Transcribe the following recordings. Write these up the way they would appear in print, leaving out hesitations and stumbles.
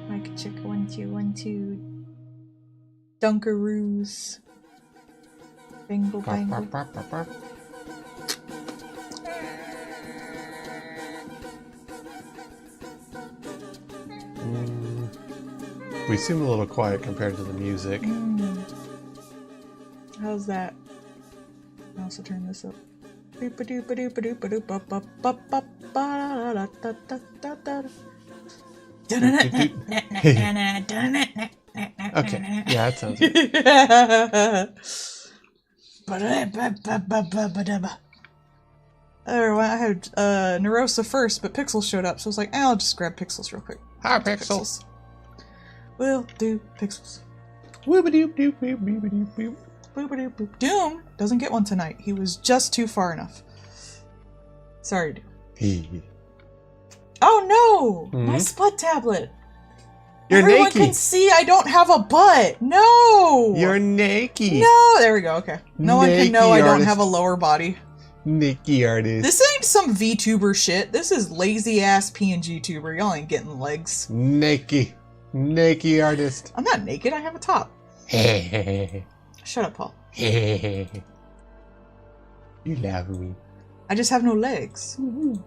Mic check, 1 2 1 2. Dunkaroos. Bingle bangle. We seem a little quiet compared to the music. How's that? I'll also turn this up. Okay, yeah, that sounds good. I had Nerosa first, but Pixels showed up, so I was like, I'll just grab Pixels real quick. Hi, Pixels. We'll do Pixels. Whoop-a-doop-doop-doop-doop-doop. Boop-a-doop-boop. Doom doesn't get one tonight. He was just too far enough. Sorry, Doom. Oh no! My spud tablet! You're Everyone naked. can see I don't have a butt! No! You're naked. No! There we go, okay. No one can know I don't artist. have a lower body. Naked artist. This ain't some VTuber shit. This is lazy ass PNG tuber. Y'all ain't getting legs. Naked. Naked artist. I'm not naked, I have a top. You Shut up, Paul. love me. I just have no legs. I'm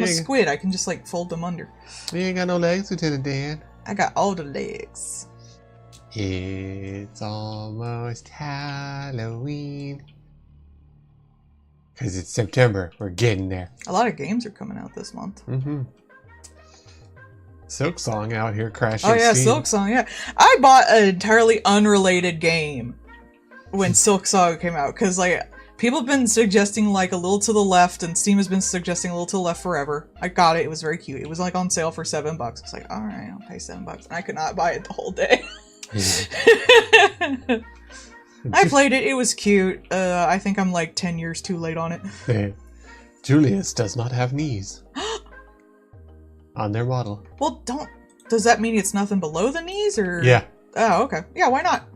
a Yeah. squid, I can just like fold them under. You ain't got no legs, Lieutenant Dan. I got all the legs. It's almost Halloween. Because it's September. We're getting there. A lot of games are coming out this month. Silk Song out here crashing Oh yeah, Steam. Silk Song, yeah. I bought an entirely unrelated game when Silk Song came out, because like, people have been suggesting like a little to the left, and Steam has been suggesting a little to the left forever. I got it, it was very cute. It was like on sale for $7. I was like, alright, I'll pay $7. And I could not buy it the whole day. I played it, it was cute. I think I'm like 10 years too late on it. Julius does not have knees. On their model. Well, does that mean it's nothing below the knees, or? Yeah. Oh, okay. Yeah, why not?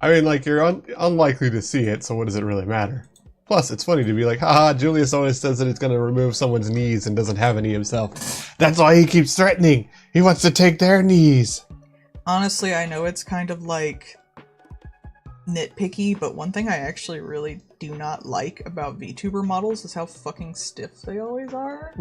I mean, like, you're unlikely to see it, so what does it really matter? Plus, it's funny to be like, haha, Julius always says that it's going to remove someone's knees and doesn't have any himself. That's why he keeps threatening. He wants to take their knees. Honestly, I know it's kind of like nitpicky, but one thing I actually really do not like about VTuber models is how fucking stiff they always are.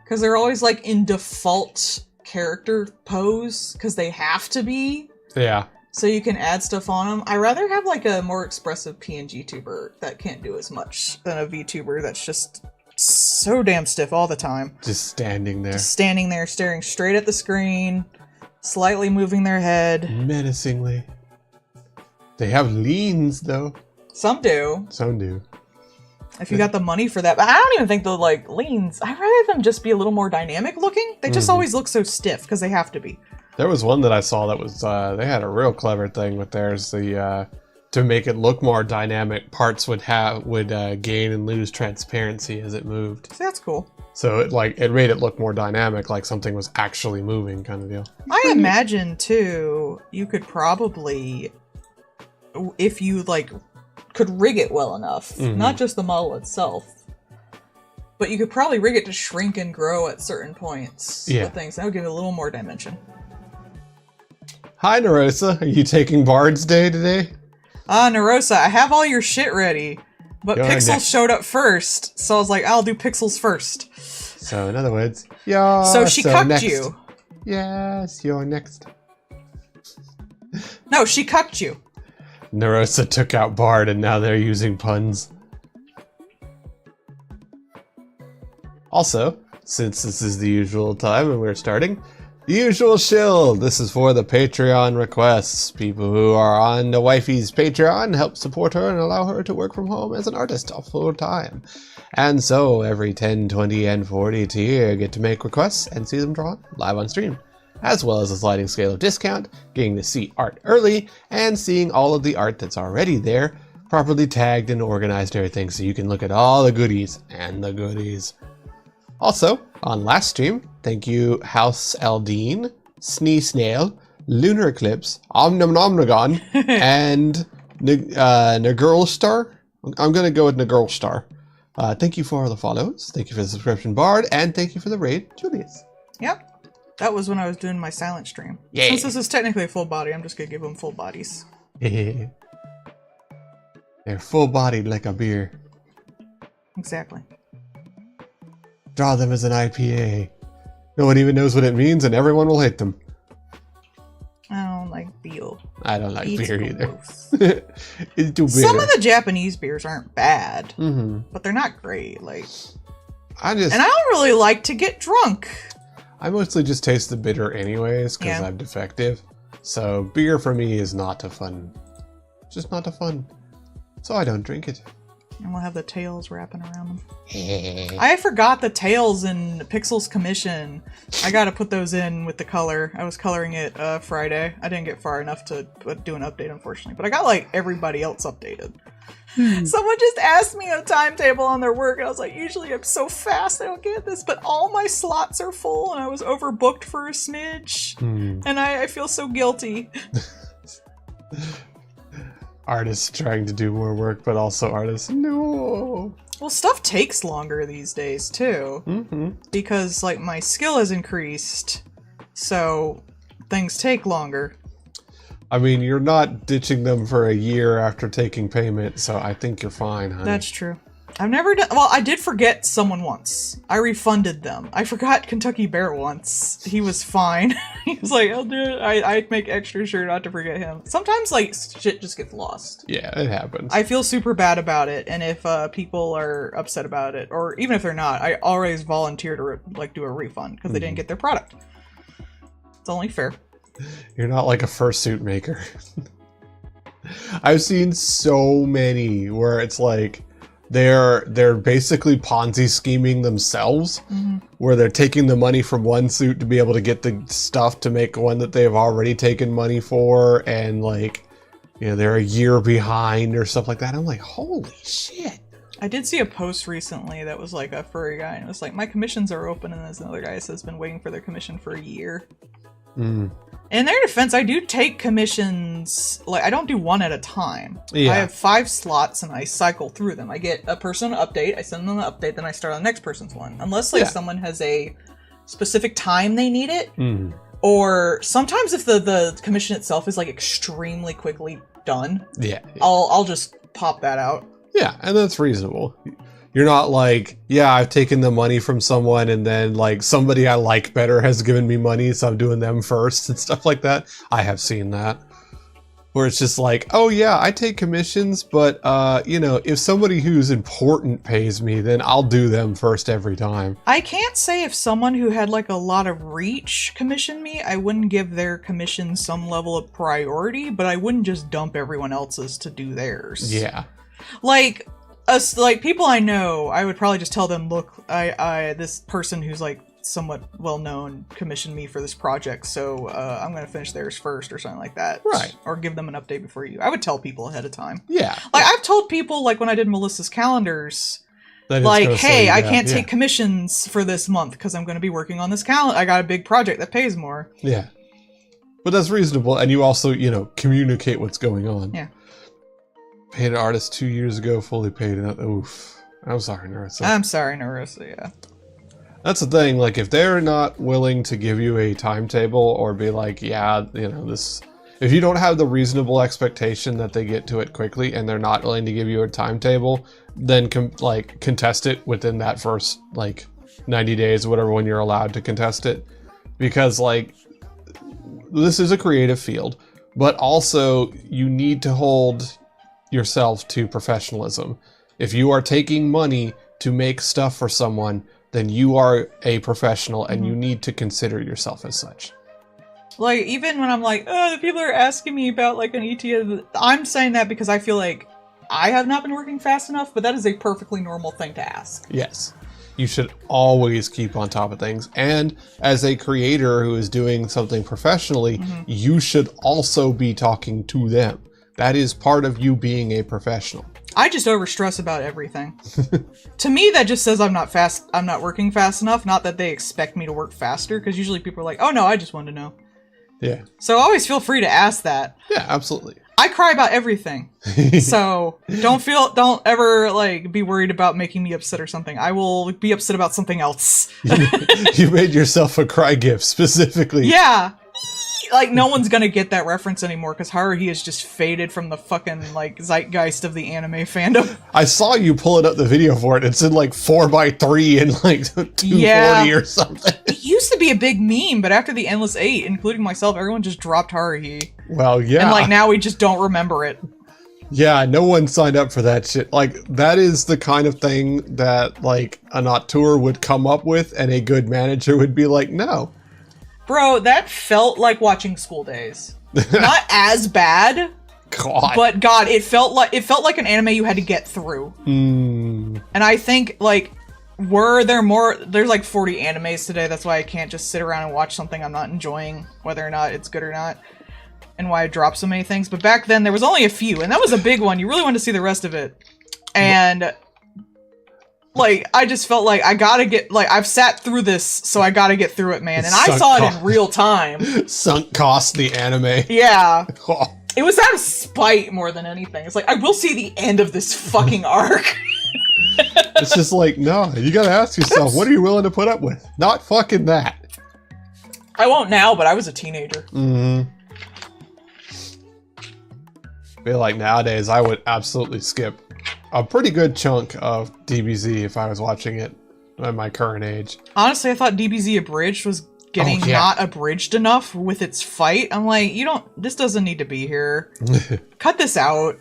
Because they're always like in default character pose, because they have to be. Yeah. So you can add stuff on them. I rather have like a more expressive PNG tuber that can't do as much than a VTuber that's just so damn stiff all the time. Just standing there. Just standing there, staring straight at the screen, slightly moving their head. Menacingly. They have leans, though. Some do. Some do. If you got the money for that. But I don't even think the like leans. I'd rather them just be a little more dynamic looking. They just always look so stiff because they have to be. There was one that I saw that was, they had a real clever thing with theirs. The, to make it look more dynamic, parts would gain and lose transparency as it moved. So that's cool. So it made it look more dynamic, like something was actually moving, kind of deal. I imagine too, you could probably, if you like, could rig it well enough, not just the model itself, but you could probably rig it to shrink and grow at certain points. Yeah. With things that would give it a little more dimension. Hi, Nerosa. Are you taking Bard's Day today? Nerosa, I have all your shit ready, but You're Pixels next. showed up first, so I was like, I'll do Pixels first. So, in other words, you're So she cucked next. you. Yes, you're next. No, she cucked you. Nerosa took out Bard, and now they're using puns. Also, since this is the usual time and we're starting, the usual shill. This is for the Patreon requests. People who are on the wifey's Patreon help support her and allow her to work from home as an artist full time. And so every 10, 20, and 40 tier get to make requests and see them drawn live on stream, as well as a sliding scale of discount, getting to see art early, and seeing all of the art that's already there, properly tagged and organized and everything so you can look at all the goodies and the goodies. Also, on last stream, thank you House Eldine, Snee Snail, Lunar Eclipse, Omnomnomnagon, and Nagirlstar. I'm going to go with Nagirlstar. Thank you for all the follows, thank you for the subscription, Bard, and thank you for the raid, Julius. Yep. That was when I was doing my silent stream. Yeah. Since this is technically a full body, I'm just gonna give them full bodies. They're full-bodied like a beer. Exactly. Draw them as an IPA. No one even knows what it means, and everyone will hate them. I don't like beer. I don't like It's beer either. gross. It's too bitter. Some of the Japanese beers aren't bad, Mm-hmm. but they're not great. Like, I and I don't really like to get drunk. I mostly just taste the bitter anyways, because Yeah. I'm defective. So beer for me is not a fun. Just not a fun. So I don't drink it. And we'll have the tails wrapping around them. I forgot the tails in Pixel's commission. I gotta put those in with the color. I was coloring it Friday. I didn't get far enough to do an update, unfortunately. But I got, like, everybody else updated. Someone just asked me a timetable on their work, and I was like, usually I'm so fast I don't get this, but all my slots are full, and I was overbooked for a smidge. And I feel so guilty. Artists trying to do more work, but also artists, no. Well, stuff takes longer these days, too. Because, like, my skill has increased, so things take longer. I mean, you're not ditching them for a year after taking payment, so I think you're fine, honey. That's true. I've never done... Well, I did forget someone once. I refunded them. I forgot Kentucky Bear once. He was fine. He was like, I'll do it. I make extra sure not to forget him. Sometimes, like, shit just gets lost. Yeah, it happens. I feel super bad about it, and if people are upset about it, or even if they're not, I always volunteer to, like, do a refund, because they didn't get their product. It's only fair. You're not like a fursuit maker. I've seen so many where it's like they're basically Ponzi scheming themselves, where they're taking the money from one suit to be able to get the stuff to make one that they've already taken money for, and like, you know, they're a year behind or stuff like that. I'm like, holy shit. I did see a post recently that was like a furry guy, and it was like, my commissions are open, and there's another guy that says been waiting for their commission for a year. In their defense, I do take commissions, like, I don't do one at a time. Yeah. I have 5 slots, and I cycle through them. I get a person an update, I send them an update, then I start on the next person's one. Unless, like, someone has a specific time they need it, or sometimes if the commission itself is, like, extremely quickly done, I'll just pop that out. Yeah, and that's reasonable. You're not like, yeah, I've taken the money from someone and then like somebody I like better has given me money, so I'm doing them first and stuff like that. I have seen that. Where it's just like, oh yeah, I take commissions, but you know, if somebody who's important pays me, then I'll do them first every time. I can't say if someone who had like a lot of reach commissioned me, I wouldn't give their commission some level of priority, but I wouldn't just dump everyone else's to do theirs. Yeah. Like, people I know, I would probably just tell them, look, this person who's like somewhat well known commissioned me for this project, so I'm gonna finish theirs first or something like that. Right. Or give them an update before you. I would tell people ahead of time. Yeah. Like, I've told people, like when I did Melissa's calendars, like, hey, I can't take commissions for this month because I'm gonna be working on this calendar. I got a big project that pays more. Yeah. But that's reasonable, and you also, you know, communicate what's going on. Yeah. Paid an artist 2 years ago, fully paid. Oof. I'm sorry, Narissa. I'm sorry, Narissa, yeah. That's the thing, like, if they're not willing to give you a timetable or be like, yeah, you know, this... If you don't have the reasonable expectation that they get to it quickly and they're not willing to give you a timetable, then, contest it within that first, 90 days or whatever when you're allowed to contest it. Because, this is a creative field, but also you need to hold yourself to professionalism. If you are taking money to make stuff for someone, then you are a professional and you need to consider yourself as such. Like, even when I'm like, oh, people are asking me about like an ETA, I'm saying that because I feel like I have not been working fast enough, but that is a perfectly normal thing to ask. Yes. You should always keep on top of things. And as a creator who is doing something professionally, you should also be talking to them. That is part of you being a professional. I just overstress about everything. To me, that just says I'm not working fast enough. Not that they expect me to work faster, because usually people are like, oh no, I just wanted to know. Yeah. So always feel free to ask that. Yeah, absolutely. I cry about everything. So don't ever be worried about making me upset or something. I will be upset about something else. You made yourself a cry gift specifically. Yeah. Like, no one's gonna get that reference anymore because Haruhi has just faded from the fucking, zeitgeist of the anime fandom. I saw you pulling up the video for it. It's in, 4x3 and, 240 or something. It used to be a big meme, but after the Endless 8, including myself, everyone just dropped Haruhi. Well, yeah. And, now we just don't remember it. Yeah, no one signed up for that shit. That is the kind of thing that, an auteur would come up with, and a good manager would be like, no. Bro, that felt like watching School Days. Not as bad, God. But God, it felt like an anime you had to get through. And I think like there's like 40 animes today. That's why I can't just sit around and watch something I'm not enjoying, whether or not it's good or not. And why I dropped so many things. But back then there was only a few, and that was a big one. You really wanted to see the rest of it. And like, I just felt like I gotta get, like, I've sat through this, so I gotta get through it, man. And I saw it in real time. Sunk cost the anime. Yeah. It was out of spite more than anything. It's like, I will see the end of this fucking arc. It's just like, no, you gotta ask yourself, what are you willing to put up with? Not fucking that. I won't now, but I was a teenager. I feel like nowadays I would absolutely skip a pretty good chunk of DBZ if I was watching it at my current age. Honestly, I thought DBZ Abridged was getting not abridged enough with its fight. I'm like, this doesn't need to be here. Cut this out.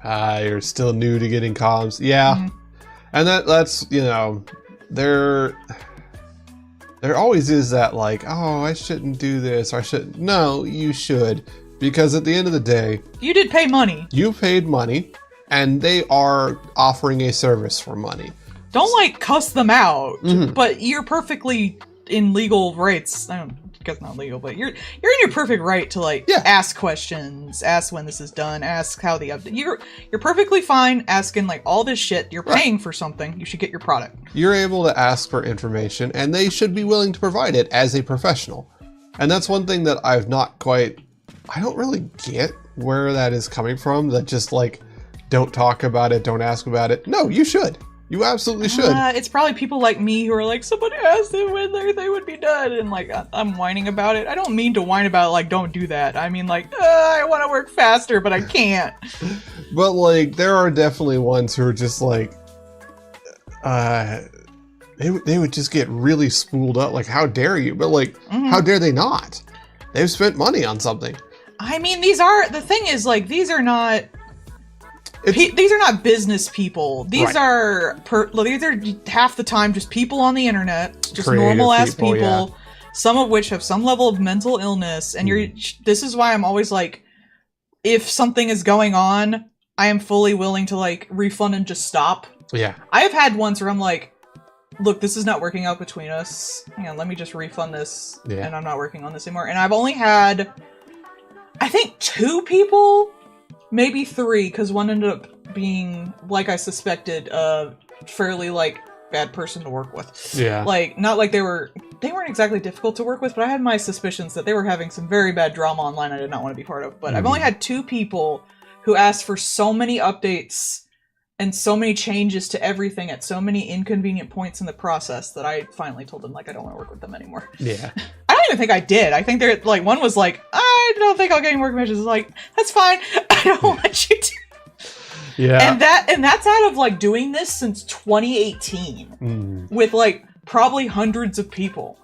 You're still new to getting comms. Yeah. And that's, there always is that like, oh, I shouldn't do this. No, you should. Because at the end of the day... You did pay money. You paid money, and they are offering a service for money. Don't, like, cuss them out. But you're perfectly in legal rights. I guess not legal, but you're in your perfect right to, like, ask questions, ask when this is done, ask how the update... You're perfectly fine asking, like, all this shit. You're paying for something. You should get your product. You're able to ask for information, and they should be willing to provide it as a professional. And that's one thing that I've not quite... I don't really get where that is coming from, that just, like, don't talk about it, don't ask about it. No, you should. You absolutely should. It's probably people like me who are like, somebody asked them when they would be done, and, like, I'm whining about it. I don't mean to whine about it, like, don't do that. I mean, like, I want to work faster, but I can't. But, like, there are definitely ones who are just, like, they would just get really spooled up, like, how dare you? But, like, how dare they not? They've spent money on something. I mean, the thing is, like, these are not business people. These are half the time just people on the internet, just normal ass people, some of which have some level of mental illness. And this is why I'm always like, if something is going on, I am fully willing to, like, refund and just stop. Yeah. I have had ones where I'm like, look, this is not working out between us. Hang on, let me just refund this, and I'm not working on this anymore. And I've only had, I think, 2 people, maybe 3, because one ended up being, like I suspected, a fairly, like, bad person to work with. Yeah. Like, not like they weren't exactly difficult to work with, but I had my suspicions that they were having some very bad drama online I did not want to be part of. But I've only had 2 people who asked for so many updates and so many changes to everything at so many inconvenient points in the process that I finally told them, like, I don't want to work with them anymore. Yeah. I don't even think I did. I think they're, like, one was like, I don't think I'll get any more commissions. Like, that's fine. I don't want you to. Yeah. And that's out of, like, doing this since 2018 with, like, probably hundreds of people.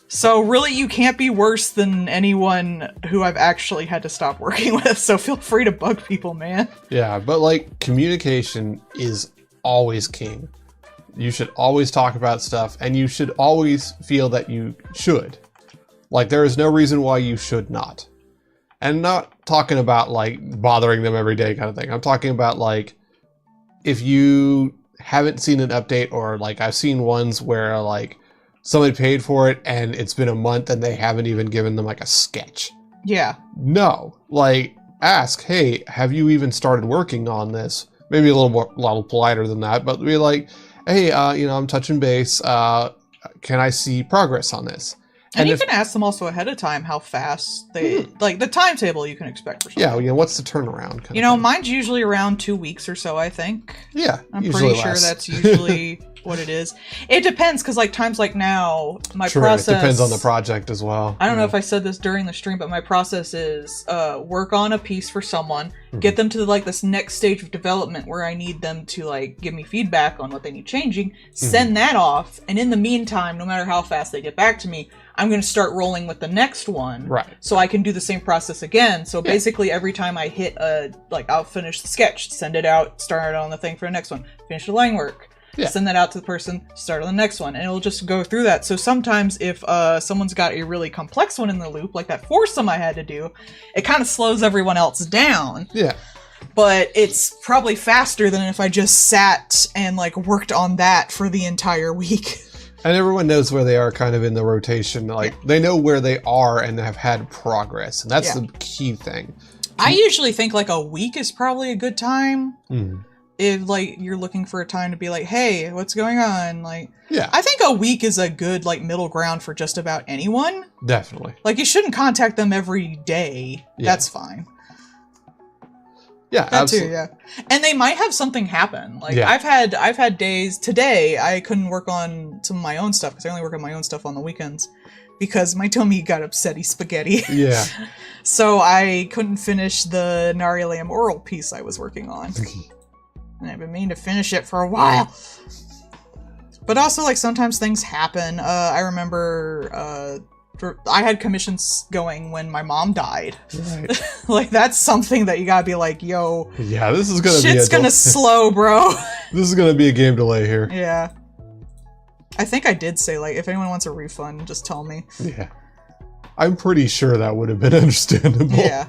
So really, you can't be worse than anyone who I've actually had to stop working with, so feel free to bug people, man. Yeah, but, like, communication is always king. You should always talk about stuff, and you should always feel that you should. Like, there is no reason why you should not. And not talking about, like, bothering them every day kind of thing. I'm talking about, like, if you haven't seen an update, or, like, I've seen ones where, like, somebody paid for it and it's been a month and they haven't even given them, like, a sketch. Yeah. No. Like, ask, hey, have you even started working on this? Maybe a little politer than that, but be like, hey, I'm touching base. Can I see progress on this? And you can ask them also ahead of time how fast they, like, the timetable you can expect for something. Yeah, what's the turnaround? Mine's usually around 2 weeks or so, I think. Yeah, I'm pretty sure that's usually what it is. It depends, because, like, times like now, my process... It depends on the project as well. I don't know if I said this during the stream, but my process is work on a piece for someone, get them to, like, this next stage of development where I need them to, like, give me feedback on what they need changing, send that off, and in the meantime, no matter how fast they get back to me, I'm going to start rolling with the next one. Right. So I can do the same process again. So basically every time I hit I'll finish the sketch, send it out, start on the thing for the next one, finish the line work, Yeah. Send that out to the person, start on the next one, and it'll just go through that. So sometimes if someone's got a really complex one in the loop, like that foursome I had to do, it kind of slows everyone else down. Yeah. But it's probably faster than if I just sat and like worked on that for the entire week. And everyone knows where they are kind of in the rotation. Like, they know where they are and have had progress. And that's the key thing. I usually think like a week is probably a good time. Mm. If like you're looking for a time to be like, hey, what's going on? Like, yeah, I think a week is a good like middle ground for just about anyone. Definitely. Like, you shouldn't contact them every day. Yeah. That's fine. Yeah, that absolutely. too, yeah. And they might have something happen. Like, Yeah. I've had days today I couldn't work on some of my own stuff because I only work on my own stuff on the weekends because my tummy got upsetty spaghetti. Yeah. So I couldn't finish the Nari Lamb oral piece I was working on. And I've been meaning to finish it for a while. But also, like, sometimes things happen. I remember I had commissions going when my mom died. Right. Like, that's something that you gotta be like, yo, Yeah, this is gonna shit's gonna slow, bro. This is gonna be a game delay here. Yeah. I think I did say, like, if anyone wants a refund, just tell me. Yeah. I'm pretty sure that would have been understandable. Yeah.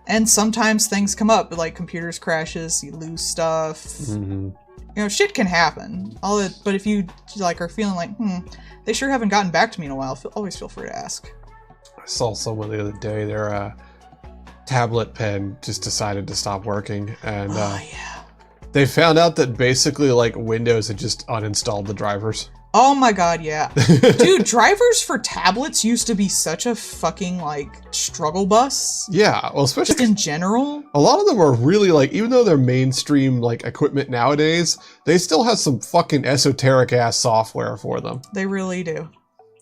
And sometimes things come up, like computers crashes, you lose stuff. Mm-hmm. You know, shit can happen. But if you like are feeling like, they sure haven't gotten back to me in a while, always feel free to ask. I saw someone the other day, their tablet pen just decided to stop working, and they found out that basically like Windows had just uninstalled the drivers. Oh my god, yeah. Dude, drivers for tablets used to be such a fucking, like, struggle bus. Yeah, well, especially just in general. A lot of them are really, like, even though they're mainstream, like, equipment nowadays, they still have some fucking esoteric-ass software for them. They really do.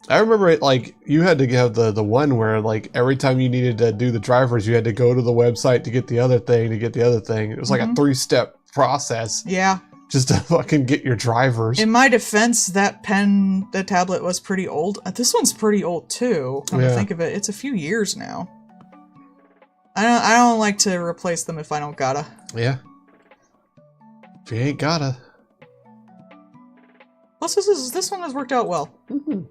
I remember it, like, you had to have the one where, like, every time you needed to do the drivers, you had to go to the website to get the other thing, It was like a 3-step process. Yeah. Just to fucking get your drivers. In my defense, that tablet was pretty old. This one's pretty old too. Come to think of it, it's a few years now. I don't like to replace them if I don't gotta. Yeah. If you ain't gotta. Plus, this one has worked out well. Mm-hmm.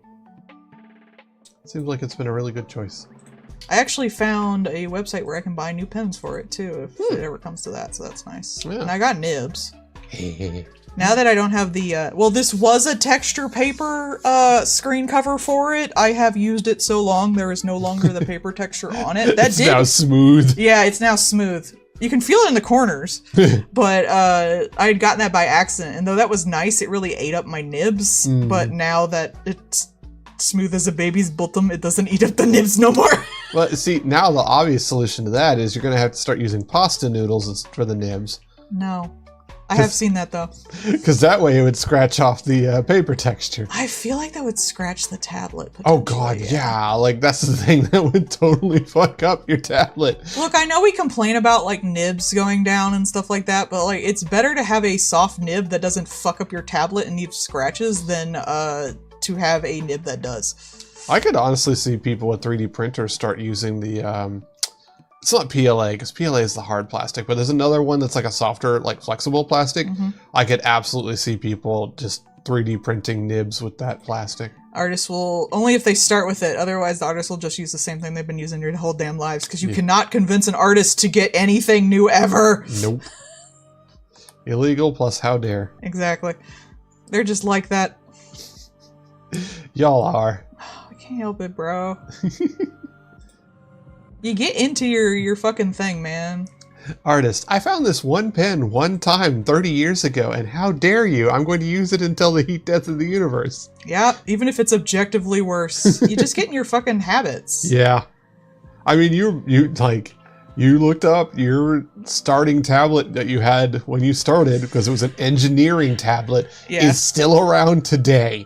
Seems like it's been a really good choice. I actually found a website where I can buy new pens for it too, if it ever comes to that. So that's nice. Yeah. And I got nibs. Now that I don't have the, well, this was a texture paper screen cover for it. I have used it so long, there is no longer the paper texture on it. It's now smooth. Yeah, it's now smooth. You can feel it in the corners, but I had gotten that by accident, and though that was nice, it really ate up my nibs, but now that it's smooth as a baby's bottom, it doesn't eat up the nibs no more. Well, see, now the obvious solution to that is you're going to have to start using pasta noodles for the nibs. No. I have seen that, though. Because that way it would scratch off the paper texture. I feel like that would scratch the tablet. Oh, God, yeah. Like, that's the thing that would totally fuck up your tablet. Look, I know we complain about, like, nibs going down and stuff like that, but, like, it's better to have a soft nib that doesn't fuck up your tablet and leave scratches than to have a nib that does. I could honestly see people with 3D printers start using the... It's not PLA, because PLA is the hard plastic, but there's another one that's like a softer, like flexible plastic. I could absolutely see people just 3D printing nibs with that plastic. Artists will, only if they start with it, otherwise the artists will just use the same thing they've been using their whole damn lives, because you cannot convince an artist to get anything new ever. Nope. Illegal plus how dare. Exactly. They're just like that. Y'all are. I can't help it, bro. You get into your fucking thing, man. Artist, I found this one pen one time 30 years ago, and how dare you? I'm going to use it until the heat death of the universe. Yeah, even if it's objectively worse. You just get in your fucking habits. Yeah. I mean, you looked up your starting tablet that you had when you started, because it was an engineering tablet, is still around today.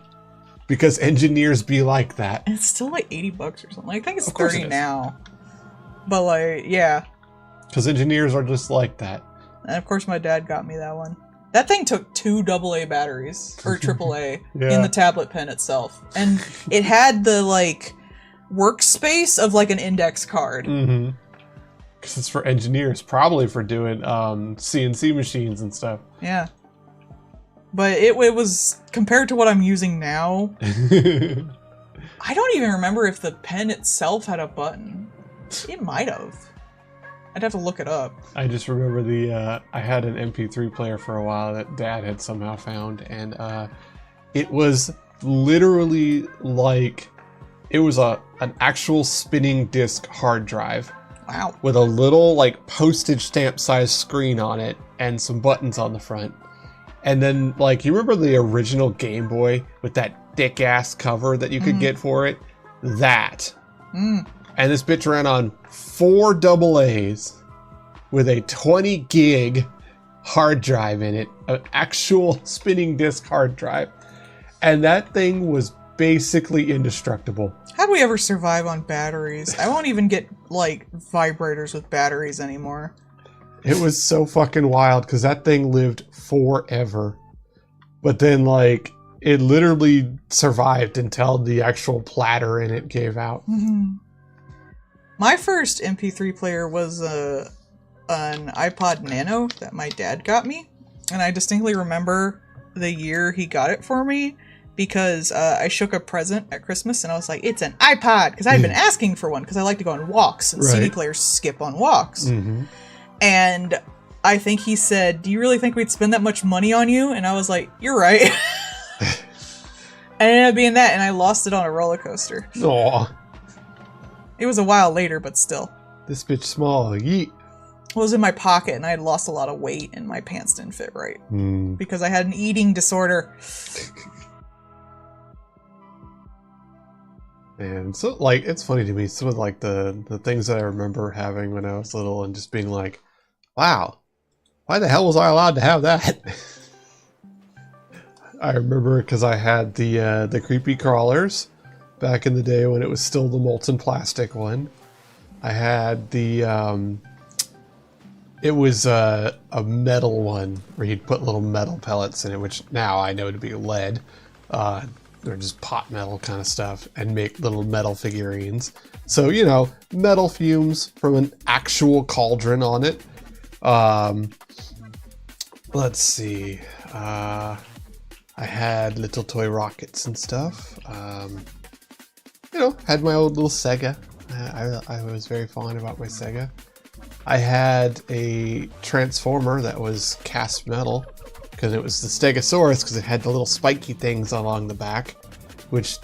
Because engineers be like that. And it's still like $80 or something. I think it's 30 now. But, like, yeah. Because engineers are just like that. And, of course, my dad got me that one. That thing took 2 AA batteries, or AAA, in the tablet pen itself. And it had the, like, workspace of, like, an index card. Mm-hmm. Because it's for engineers, probably for doing CNC machines and stuff. Yeah. But it was, compared to what I'm using now, I don't even remember if the pen itself had a button. It might have. I'd have to look it up. I just remember I had an MP3 player for a while that Dad had somehow found, and it was literally like, it was an actual spinning disc hard drive. Wow. With a little like postage stamp size screen on it and some buttons on the front. And then, like, you remember the original Game Boy with that thick ass cover that you could get for it? That. And this bitch ran on 4 AA's with a 20 gig hard drive in it, an actual spinning disc hard drive. And that thing was basically indestructible. How'd we ever survive on batteries? I won't even get, like, vibrators with batteries anymore. It was so fucking wild because that thing lived forever. But then, like, it literally survived until the actual platter in it gave out. My first MP3 player was an iPod Nano that my dad got me. And I distinctly remember the year he got it for me because I shook a present at Christmas and I was like, it's an iPod! Because I'd been asking for one because I like to go on walks and CD players skip on walks. And I think he said, do you really think we'd spend that much money on you? And I was like, you're right. And it ended up being that, and I lost it on a roller coaster. Aw. It was a while later, but still. This bitch small, yeet. It was in my pocket, and I had lost a lot of weight, and my pants didn't fit right. Because I had an eating disorder. And so, like, it's funny to me, some of, like, the things that I remember having when I was little and just being like, wow, why the hell was I allowed to have that? I remember because I had the creepy crawlers back in the day when it was still the molten plastic one. I had the, it was a metal one where you'd put little metal pellets in it, which now I know to be lead. Or just pot metal kind of stuff, and make little metal figurines. So, you know, metal fumes from an actual cauldron on it. Let's see. I had little toy rockets and stuff. You know, had my old little Sega. I was very fond about my Sega. I had a Transformer that was cast metal, because it was the Stegosaurus, because it had the little spiky things along the back, which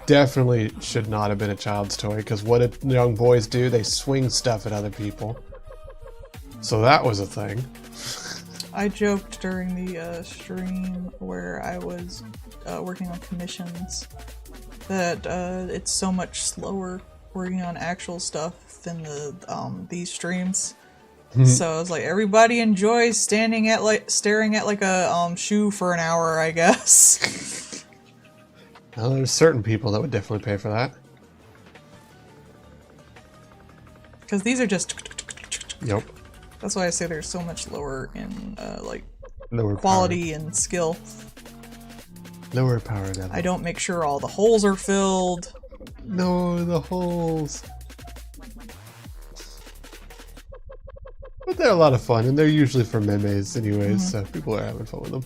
definitely should not have been a child's toy, because what do young boys do? They swing stuff at other people. So that was a thing. I joked during the stream where I was working on commissions that it's so much slower working on actual stuff than these streams. So I was like, everybody enjoys staring at like a shoe for an hour, I guess. Well, there's certain people that would definitely pay for that. Because these are just. Yep. That's why I say they're so much lower in lower quality power. and skill. Lower power level. I don't make sure all the holes are filled. No, the holes. But they're a lot of fun, and they're usually for memes anyways, so people are having fun with them.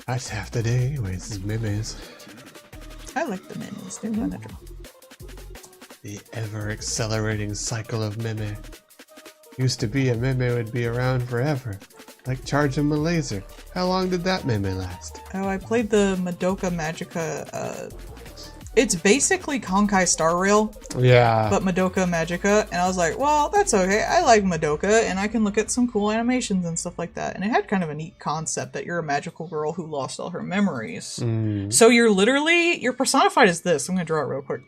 That's half the day anyways, is memes. I like the memes, they're fun to draw. The ever-accelerating cycle of meme. Used to be a meme would be around forever, like charging a laser. How long did that meme last? Oh, I played the Madoka Magica, it's basically Honkai Star Rail. Yeah. But Madoka Magica, and I was like, well, that's okay. I like Madoka, and I can look at some cool animations and stuff like that. And it had kind of a neat concept that you're a magical girl who lost all her memories. So you're personified as this. I'm gonna draw it real quick.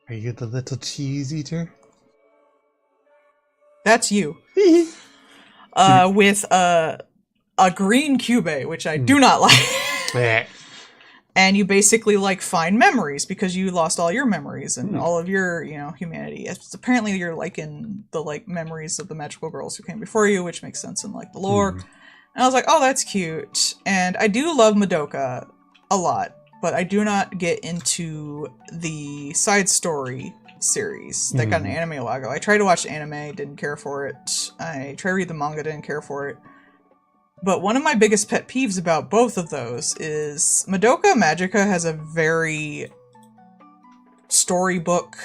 Are you the little cheese eater? That's you. With a green cube, which I do not like. And you basically like find memories because you lost all your memories and all of your, humanity. It's apparently you're like in the memories of the magical girls who came before you, which makes sense in the lore. And I was like, oh, that's cute. And I do love Madoka a lot, but I do not get into the side story series that got an anime a while ago. I tried to watch anime, didn't care for it. I tried to read the manga, didn't care for it. But one of my biggest pet peeves about both of those is Madoka Magica has a very storybook,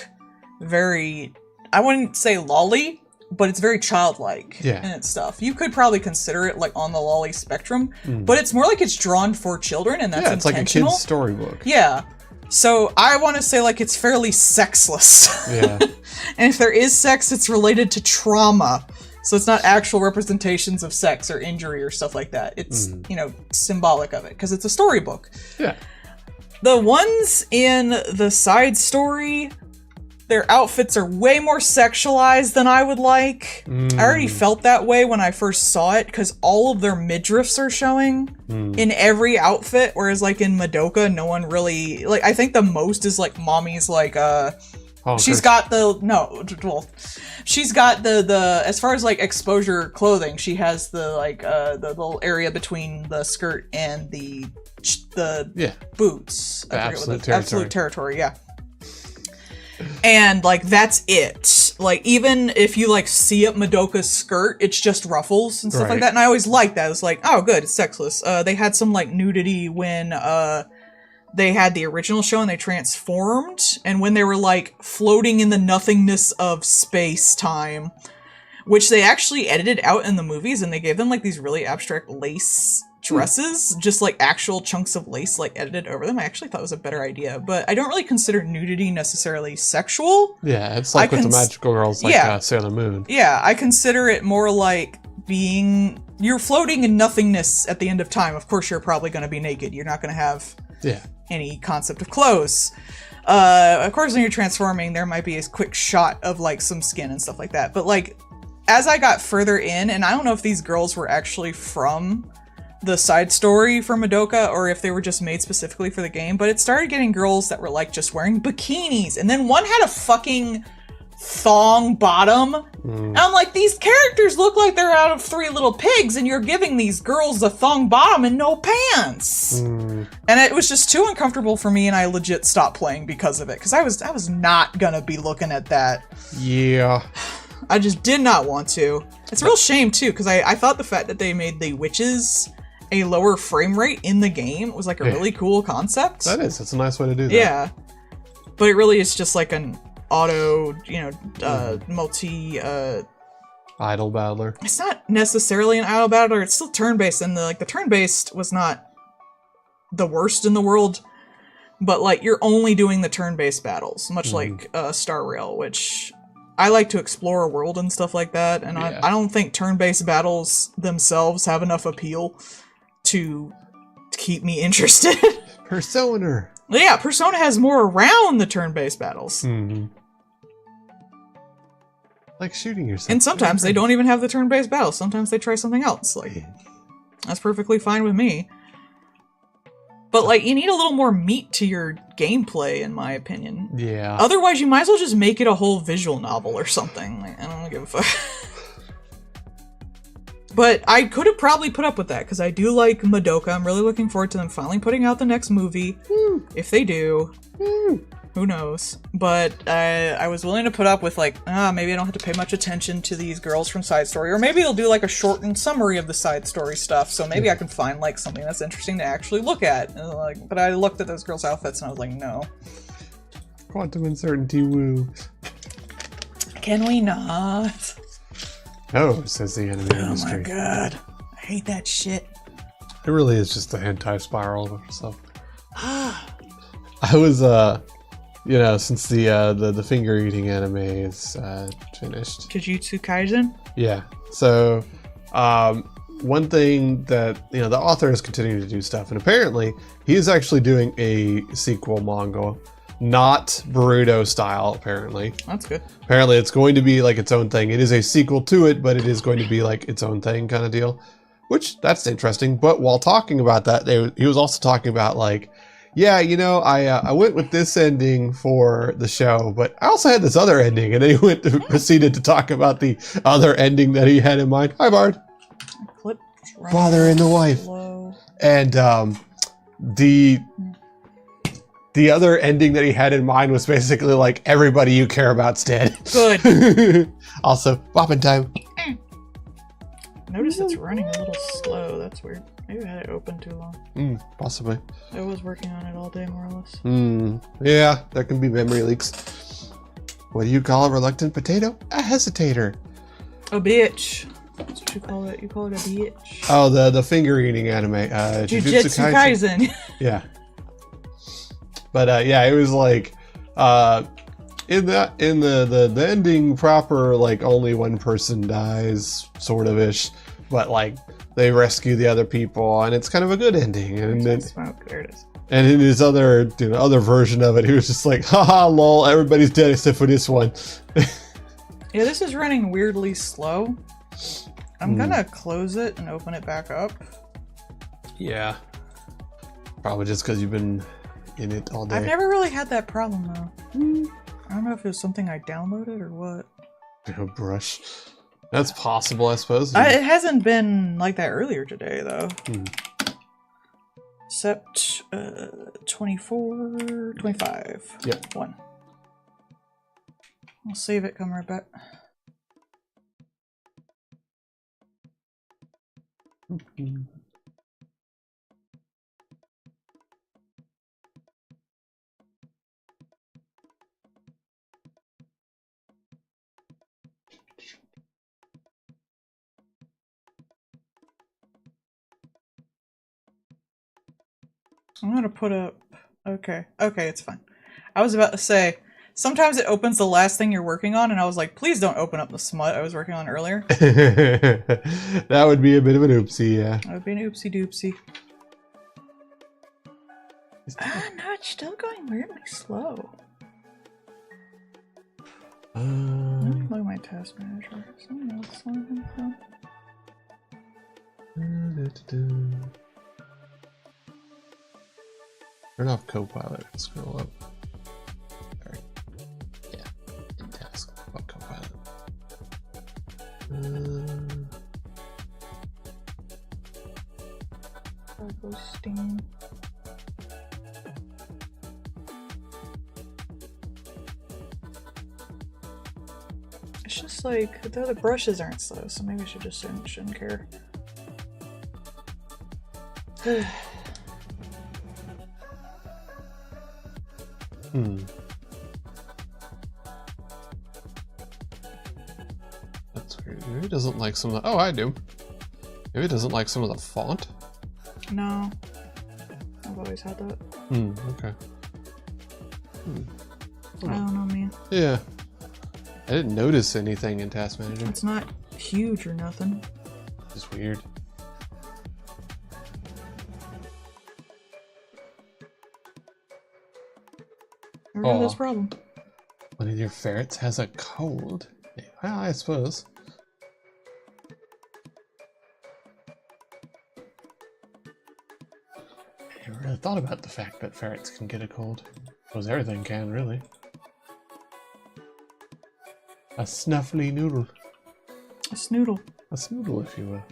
very, I wouldn't say lolly, but it's very childlike in its stuff. You could probably consider it like on the lolly spectrum, but it's more like it's drawn for children, and that's intentional. It's like a kid's storybook. Yeah. So I want to say like it's fairly sexless. Yeah. And if there is sex, it's related to trauma. So it's not actual representations of sex or injury or stuff like that. It's, you know, symbolic of it because it's a storybook. Yeah. The ones in the side story, their outfits are way more sexualized than I would like. I already felt that way when I first saw it because all of their midriffs are showing in every outfit, whereas like in Madoka, no one really, like, I think the most is like Mommy's like, she's got the, she's got the as far as like exposure clothing, she has the like the little area between the skirt and the boots. The absolute territory, yeah. And like that's it. Like even if you like see up Madoka's skirt, it's just ruffles and stuff like that. And I always liked that. It was like, oh good, it's sexless. They had some like nudity when they had the original show and they transformed, and when they were like floating in the nothingness of space-time, which they actually edited out in the movies, and they gave them like these really abstract lace dresses, just like actual chunks of lace like edited over them. I actually thought it was a better idea, but I don't really consider nudity necessarily sexual. Yeah, it's like with the magical girls like Sailor Moon. Yeah, I consider it more like being, you're floating in nothingness at the end of time. Of course you're probably going to be naked. You're not going to have any concept of clothes. Of course when you're transforming there might be a quick shot of like some skin and stuff like that, but like as I got further in, and I don't know if these girls were actually from the side story for Madoka or if they were just made specifically for the game, but it started getting girls that were like just wearing bikinis, and then one had a fucking thong bottom. And I'm like, these characters look like they're out of Three Little Pigs, and you're giving these girls a thong bottom and no pants. And it was just too uncomfortable for me, and I legit stopped playing because of it, because I was not gonna be looking at that. Yeah. I just did not want to. It's a real shame too, because I thought the fact that they made the witches a lower frame rate in the game was like a really cool concept. That is. It's a nice way to do that. Yeah. But it really is just like an auto, you know, multi, idle battler. It's not necessarily an idle battler. It's still turn-based, and the turn-based was not the worst in the world. But like you're only doing the turn-based battles, much like Star Rail, which I like to explore a world and stuff like that. And I don't think turn-based battles themselves have enough appeal to keep me interested. Persona. Yeah, Persona has more around the turn-based battles. Like shooting yourself. And sometimes they don't even have the turn-based battles. Sometimes they try something else. Like, that's perfectly fine with me. But like, you need a little more meat to your gameplay, in my opinion. Yeah. Otherwise, you might as well just make it a whole visual novel or something. Like, I don't give a fuck. But I could have probably put up with that, because I do like Madoka. I'm really looking forward to them finally putting out the next movie. If they do. Who knows? But I was willing to put up with like, maybe I don't have to pay much attention to these girls from Side Story. Or maybe they'll do like a shortened summary of the Side Story stuff, so maybe I can find like something that's interesting to actually look at. And, like, but I looked at those girls' outfits and I was like, no. Quantum uncertainty, woo. Can we not? No, says the anime industry. Oh my god. I hate that shit. It really is just a hentai spiral or something. I was, you know, since the finger eating anime is finished. Jujutsu Kaisen? Yeah. So, one thing that, you know, the author is continuing to do stuff, and apparently he is actually doing a sequel manga. Not Boruto style, apparently. That's good. Apparently it's going to be like its own thing. It is a sequel to it, but it is going to be like its own thing kind of deal. Which, that's interesting. But while talking about that, he was also talking about like, yeah, you know, I went with this ending for the show, but I also had this other ending. And then he proceeded to talk about the other ending that he had in mind. Hi, Bard. Father and the wife. Hello. And the the other ending that he had in mind was basically like everybody you care about's dead. Good. Also, bopping time. Notice it's running a little slow. That's weird. Maybe I had it open too long. Possibly. I was working on it all day, more or less. Yeah, there can be memory leaks. What do you call a reluctant potato? A hesitator. A bitch. That's what you call it. You call it a bitch. Oh, the finger eating anime. Jujutsu Kaisen. Yeah. But yeah, it was like in the ending proper, like only one person dies, sort of ish. But like they rescue the other people, and it's kind of a good ending. And then smoke. There it is. And in his other other version of it, he was just like, haha, lol, everybody's dead except for this one. Yeah, this is running weirdly slow. I'm gonna close it and open it back up. Yeah. Probably just because you've been in it all day. I've never really had that problem though. I don't know if it was something I downloaded or what. A brush. That's possible, I suppose. It hasn't been like that earlier today though. Except 24, 25. Yep. 1. I'll save it, come right back. I'm gonna put up... Okay, it's fine. I was about to say, sometimes it opens the last thing you're working on, and I was like, please don't open up the smut I was working on earlier. That would be a bit of an oopsie, yeah. That would be an oopsie doopsie. No, it's still going weirdly slow. Let me look at my task manager. Something else on him. Turn off Copilot and scroll up. Sorry. Yeah, in task. About Copilot. Steam. It's just like the other brushes aren't slow, so maybe I should just shouldn't care. That's weird. Maybe it doesn't like some of the... Oh, I do. Maybe it doesn't like some of the font? No. I've always had that. Okay. I don't know, man. Yeah. I didn't notice anything in Task Manager. It's not huge or nothing. It's weird. Never had this problem. One of your ferrets has a cold. Well, I suppose. I never really thought about the fact that ferrets can get a cold. Because everything can, really. A snuffly noodle. A snoodle. A snoodle, if you will.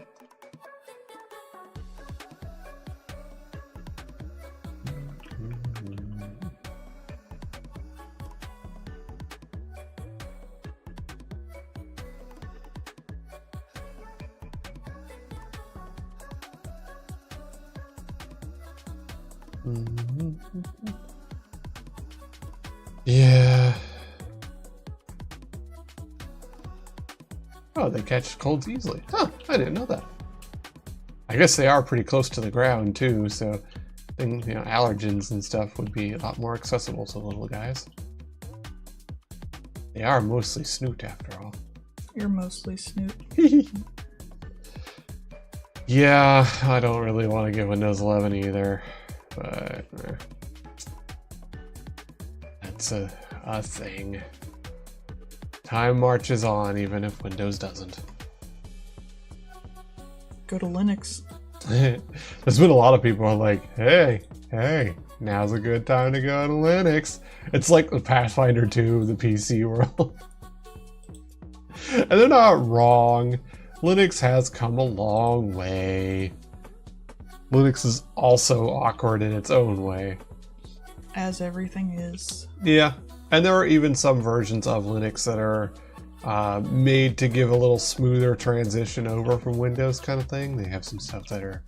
Yeah. Oh, they catch colds easily. Huh, I didn't know that. I guess they are pretty close to the ground too, so things, allergens and stuff would be a lot more accessible to the little guys. They are mostly snoot after all. You're mostly snoot. Yeah, I don't really want to get Windows 11 either, but that's a thing. Time marches on, even if Windows doesn't. Go to Linux. There's been a lot of people who are like, hey, now's a good time to go to Linux. It's like the Pathfinder 2 of the PC world. And they're not wrong. Linux has come a long way. Linux is also awkward in its own way. As everything is. Yeah, and there are even some versions of Linux that are made to give a little smoother transition over from Windows kind of thing. They have some stuff that are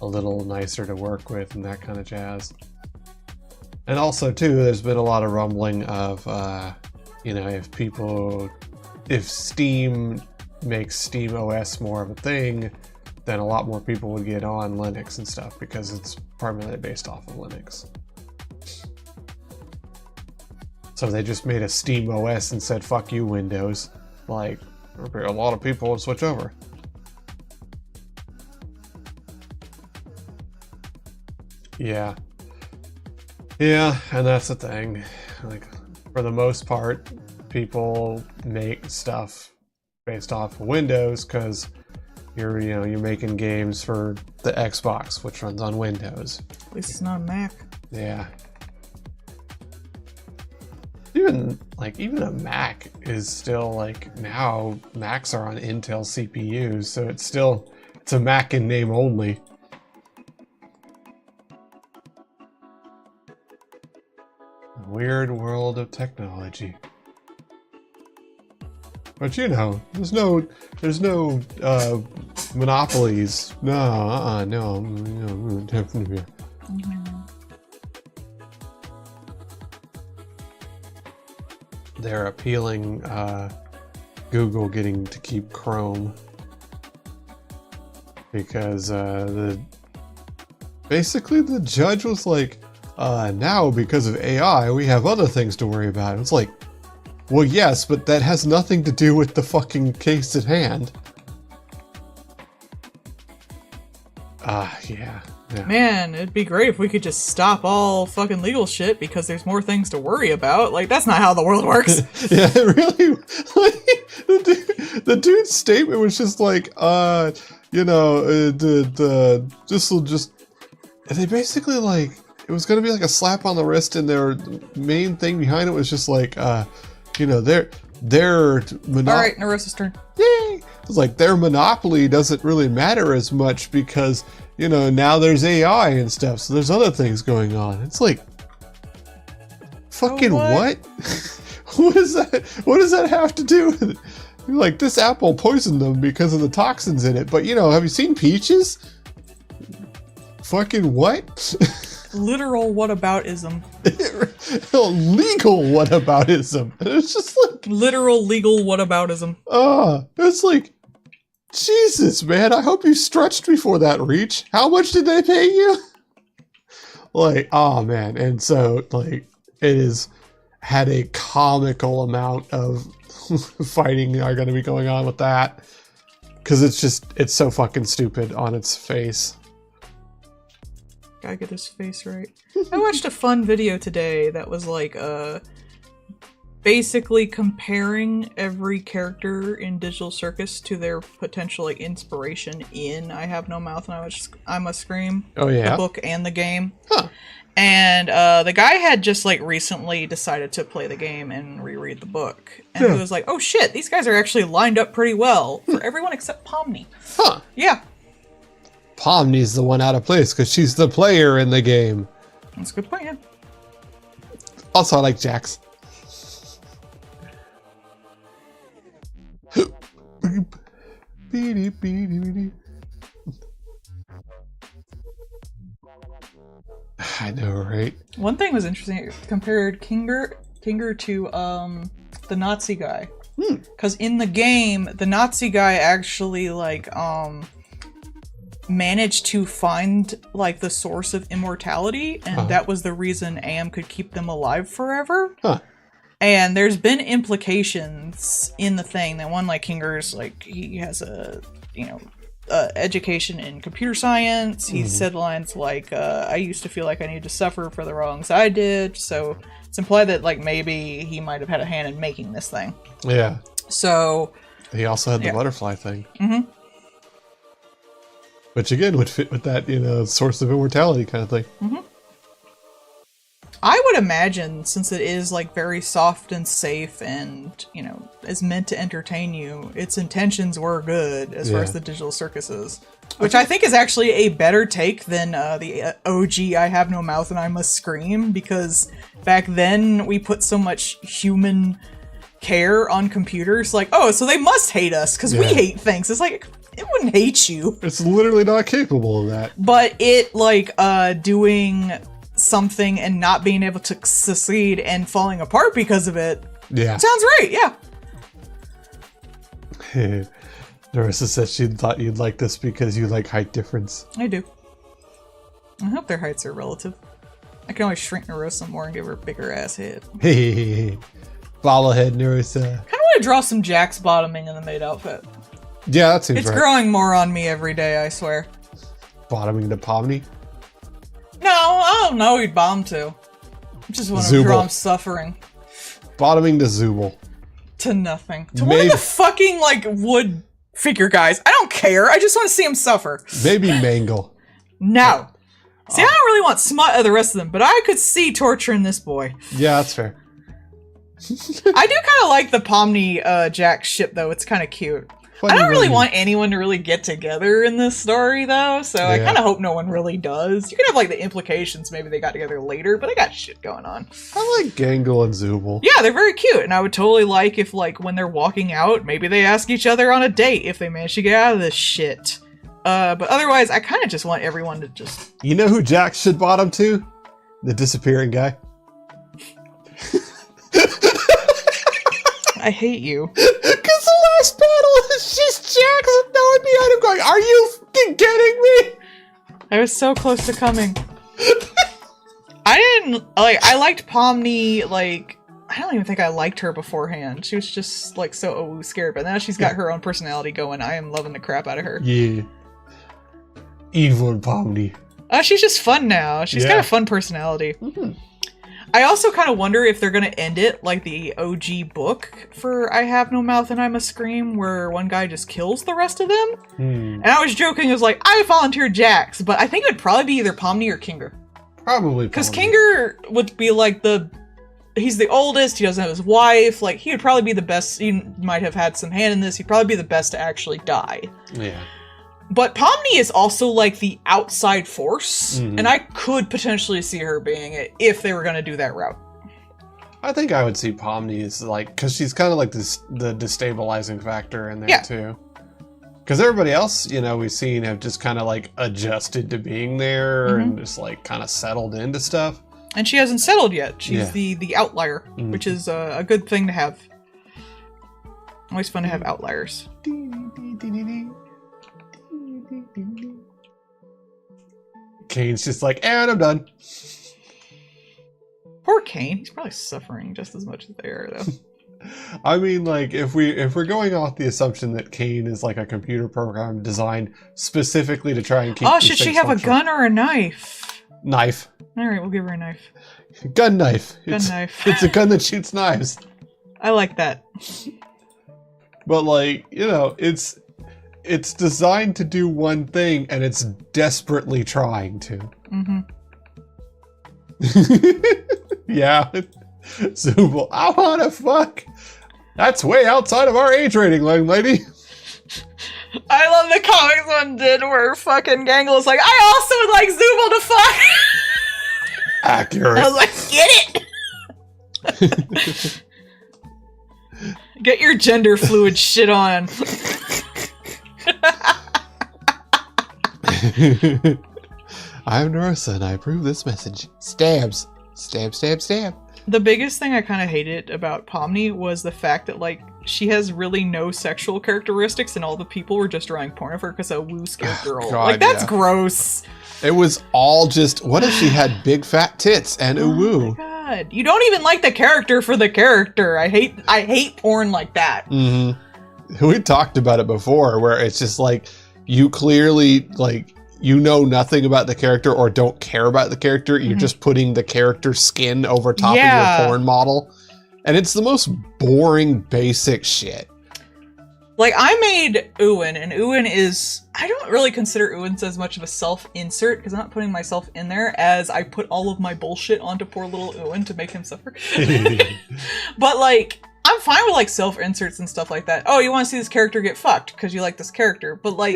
a little nicer to work with and that kind of jazz. And also, too, there's been a lot of rumbling of, if Steam makes Steam OS more of a thing, then a lot more people would get on Linux and stuff because it's primarily based off of Linux. So they just made a Steam OS and said, fuck you, Windows. Like, okay, a lot of people would switch over. Yeah. Yeah, and that's the thing. Like, for the most part, people make stuff based off of Windows because you're making games for the Xbox, which runs on Windows. At least it's not a Mac. Yeah. Even a Mac is still now Macs are on Intel CPUs, so it's a Mac in name only. Weird world of technology. But there's no monopolies. No, definitely. They're appealing Google getting to keep Chrome because basically the judge was like, now because of AI we have other things to worry about. It's like, well, yes, but that has nothing to do with the fucking case at hand. Yeah. Man, it'd be great if we could just stop all fucking legal shit because there's more things to worry about. Like, that's not how the world works. Yeah, it really. The dude's statement was just like, this will just. They basically it was gonna be like a slap on the wrist, and their main thing behind it was just like, their monopoly. All right, Narissa's turn. Yay! It's like their monopoly doesn't really matter as much because now there's AI and stuff, so there's other things going on. It's like, fucking what? What is that? What does that have to do with it? You're like, this apple poisoned them because of the toxins in it, but have you seen peaches? Fucking what? Literal whataboutism. Legal whataboutism. It's just like literal legal whataboutism. It's like, Jesus, man, I hope you stretched before that reach. How much did they pay you? Man. And so, it has had a comical amount of fighting are going to be going on with that. Because it's so fucking stupid on its face. Gotta get his face right. I watched a fun video today that was basically comparing every character in Digital Circus to their potential inspiration in I Have No Mouth and I Must Scream. Oh yeah, the book and the game. Huh. And the guy had just recently decided to play the game and reread the book, and he was like, "Oh shit, these guys are actually lined up pretty well for everyone except Pomni." Huh? Yeah. Pomni's the one out of place because she's the player in the game. That's a good point. Yeah. Also, I like Jax. I know, right? One thing was interesting. It compared Kinger to the Nazi guy, because in the game, the Nazi guy actually managed to find the source of immortality, and that was the reason Am could keep them alive forever. Huh. And there's been implications in the thing that one, Kinger's he has a education in computer science. He said lines I used to feel like I needed to suffer for the wrongs I did, so it's implied that maybe he might have had a hand in making this thing. Yeah. So he also had the butterfly thing. Mm-hmm. Which again would fit with that, source of immortality kind of thing. Mm-hmm. I would imagine, since it is like very soft and safe and, you know, is meant to entertain you, its intentions were good as far as the digital circus is. Which I think is actually a better take than the OG I Have No Mouth and I Must Scream, because back then we put so much human care on computers. Like, oh, so they must hate us because we hate things. It's like, it wouldn't hate you. It's literally not capable of that. But it, like, doing something and not being able to succeed and falling apart because of it. Yeah. Sounds right, yeah. Narissa said she thought you'd like this because you like height difference. I do. I hope their heights are relative. I can always shrink Narissa more and give her a bigger ass head. Hey, bobblehead Narissa. Kind of want to draw some Jax bottoming in the maid outfit. Yeah, that seems It's right. growing more on me every day, I swear. Bottoming to Pomni? No, I don't know he'd bomb to. I just want to draw him suffering. Bottoming to Zooble. To nothing. To one of the fucking, like, wood figure guys. I don't care. I just want to see him suffer. Maybe Mangle. No. See, I don't really want smut of the rest of them, but I could see torturing this boy. Yeah, that's fair. I do kind of like the Pomni Jax ship, though. It's kind of cute. I don't really want anyone to really get together in this story, though, so I kind of hope no one really does. You can have, like, the implications, maybe they got together later, but I got shit going on. I like Gangle and Zooble. Yeah, they're very cute, and I would totally like if, like, when they're walking out, maybe they ask each other on a date if they manage to get out of this shit. But otherwise, I kind of just want everyone to just... You know who Jax should bottom to? The disappearing guy. I hate you. Because the last battle is just Jax with no one behind him going, are you fucking kidding me? I was so close to coming. I liked Pomni, like, I don't even think I liked her beforehand. She was just, like, so scared, but now she's got her own personality going. I am loving the crap out of her. Yeah. Evil Pomni. She's just fun now. She's got a fun personality. Mm-hmm. I also kind of wonder if they're going to end it like the OG book for I Have No Mouth and I Must Scream, where one guy just kills the rest of them. And I was joking, I was like, I volunteered Jax, but I think it would probably be either Pomni or Kinger. Probably. Because Kinger would be like he's the oldest, he doesn't have his wife, like, he would probably be the best, he might have had some hand in this, he'd probably be the best to actually die. Yeah. But Pomni is also, like, the outside force, and I could potentially see her being it if they were going to do that route. I think I would see Pomni as, like, because she's kind of like the destabilizing factor in there, too. Because everybody else, you know, we've seen have just kind of, like, adjusted to being there and just, like, kind of settled into stuff. And she hasn't settled yet. She's the outlier, which is a good thing to have. Always fun to have outliers. Kane's just like, and I'm done. Poor Kane. He's probably suffering just as much as they are, though. I mean, like, if we're going off the assumption that Kane is like a computer program designed specifically to try and keep. Oh, should she have a gun or a knife? Knife. All right, we'll give her a knife. Gun knife. Knife. It's a gun that shoots knives. I like that. But, like, you know, it's designed to do one thing, and it's desperately trying to. Yeah. Zooble, I wanna fuck. That's way outside of our age rating, young lady. I love the comics one did where fucking Gangle is like, I also would like Zooble to fuck. Accurate. I was like, get it. Get your gender fluid shit on. I'm Narissa and I approve this message. Stabs. Stab, stab, stab. The biggest thing I kind of hated about Pomni was the fact that, like, she has really no sexual characteristics and all the people were just drawing porn of her because a woo scared girl. God, like, that's gross. It was all just, what if she had big fat tits and a woo? Oh my god. You don't even like the character for the character. I hate porn like that. Mm-hmm. We talked about it before where it's just like, you clearly, like, you know nothing about the character or don't care about the character. You're just putting the character's skin over top of your porn model. And it's the most boring, basic shit. Like, I made Uwin, and Uwin is I don't really consider Uins as much of a self-insert, because I'm not putting myself in there as I put all of my bullshit onto poor little Uin to make him suffer. But, like, I'm fine with, like, self-inserts and stuff like that. Oh, you want to see this character get fucked because you like this character. But, like,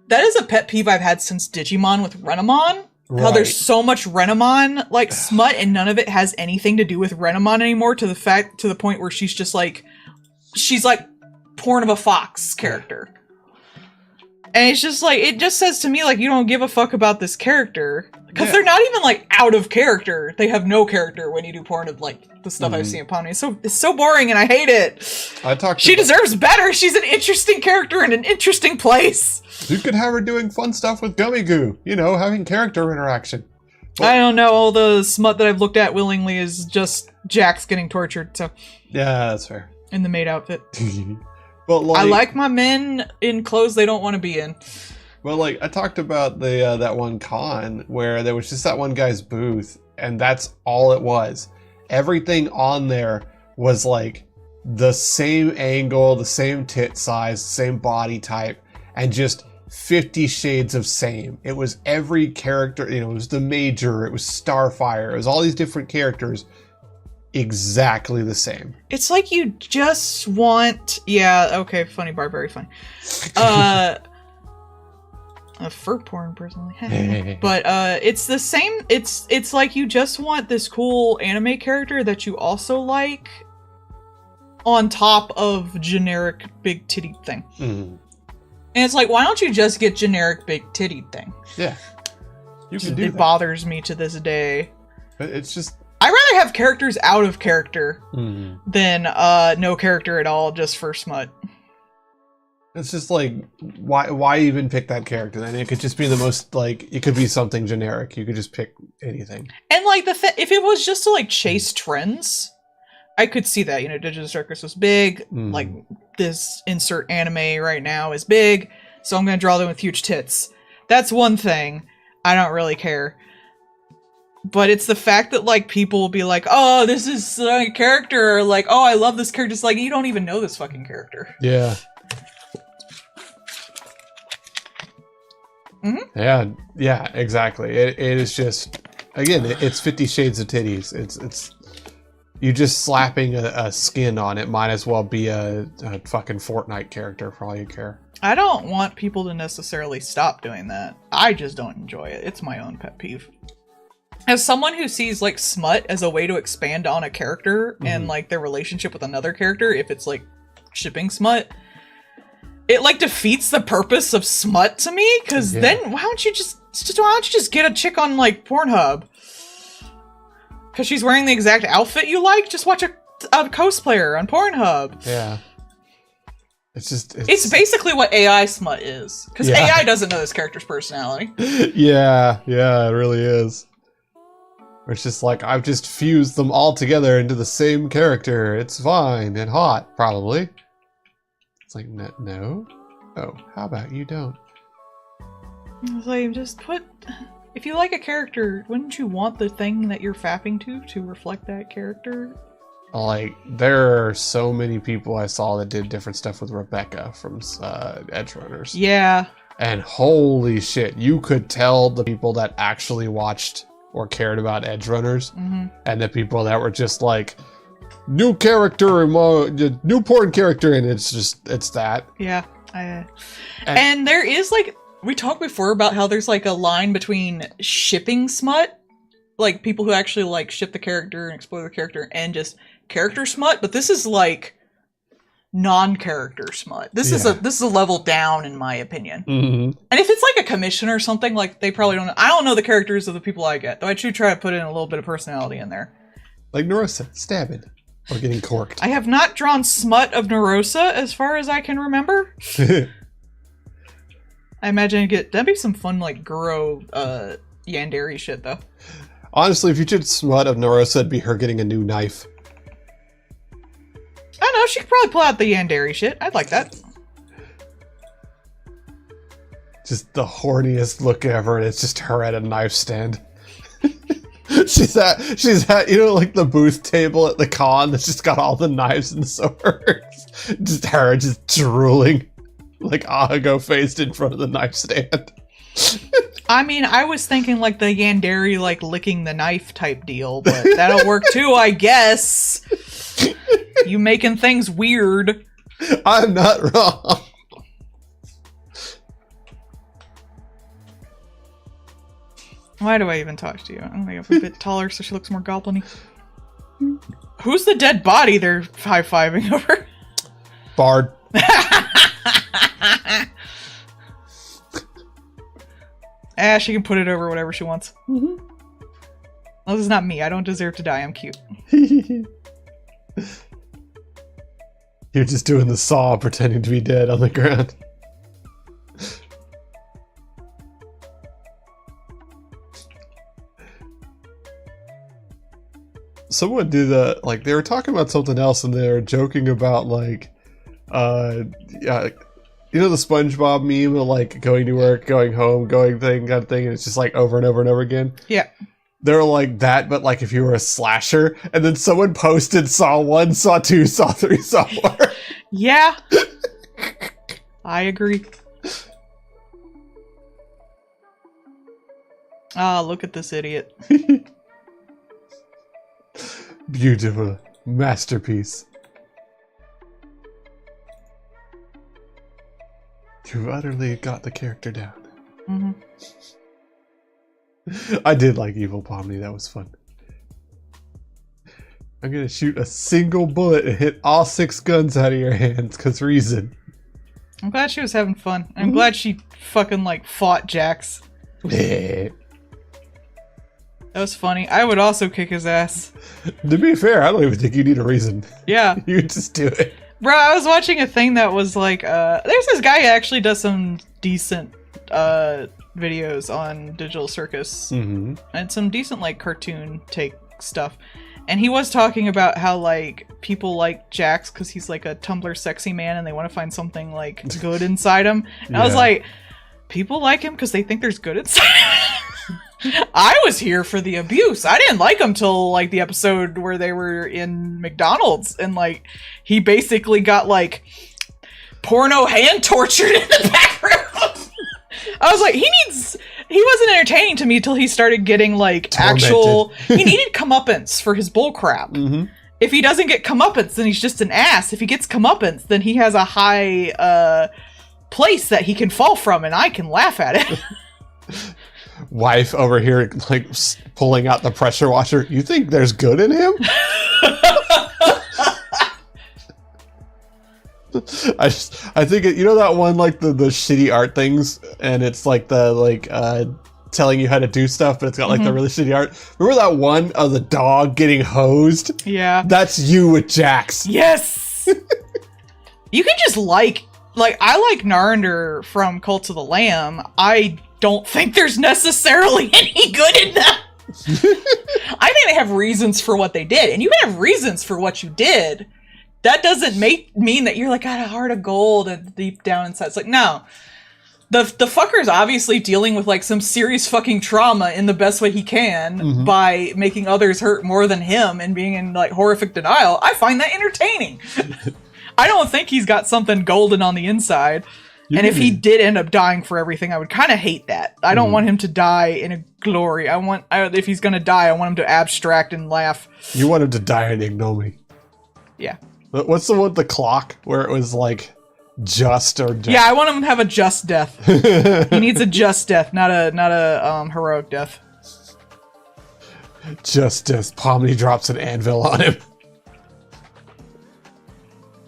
that is a pet peeve I've had since Digimon with Renamon. Right. How there's so much Renamon, like, smut, and none of it has anything to do with Renamon anymore, to the point where she's like porn of a fox character. And it's just like, it just says to me, like, you don't give a fuck about this character. Because they're not even, like, out of character. They have no character when you do porn of, like, the stuff I've seen upon me. It's so boring and I hate it. She deserves better. She's an interesting character in an interesting place. You could have her doing fun stuff with Gummy Goo. You know, having character interaction. But I don't know. All the smut that I've looked at willingly is just Jax getting tortured. So yeah, that's fair. In the maid outfit. But like, I like my men in clothes they don't want to be in. Well, like, I talked about the that one con where there was just that one guy's booth, and that's all it was. Everything on there was, like, the same angle, the same tit size, same body type, and just 50 shades of same. It was every character, you know, it was the Major, it was Starfire, it was all these different characters. Exactly the same. It's like you just want... Yeah, okay, funny bar, very funny. Fur porn, personally. But it's the same... It's like you just want this cool anime character that you also like on top of generic big titty thing. Mm. And it's like, why don't you just get generic big titty thing? Yeah. You can do that. It bothers me to this day. But it's just... I'd rather have characters out of character than no character at all just for smut. It's just like, why even pick that character then? It could just be the most, like, it could be something generic. You could just pick anything. And like, if it was just to like chase trends, I could see that. You know, Digital Circus was big. Like, this insert anime right now is big. So I'm going to draw them with huge tits. That's one thing. I don't really care. But it's the fact that, like, people will be like, oh, this is a character, or like, oh, I love this character. It's like, you don't even know this fucking character. Yeah. Mm-hmm. Yeah, exactly. It is just, again, it's 50 Shades of Titties. It's you just slapping a skin on it might as well be a fucking Fortnite character for all you care. I don't want people to necessarily stop doing that. I just don't enjoy it. It's my own pet peeve. As someone who sees, like, smut as a way to expand on a character and, like, their relationship with another character, if it's, like, shipping smut, it, like, defeats the purpose of smut to me, because then why don't you just get a chick on, like, Pornhub? Because she's wearing the exact outfit you like? Just watch a cosplayer on Pornhub. Yeah. It's basically what AI smut is. Because AI doesn't know this character's personality. Yeah, it really is. It's just like, I've just fused them all together into the same character. It's fine and hot, probably. It's like, no? Oh, how about you don't? It's like, just if you like a character, wouldn't you want the thing that you're fapping to reflect that character? Like, there are so many people I saw that did different stuff with Rebecca from Edgerunners. Yeah. And holy shit, you could tell the people that actually watched or cared about Edgerunners, and the people that were just like, new character, new porn character, and it's that. Yeah. And there is, like, we talked before about how there's, like, a line between shipping smut, like, people who actually, like, ship the character and explore the character, and just character smut, but this is, like, non-character smut. This is a level down, in my opinion. And if it's like a commission or something, like, they probably don't know. I don't know the characters of the people I get, though I do try to put in a little bit of personality in there. Like Narosa, stabbing, or getting corked. I have not drawn smut of Narosa as far as I can remember. I imagine that'd be some fun, like, Guro Yandere shit, though. Honestly, if you did smut of Narosa, it'd be her getting a new knife. I don't know, she could probably pull out the Yandere shit. I'd like that. Just the horniest look ever, and it's just her at a knife stand. she's at, you know, like the booth table at the con that's just got all the knives and swords. Just her, just drooling. Like Ahago faced in front of the knife stand. I mean, I was thinking like the Yandere like licking the knife type deal, but that'll work too, I guess. You making things weird. I'm not wrong. Why do I even talk to you? I'm gonna get a bit taller so she looks more goblin-y. Who's the dead body they're high-fiving over? Bard. She can put it over whatever she wants. Well, this is not me. I don't deserve to die. I'm cute. You're just doing the saw pretending to be dead on the ground. Someone did like they were talking about something else and they were joking about like yeah, you know the SpongeBob meme of like going to work, going home, going thing kind of thing, and it's just like over and over and over again. Yeah. They're like that, but like if you were a slasher, and then someone posted Saw 1, Saw 2, Saw 3, Saw 4. Yeah. I agree. Ah, look at this idiot. Beautiful masterpiece. You've utterly got the character down. Mm-hmm. I did like Evil Pomni. That was fun. I'm gonna shoot a single bullet and hit all 6 guns out of your hands, cause reason. I'm glad she was having fun. I'm glad she fucking like fought Jax. That was funny. I would also kick his ass. To be fair, I don't even think you need a reason. Yeah. You just do it. Bro, I was watching a thing that was like, there's this guy who actually does some decent videos on Digital Circus. Mm-hmm. And some decent like cartoon take stuff. And he was talking about how like people like Jax because he's like a Tumblr sexy man and they want to find something like good inside him. And I was like, people like him because they think there's good inside him. I was here for the abuse. I didn't like him till like the episode where they were in McDonald's and like he basically got like porno hand tortured in the back room. I was like, he wasn't entertaining to me till he started getting like tormented. he needed comeuppance for his bullcrap. Mm-hmm. If he doesn't get comeuppance, then he's just an ass. If he gets comeuppance, then he has a high place that he can fall from and I can laugh at it. Wife over here like pulling out the pressure washer. You think there's good in him? I think you know that one like the shitty art things and it's like the like telling you how to do stuff but it's got like the really shitty art. Remember that one of the dog getting hosed? Yeah. That's you with Jax. Yes. You can just like I like Narender from Cult of the Lamb. I don't think there's necessarily any good in that. I think they have reasons for what they did, and you can have reasons for what you did. That doesn't mean that you're like got a heart of gold and deep down inside. It's like, no. The fucker's obviously dealing with like some serious fucking trauma in the best way he can by making others hurt more than him and being in like horrific denial. I find that entertaining. I don't think he's got something golden on the inside. And if he did end up dying for everything, I would kind of hate that. I don't want him to die in a glory. If he's going to die, I want him to abstract and laugh. You want him to die in ignominy. Yeah. What's the one with the clock where it was like just or death? Yeah, I want him to have a just death. He needs a just death, not a heroic death. Just as Pomni drops an anvil on him.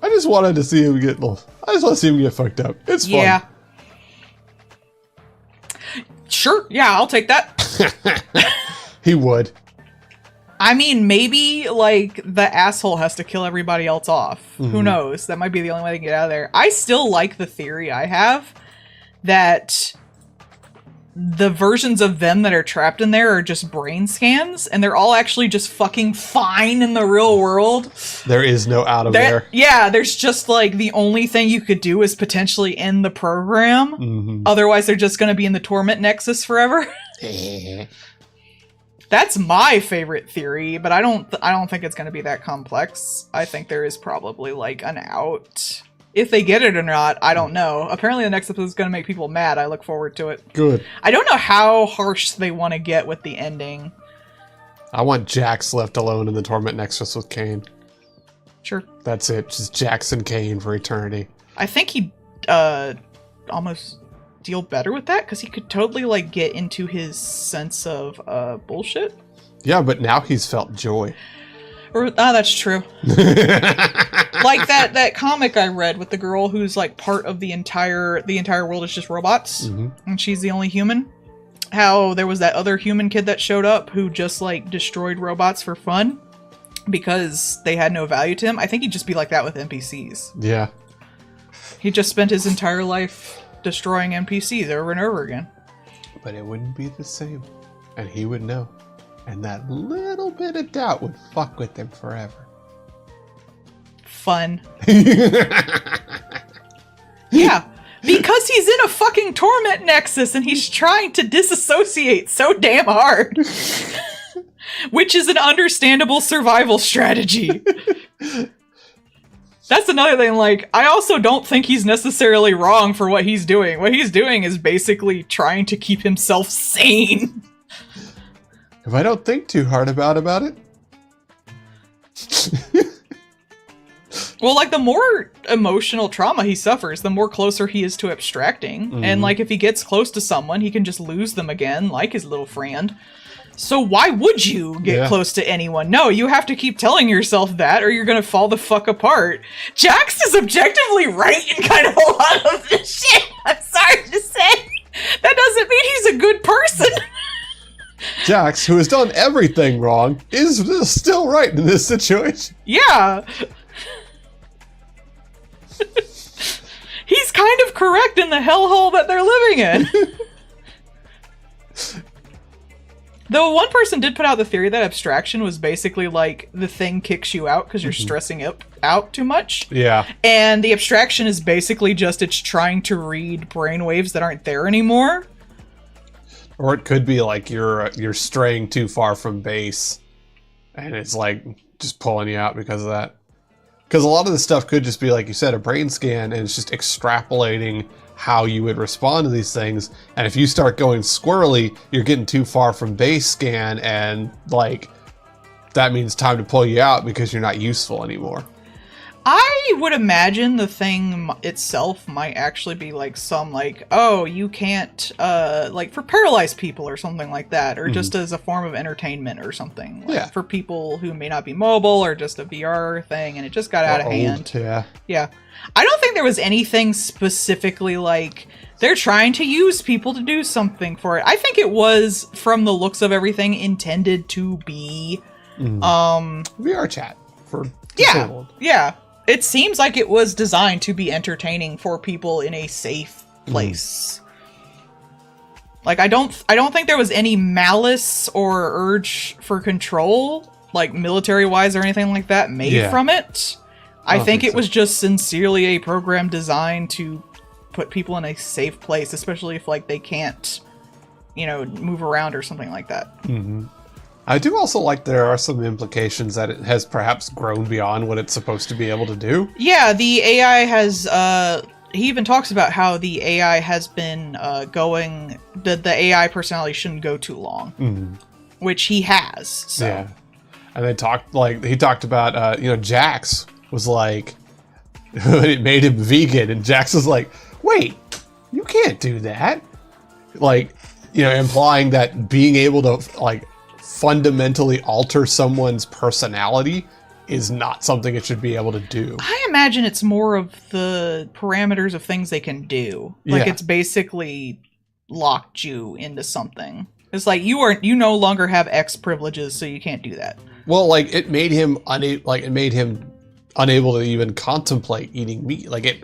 I just wanted to see him get. I just want to see him get fucked up. It's fun. Yeah. Sure. Yeah, I'll take that. He would. I mean, maybe like the asshole has to kill everybody else off. Who knows? That might be the only way they can get out of there. I still like the theory I have that the versions of them that are trapped in there are just brain scans, and they're all actually just fucking fine in the real world. There is no out of there. Yeah, there's just like the only thing you could do is potentially end the program. Otherwise, they're just going to be in the torment nexus forever. That's my favorite theory, but I don't think it's going to be that complex. I think there is probably like an out If they get it or not, I don't know. Apparently the next episode is going to make people mad. I look forward to it. Good. I don't know how harsh they want to get with the ending. I want Jax left alone in the Torment Nexus with Kane. Sure. That's it. Just Jax and Kane for eternity. I think he almost deal better with that, because he could totally like get into his sense of bullshit. Yeah, but now he's felt joy. That's true. Like that comic I read with the girl who's like part of the entire world is just robots, and she's the only human. How there was that other human kid that showed up who just like destroyed robots for fun because they had no value to him. I think he'd just be like that with NPCs. Yeah. He just spent his entire life destroying NPCs over and over again. But it wouldn't be the same, and he would know. And that little bit of doubt would fuck with him forever. Fun. Yeah, because he's in a fucking torment nexus and he's trying to disassociate so damn hard. Which is an understandable survival strategy. That's another thing, like, I also don't think he's necessarily wrong for what he's doing. What he's doing is basically trying to keep himself sane. If I don't think too hard about it. Well, like, the more emotional trauma he suffers, the more closer he is to abstracting. And, like, if he gets close to someone, he can just lose them again, like his little friend. So why would you get close to anyone? No, you have to keep telling yourself that, or you're gonna fall the fuck apart. Jax is objectively right in kind of a lot of this shit. I'm sorry to say. That doesn't mean he's a good person. Jax, who has done everything wrong, is still right in this situation. Yeah. He's kind of correct in the hellhole that they're living in. Though one person did put out the theory that abstraction was basically like the thing kicks you out because you're stressing it out too much. Yeah. And the abstraction is basically just it's trying to read brainwaves that aren't there anymore. Or it could be like you're straying too far from base, and it's like just pulling you out because of that. Because a lot of this stuff could just be, like you said, a brain scan, and it's just extrapolating how you would respond to these things. And if you start going squirrely, you're getting too far from base scan, and like that means time to pull you out because you're not useful anymore. I would imagine the thing itself might actually be like some like, oh, you can't, like for paralyzed people or something like that, or just as a form of entertainment or something. Like for people who may not be mobile, or just a VR thing, and it just got out of hand. Yeah. I don't think there was anything specifically like they're trying to use people to do something for it. I think it was, from the looks of everything, intended to be VR chat for disabled. Yeah. It seems like it was designed to be entertaining for people in a safe place. Like I don't think there was any malice or urge for control, like military-wise or anything like that, made from it. I think it was just sincerely a program designed to put people in a safe place, especially if like they can't, move around or something like that. I do also like there are some implications that it has perhaps grown beyond what it's supposed to be able to do. Yeah, the AI has, he even talks about how the AI has been the AI personality shouldn't go too long, which he has. So. Yeah. And he talked about, Jax was like, it made him vegan, and Jax was like, wait, you can't do that. Like, implying that being able to, like, fundamentally alter someone's personality is not something it should be able to do. I imagine it's more of the parameters of things they can do. Like it's basically locked you into something. It's like you no longer have X privileges, so you can't do that. Well, like it made him unable to even contemplate eating meat. Like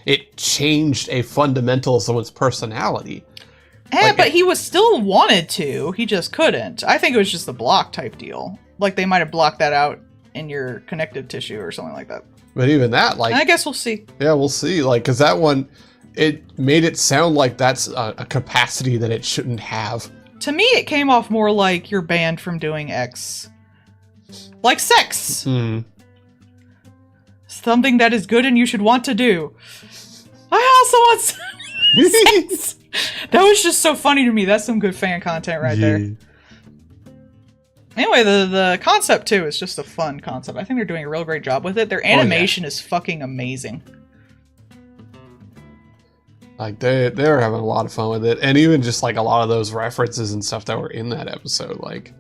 it changed a fundamental of someone's personality. But he was still wanted to. He just couldn't. I think it was just a block type deal. Like they might have blocked that out in your connective tissue or something like that. But even that, like, I guess we'll see. Yeah, we'll see. Like, because that one, it made it sound like that's a capacity that it shouldn't have. To me, it came off more like you're banned from doing X, like sex. something that is good and you should want to do. I also want sex. That was just so funny to me. That's some good fan content right there. Anyway, the concept too is just a fun concept. I think they're doing a real great job with it. Their animation is fucking amazing. Like they're having a lot of fun with it, and even just like a lot of those references and stuff that were in that episode, like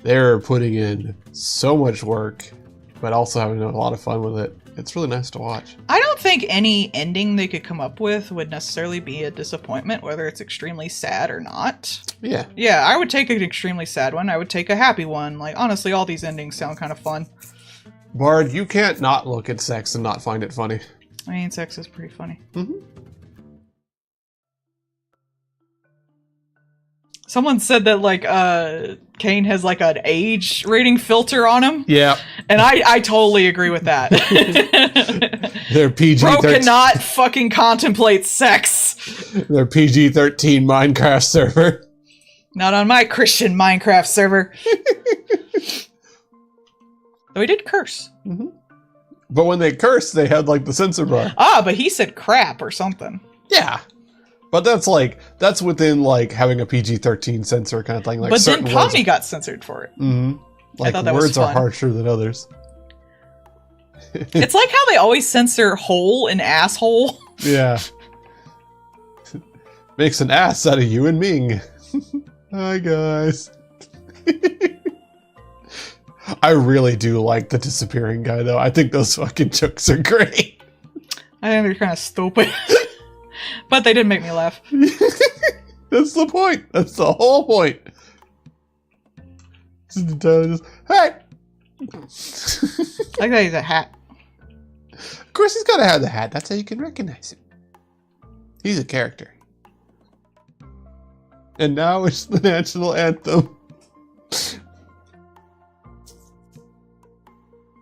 they're putting in so much work, but also having a lot of fun with it. It's really nice to watch. I don't think any ending they could come up with would necessarily be a disappointment, whether it's extremely sad or not. Yeah. Yeah, I would take an extremely sad one. I would take a happy one. Like, honestly, all these endings sound kind of fun. Bard, you can't not look at sex and not find it funny. I mean, sex is pretty funny. Mm-hmm. Someone said that, like, Kane has, like, an age rating filter on him. Yeah. And I totally agree with that. They're PG-13. Bro cannot fucking contemplate sex. They're PG-13 Minecraft server. Not on my Christian Minecraft server. Though he did curse. Mm-hmm. But when they curse, they had, like, the censor bar. Ah, but he said crap or something. Yeah. But that's within, like, having a PG-13 censor kind of thing. Like, but then words Tommy got censored for it. Mm-hmm. Like, I thought that words was are fun. harsher than others. It's like how they always censor hole and asshole. Yeah. Makes an ass out of you and Ming. Hi, guys. I really do like the disappearing guy, though. I think those fucking jokes are great. I think they're kind of stupid. But they did make me laugh. That's the point. That's the whole point. Just, hey! Like that he's a hat. Of course he's gotta have the hat. That's how you can recognize him. He's a character. And now it's the national anthem.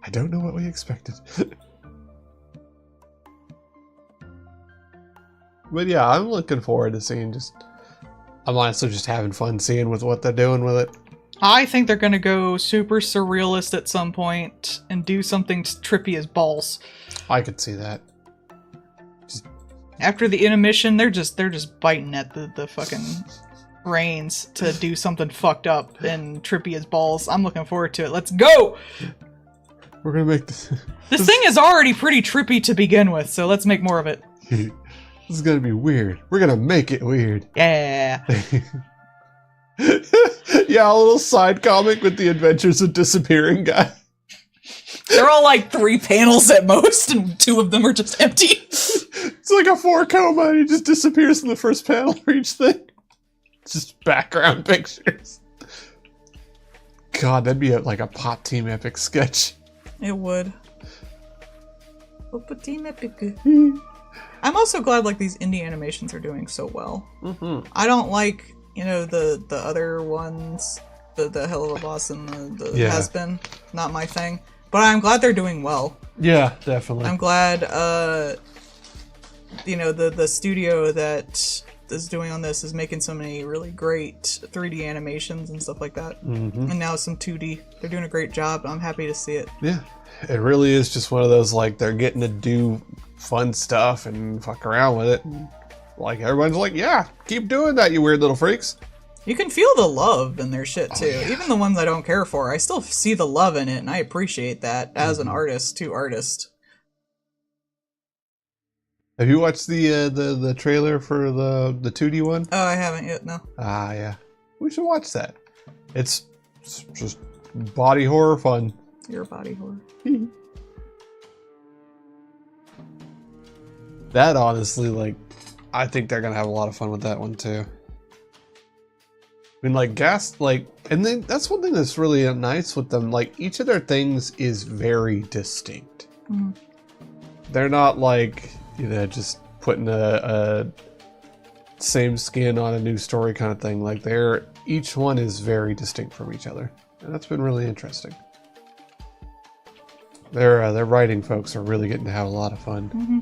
I don't know what we expected. But yeah, I'm looking forward to seeing I'm honestly just having fun seeing with what they're doing with it. I think they're gonna go super surrealist at some point and do something trippy as balls. I could see that. After the intermission, they're just biting at the fucking reins to do something fucked up and trippy as balls. I'm looking forward to it. Let's go! We're gonna make this... This thing is already pretty trippy to begin with, so let's make more of it. This is gonna be weird. We're gonna make it weird. Yeah. Yeah, a little side comic with the adventures of disappearing guy. They're all like 3 panels at most, and 2 of them are just empty. It's like a 4 coma, and he just disappears in the first panel for each thing. It's just background pictures. God, that'd be like a Pop Team Epic sketch. It would. Pop Team Epic. I'm also glad like these indie animations are doing so well. Mm-hmm. I don't like, you know, the other ones, the Hell of a Boss and the Has Been. Not my thing. But I'm glad they're doing well. Yeah, definitely. I'm glad, you know, the studio that is doing on this is making so many really great 3D animations and stuff like that. Mm-hmm. And now some 2D. They're doing a great job. I'm happy to see it. Yeah, it really is just one of those, like, they're getting to do fun stuff and fuck around with it. And, like, everyone's like, yeah, keep doing that, you weird little freaks. You can feel the love in their shit, too. Yeah. Even the ones I don't care for. I still see the love in it, and I appreciate that as an artist to artist. Have you watched the trailer for the 2D one? Oh, I haven't yet, no. Ah, yeah. We should watch that. It's just body horror fun. Your body horror. That, honestly, like, I think they're gonna have a lot of fun with that one, too. I mean, like, and then that's one thing that's really nice with them. Like, each of their things is very distinct. Mm-hmm. They're not, like, you know, just putting a same skin on a new story kind of thing. Like, each one is very distinct from each other. And that's been really interesting. Their writing folks are really getting to have a lot of fun. Mm-hmm.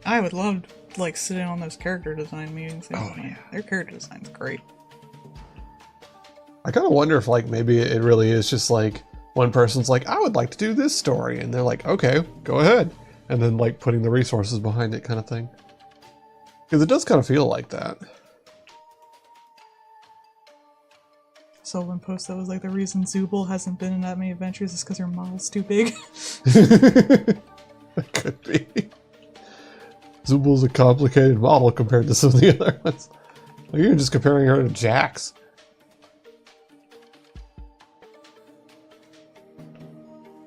I would love to, like, sit in on those character design meetings. Oh, yeah. Their character design's great. I kind of wonder if, like, maybe it really is just, like, one person's like, I would like to do this story. And they're like, okay, go ahead. And then like putting the resources behind it kind of thing. Because it does kind of feel like that. So one post that was like, the reason Zooble hasn't been in that many adventures is because her model's too big. That could be. Zooble's a complicated model compared to some of the other ones. Like, you're just comparing her to Jax.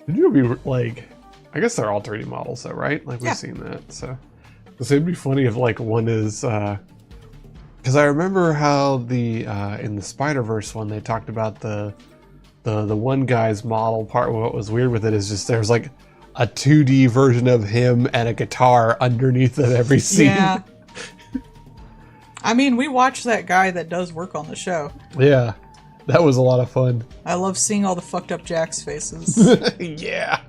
Did you be like, I guess they're all 3D models though, right? Like we've seen that, so. Because it'd be funny if like one is, because I remember how the, in the Spider-Verse one, they talked about the one guy's model part. What was weird with it is just there's like a 2D version of him and a guitar underneath of every scene. Yeah. I mean, we watched that guy that does work on the show. Yeah, that was a lot of fun. I love seeing all the fucked up Jax faces. Yeah.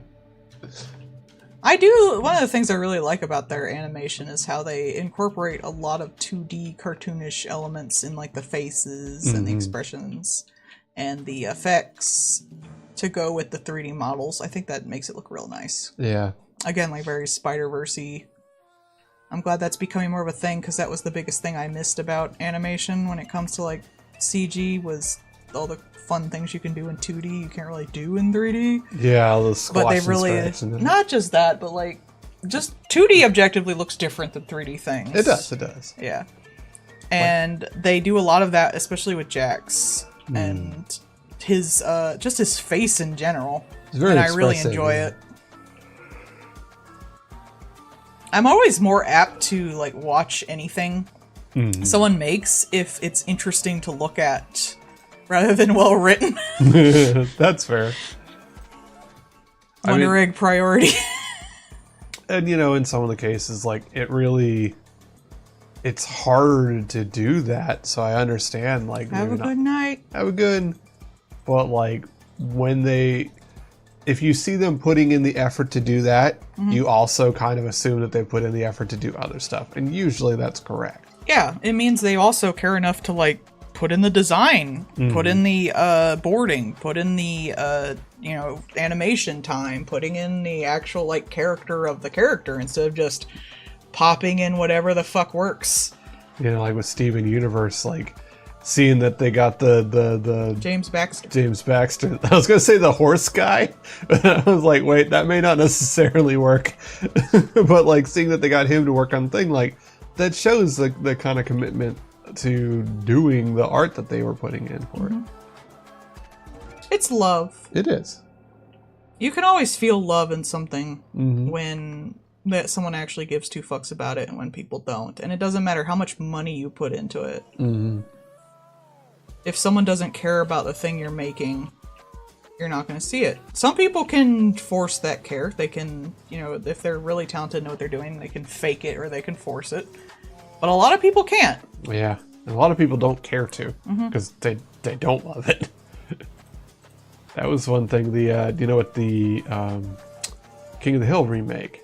I do, one of the things I really like about their animation is how they incorporate a lot of 2D cartoonish elements in like the faces and the expressions and the effects to go with the 3D models. I think that makes it look real nice. Yeah. Again, like very Spider-Verse-y. I'm glad that's becoming more of a thing because that was the biggest thing I missed about animation when it comes to like CG was all the fun things you can do in 2D you can't really do in 3D. Yeah, the squash. But they really, not just that, but like, just 2D objectively looks different than 3D things. It does, it does. Yeah. And they do a lot of that, especially with Jax and his, just his face in general. It's very and I really enjoy it. I'm always more apt to like watch anything someone makes if it's interesting to look at rather than well written. That's fair. Wonder Egg priority. And you know, in some of the cases, like it's hard to do that. So I understand. Like, have a good night. Have a good. But like when if you see them putting in the effort to do that, you also kind of assume that they put in the effort to do other stuff, and usually that's correct. Yeah, it means they also care enough to like put in the design, put in the boarding, put in the you know, animation time, putting in the actual like character of the character instead of just popping in whatever the fuck works. You know, like with Steven Universe, like seeing that they got the James Baxter. I was gonna say the horse guy, but I was like, wait, that may not necessarily work. But like seeing that they got him to work on the thing, like that shows the kind of commitment to doing the art that they were putting in for it. It's love. It is. You can always feel love in something when that someone actually gives two fucks about it and when people don't. And it doesn't matter how much money you put into it. If someone doesn't care about the thing you're making, you're not going to see it. Some people can force that care. They can, you know, if they're really talented and know what they're doing, they can fake it or they can force it. But a lot of people can't. Yeah. And a lot of people don't care to because they don't love it. That was one thing. The you know, with the King of the Hill remake,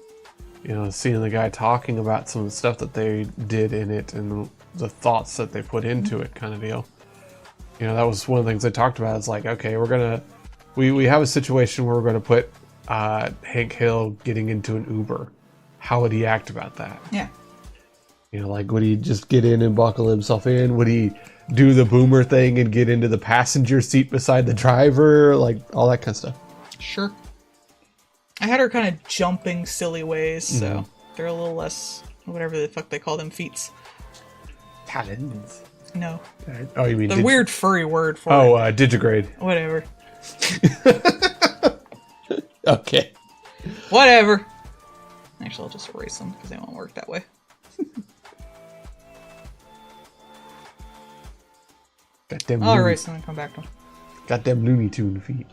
you know, seeing the guy talking about some of the stuff that they did in it and the thoughts that they put into it, kind of deal. You know, that was one of the things they talked about. It's like, okay, we have a situation where we're gonna put Hank Hill getting into an Uber. How would he act about that? Yeah. You know, like, would he just get in and buckle himself in? Would he do the boomer thing and get into the passenger seat beside the driver? Like, all that kind of stuff. Sure. I had her kind of jumping silly ways, so they're a little less, whatever the fuck they call them, feats. Talons. No. Oh, you mean the weird furry word for it. Digigrade. Whatever. Okay. Whatever. Actually, I'll just erase them because they won't work that way. I'll erase them and come back to them. Got them Looney Tune feet.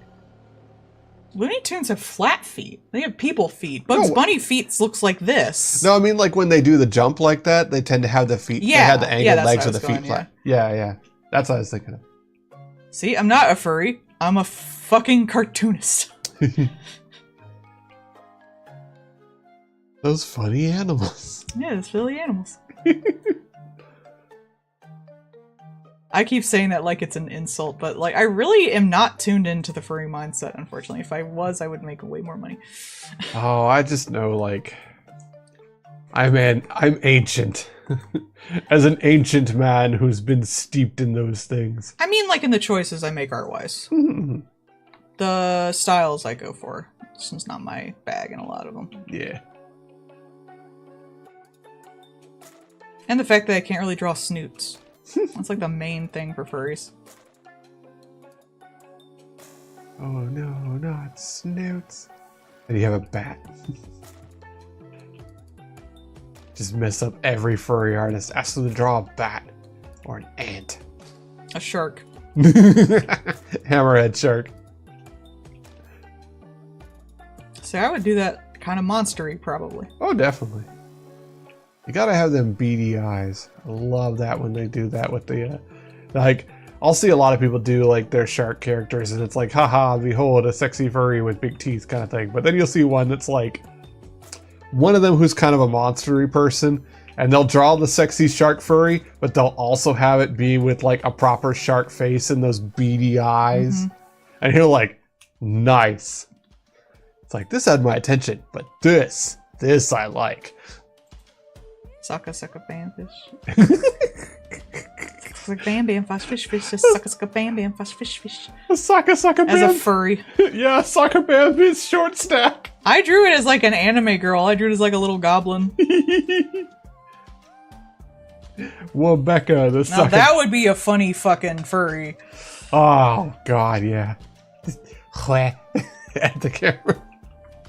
Looney Tunes have flat feet. They have people feet. Bugs Bunny feet looks like this. No, I mean, like when they do the jump like that, they tend to have the feet. Yeah, they have the angled legs with the feet going, flat. Yeah. That's what I was thinking of. See, I'm not a furry. I'm a fucking cartoonist. Those funny animals. Yeah, those silly animals. I keep saying that like it's an insult, but like I really am not tuned into the furry mindset, unfortunately. If I was, I would make way more money. Oh, I just know, like, I'm ancient. As an ancient man who's been steeped in those things. I mean, like in the choices I make art-wise. The styles I go for. This one's not my bag in a lot of them. Yeah. And the fact that I can't really draw snoots. That's like the main thing for furries. Oh no, not snoots. And you have a bat. Just mess up every furry artist. Ask them to draw a bat. Or an ant. A shark. Hammerhead shark. So I would do that kind of monstery, probably. Oh, definitely. You gotta have them beady eyes. I love that when they do that with the, like, I'll see a lot of people do, like, their shark characters, and it's like, haha, behold, a sexy furry with big teeth kind of thing. But then you'll see one that's like, one of them who's kind of a monstery person, and they'll draw the sexy shark furry, but they'll also have it be with, like, a proper shark face and those beady eyes. And you're like, nice. It's like, this had my attention, but this I like. Sucka sucka bam fish. Like bam bam fast fish fish. Just sucka bam bam fast fish fish. Sucka bam. As a furry. Yeah, sucka bam is short stack. I drew it as like an anime girl. I drew it as like a little goblin. Wabeka, the now that would be a funny fucking furry. Oh god, yeah. At the camera.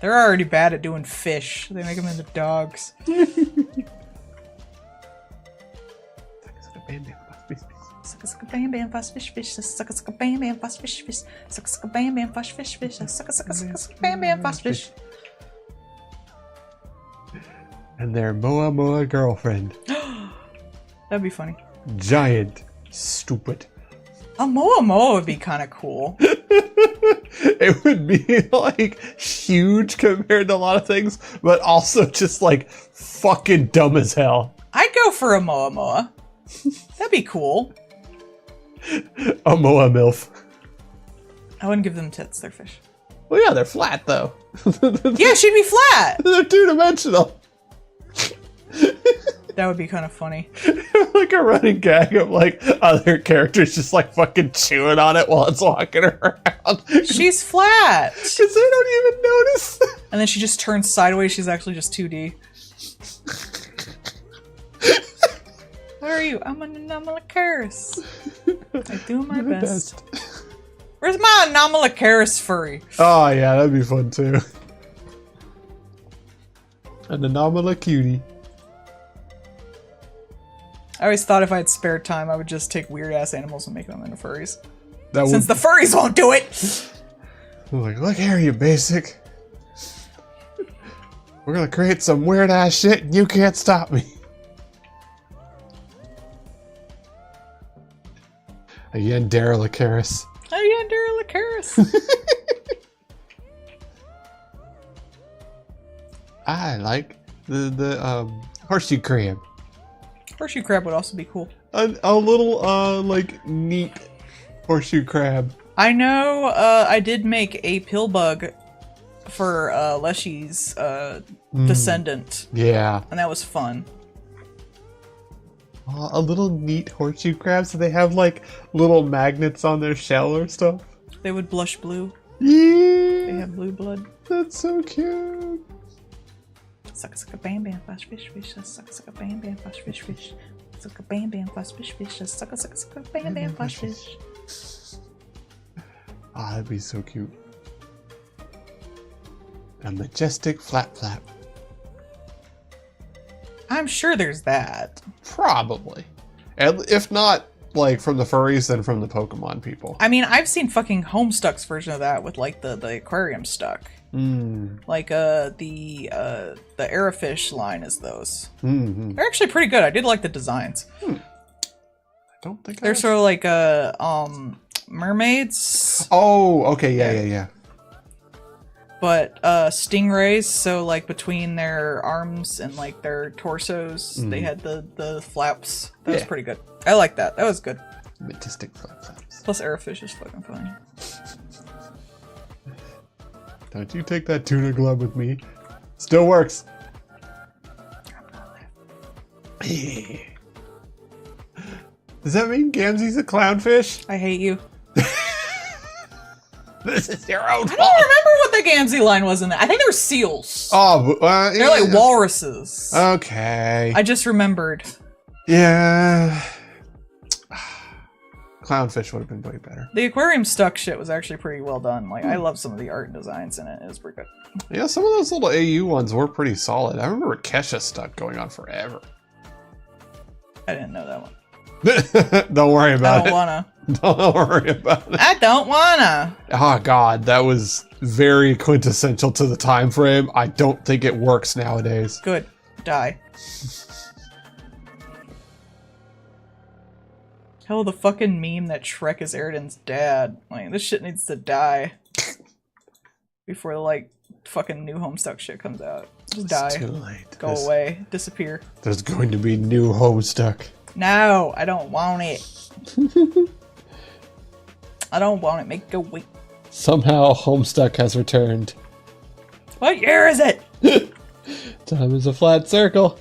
They're already bad at doing fish. They make them into dogs. Sucka bam bam fast fish fish. Sucka bam bam fast fish fish. Sucka bam bam fast fish fish. Sucka bam bam fast fish. And their Moa Moa girlfriend. That'd be funny. Giant. Stupid. A Moa Moa would be kind of cool. It would be like huge compared to a lot of things, but also just like fucking dumb as hell. I'd go for a Moa Moa. That'd be cool. A Moa MILF. I wouldn't give them tits, they're fish. Well, yeah, they're flat though. Yeah, she'd be flat. They're two-dimensional. That would be kind of funny. Like a running gag of like other characters just like fucking chewing on it while it's walking around. She's flat. Because they don't even notice. And then she just turns sideways. She's actually just 2D. Where are you? I'm an Anomalocaris. I do my best. Where's my Anomalocaris furry? Oh yeah, that'd be fun too. An Anomala cutie. I always thought if I had spare time, I would just take weird-ass animals and make them into furries. That Since the furries won't do it! I'm like, look here, you basic. We're gonna create some weird-ass shit and you can't stop me. A Yandere Lacaris. A Yandere Lacaris. I like the horseshoe crab. Horseshoe crab would also be cool. A little like neat horseshoe crab. I know I did make a pill bug for Leshy's descendant. Yeah. And that was fun. A little neat horseshoe crab, so they have like little magnets on their shell or stuff. They would blush blue. Yeah. They have blue blood. That's so cute. Sucka sucka bam bam fast fish fish. Sucka sucka bam bam fast fish fish. Sucka bam bam fast fish fish. Sucka sucka sucka bam bam fast fish. Ah, that'd be so cute. A majestic flap flap. I'm sure there's that. Probably. And if not, like, from the furries, then from the Pokemon people. I mean, I've seen fucking Homestuck's version of that with, like, the aquarium stuck. Like, the Aerofish line is those. They're actually pretty good. I did like the designs. I don't think they're sort of like, mermaids. Oh, okay, yeah. But stingrays, so like between their arms and like their torsos, they had the flaps. That was pretty good. I like that. That was good. Majestic flip flaps. Plus, Aerofish is fucking funny. Don't you take that tuna glove with me. Still works. Does that mean Gamzee's a clownfish? I hate you. This is your own fault. I don't remember what the Gamzee line was in that. I think they were seals. Oh, they're like walruses. Okay. I just remembered. Yeah. Clownfish would have been way better. The aquarium stuck shit was actually pretty well done. Like, I love some of the art and designs in it. It was pretty good. Yeah, some of those little AU ones were pretty solid. I remember Kesha stuck going on forever. I didn't know that one. Don't worry about I don't wanna. Don't worry about it. I don't wanna. Oh god, that was very quintessential to the time frame. I don't think it works nowadays. Good. Die. Hell, the fucking meme that Shrek is Eridan's dad. Like, this shit needs to die. Before, like, fucking new Homestuck shit comes out. Just die. It's too late. Go away. Disappear. There's going to be new Homestuck. No, I don't want it. I don't want it. Make it go away. Somehow Homestuck has returned. What year is it? Time is a flat circle.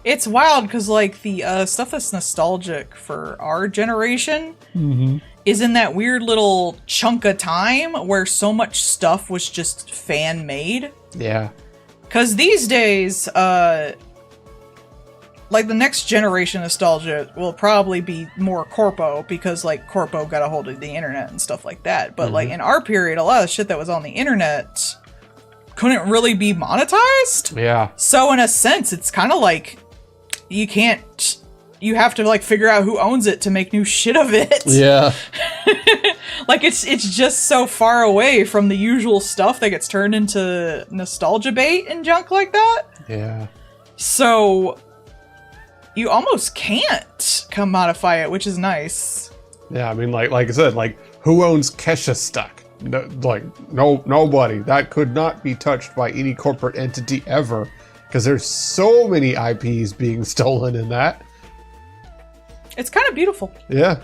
It's wild because, like, the stuff that's nostalgic for our generation is in that weird little chunk of time where so much stuff was just fan-made. Yeah. Because these days, like, the next generation nostalgia will probably be more corpo because, like, corpo got a hold of the internet and stuff like that. But, like, in our period, a lot of the shit that was on the internet couldn't really be monetized. Yeah. So, in a sense, it's kind of like you can't... You have to, like, figure out who owns it to make new shit of it. Yeah. Like, it's just so far away from the usual stuff that gets turned into nostalgia bait and junk like that. Yeah. So... you almost can't commodify it, which is nice. Yeah, I mean, like I said, like, who owns Kesha Stuck? No, nobody. That could not be touched by any corporate entity ever, because there's so many IPs being stolen in that. It's kind of beautiful. Yeah.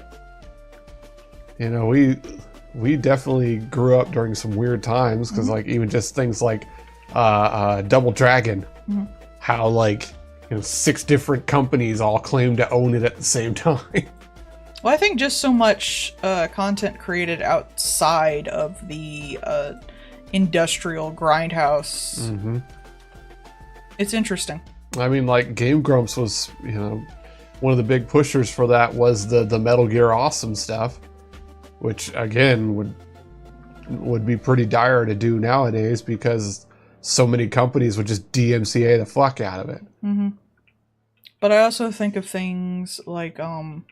You know, we definitely grew up during some weird times, because, like, even just things like Double Dragon, how, like, 6 different companies all claim to own it at the same time. Well, I think just so much content created outside of the industrial grindhouse. It's interesting. I mean, like, Game Grumps was, you know, one of the big pushers for that was the Metal Gear Awesome stuff, which, again, would be pretty dire to do nowadays because so many companies would just DMCA the fuck out of it. But I also think of things like the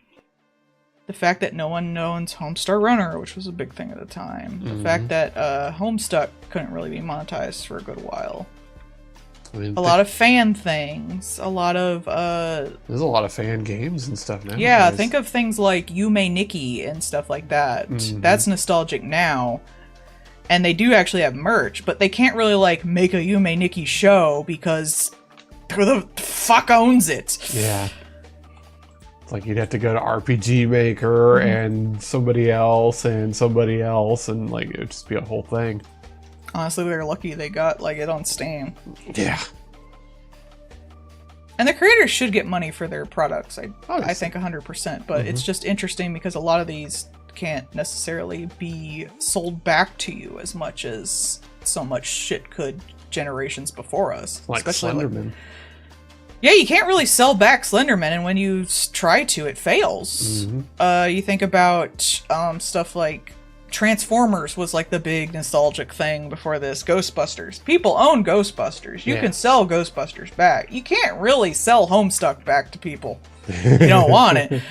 fact that no one owns Homestar Runner, which was a big thing at the time. The fact that Homestuck couldn't really be monetized for a good while. I mean, a lot of fan things. A lot of... there's a lot of fan games and stuff now. Yeah, think of things like Yume Nikki and stuff like that. That's nostalgic now. And they do actually have merch, but they can't really, like, make a Yume Nikki show because... who the fuck owns it? Yeah. It's like you'd have to go to RPG Maker and somebody else, and like, it would just be a whole thing. Honestly, they're lucky they got, like, it on Steam. Yeah. And the creators should get money for their products, I think 100%. But it's just interesting because a lot of these can't necessarily be sold back to you as much as so much shit could generations before us. Like especially Slenderman. Like, yeah, you can't really sell back Slenderman, and when you try to, it fails. You think about stuff like Transformers was like the big nostalgic thing before this. Ghostbusters. People own Ghostbusters. You can sell Ghostbusters back. You can't really sell Homestuck back to people. You don't want it.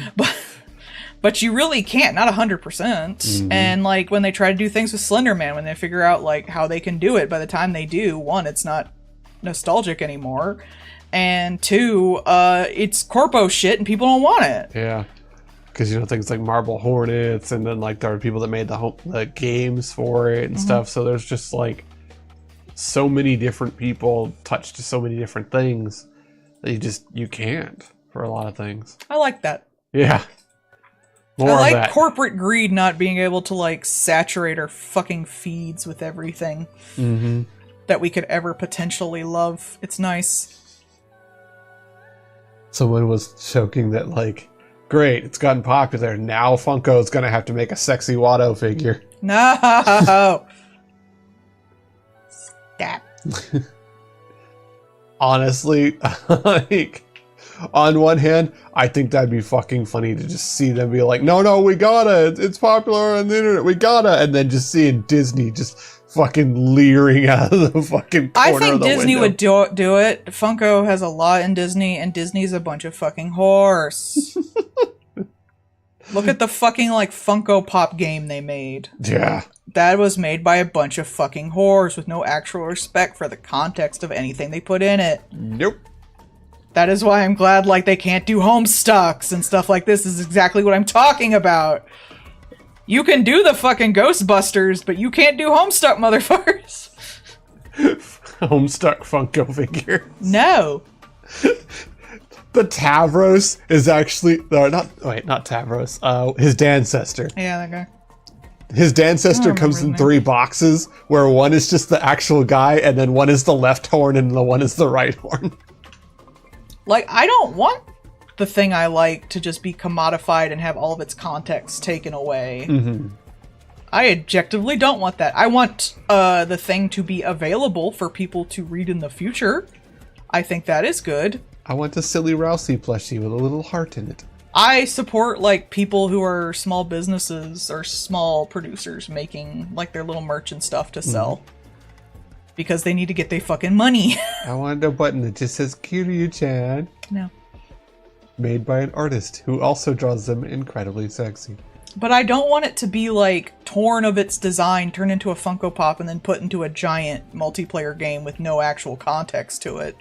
But you really can't, not 100%. And like when they try to do things with Slenderman, when they figure out like how they can do it, by the time they do, 1, it's not nostalgic anymore. And 2, it's corpo shit and people don't want it. Yeah. Because, you know, things like Marble Hornets, and then, like, there are people that made the games for it and stuff. So there's just, like, so many different people touched to so many different things that you can't for a lot of things. I like that. Yeah. More I of like that. corporate greed not being able to, like, saturate our fucking feeds with everything that we could ever potentially love. It's nice. Someone was joking that, like, great, it's gotten popular. Now Funko's gonna have to make a sexy Watto figure. No! Stop. Honestly, like, on one hand, I think that'd be fucking funny to just see them be like, no, we gotta, it's popular on the internet, we gotta, and then just seeing Disney just fucking leering out of the fucking corner I of think the Disney window. would do it. Funko has a lot in Disney, and Disney's a bunch of fucking whores. Look at the fucking, like, Funko Pop game they made. Yeah. That was made by a bunch of fucking whores with no actual respect for the context of anything they put in it. Nope. That is why I'm glad, like, they can't do Homestucks and stuff like this. Is exactly what I'm talking about. You can do the fucking Ghostbusters, but you can't do Homestuck, motherfuckers. Homestuck Funko figure. No. The Tavros is actually, not Tavros, his Dancester. Yeah, that guy. His Dancester comes in 3 boxes, where one is just the actual guy, and then one is the left horn, and the one is the right horn. Like, I don't want the thing I like to just be commodified and have all of its context taken away. I objectively don't want that. I want the thing to be available for people to read in the future. I think that is good. I want a Silly Rousey plushie with a little heart in it. I support, like, people who are small businesses or small producers making, like, their little merch and stuff to sell. Because they need to get their fucking money. I want a button that just says Kiryu-chan. No. Made by an artist who also draws them incredibly sexy. But I don't want it to be, like, torn of its design, turned into a Funko Pop, and then put into a giant multiplayer game with no actual context to it.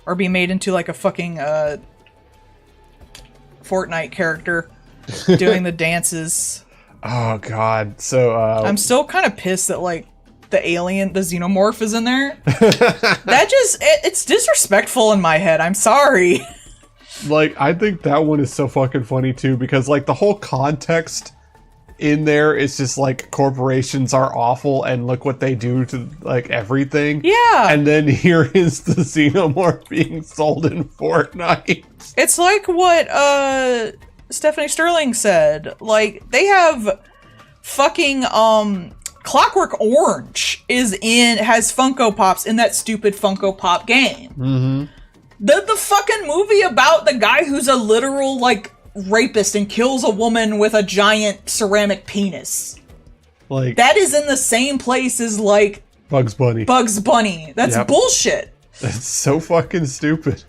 Or be made into, like, a fucking, Fortnite character doing the dances. Oh, God. So, I'm still kind of pissed that, like, the alien, the xenomorph is in there. That just, it's disrespectful in my head. I'm sorry. like, I think that one is so fucking funny, too, because, like, the whole context in there is just, like, corporations are awful and look what they do to, like, everything. Yeah. And then here is the xenomorph being sold in Fortnite. It's like what, Stephanie Sterling said. Like, they have fucking, Clockwork Orange has Funko Pops in that stupid Funko Pop game. The fucking movie about the guy who's a literal, like, rapist and kills a woman with a giant ceramic penis. Like, That is in the same place as, like, Bugs Bunny. Bugs Bunny. That's bullshit. That's so fucking stupid.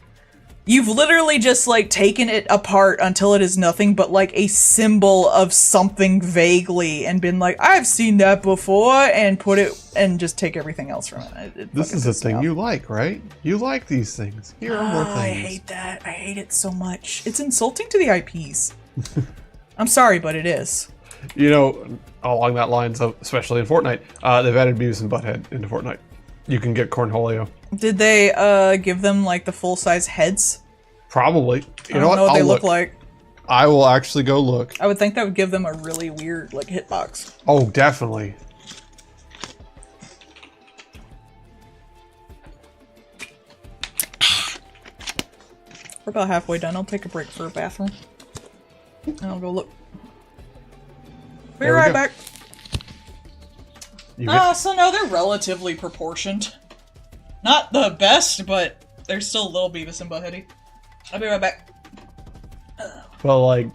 You've literally just, like, taken it apart until it is nothing but, like, a symbol of something vaguely and been like, I've seen that before, and put it, and just take everything else from it. This is a thing you like, right? You like these things. Here are more things. I hate that. I hate it so much. It's insulting to the IPs. I'm sorry, but it is. You know, along that lines, of, especially in Fortnite, they've added Beavis and Butthead into Fortnite. You can get Cornholio. Did they give them, like, the full-size heads? Probably. I don't know what they look like. I will actually go look. I would think that would give them a really weird, like, hitbox. Oh, definitely. We're about halfway done. I'll take a break for a bathroom. And I'll go look. Be right back. So no, they're relatively proportioned. Not the best, but they're still a little Beavis and Butthead-y. I'll be right back. Well, like,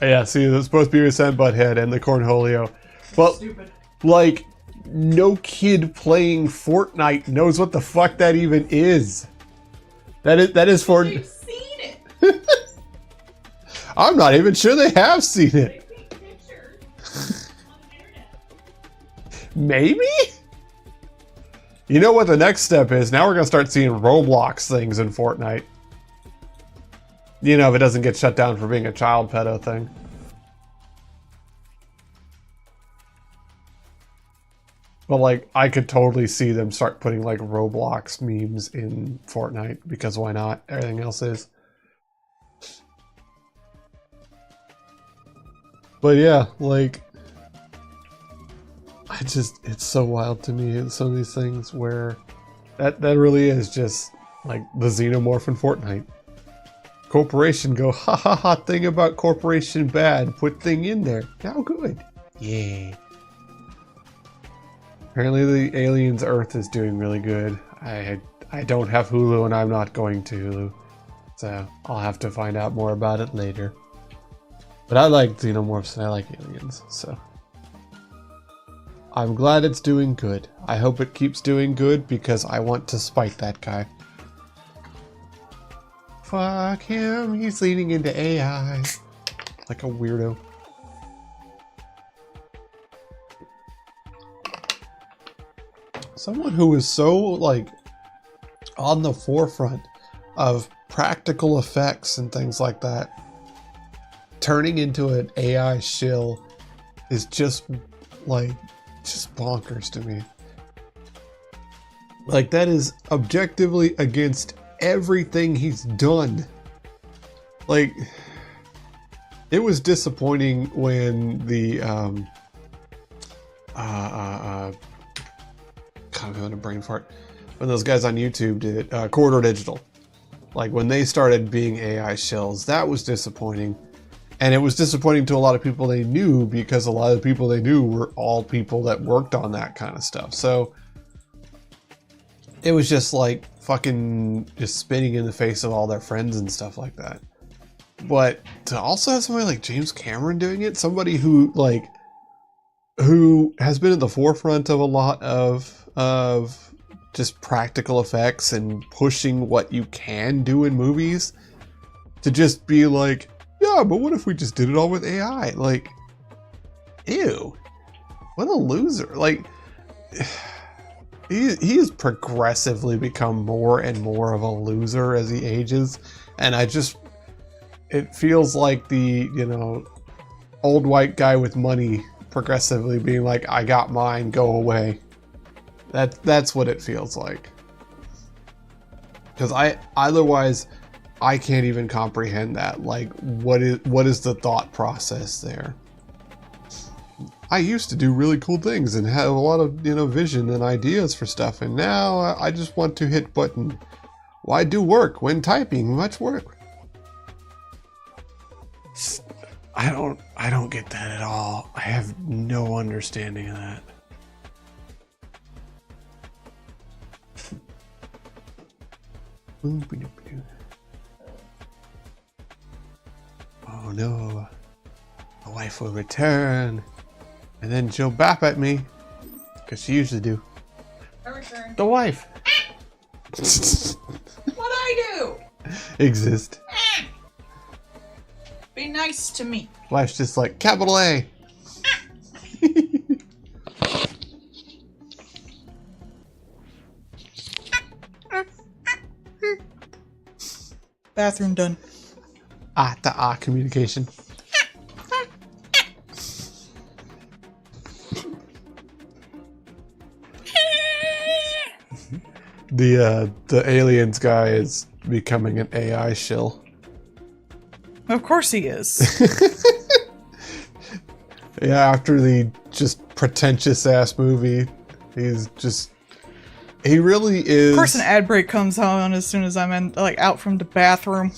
yeah, see, there's both Beavis and Butthead and the Cornholio. Well, Stupid. like, no kid playing Fortnite knows what the fuck that even is. That is for... You've seen it! I'm not even sure they have seen it. Maybe? You know what the next step is? Now we're going to start seeing Roblox things in Fortnite. You know, if it doesn't get shut down for being a child pedo thing. But, like, I could totally see them start putting, like, Roblox memes in Fortnite, because why not? Everything else is. But yeah, like, it's so wild to me, some of these things where that really is just like the xenomorph in Fortnite. Corporation go, ha ha ha, thing about corporation bad, put thing in there. Now good. Yeah. Apparently the Aliens Earth is doing really good. I don't have Hulu and I'm not going to Hulu. So I'll have to find out more about it later. But I like xenomorphs and I like aliens, so. I'm glad it's doing good. I hope it keeps doing good because I want to spite that guy. Fuck him, he's leading into AI. Like a weirdo. Someone who is so, like, on the forefront of practical effects and things like that, turning into an AI shill is just, like, just bonkers to me. Like, that is objectively against everything he's done. Like, it was disappointing when the God, I'm having a brain fart. When those guys on YouTube did Corridor Digital, like when they started being AI shells, that was disappointing. And it was disappointing to a lot of people they knew because a lot of the people they knew were all people that worked on that kind of stuff. So it was just like fucking just spitting in the face of all their friends and stuff like that. But to also have somebody like James Cameron doing it, somebody who has been at the forefront of a lot of just practical effects and pushing what you can do in movies, to just be like, yeah, but what if we just did it all with AI? Like, ew, what a loser. Like, he has progressively become more and more of a loser as he ages. And it feels like the, old white guy with money progressively being like, I got mine, go away. That's what it feels like. Because otherwise I can't even comprehend that. Like, what is the thought process there? I used to do really cool things and have a lot of, vision and ideas for stuff, and now I just want to hit button. Why do work when typing much work? I don't get that at all. I have no understanding of that. Oh no, my wife will return, and then she'll bap at me, because she usually do. I return. The wife. What I do? Exist. Be nice to me. Wife's just like, capital A. Bathroom done. Ah-to-ah communication. The aliens guy is becoming an AI shill. Of course he is. Yeah, after the just pretentious ass movie, he really is. Of course an ad break comes on as soon as I'm out from the bathroom.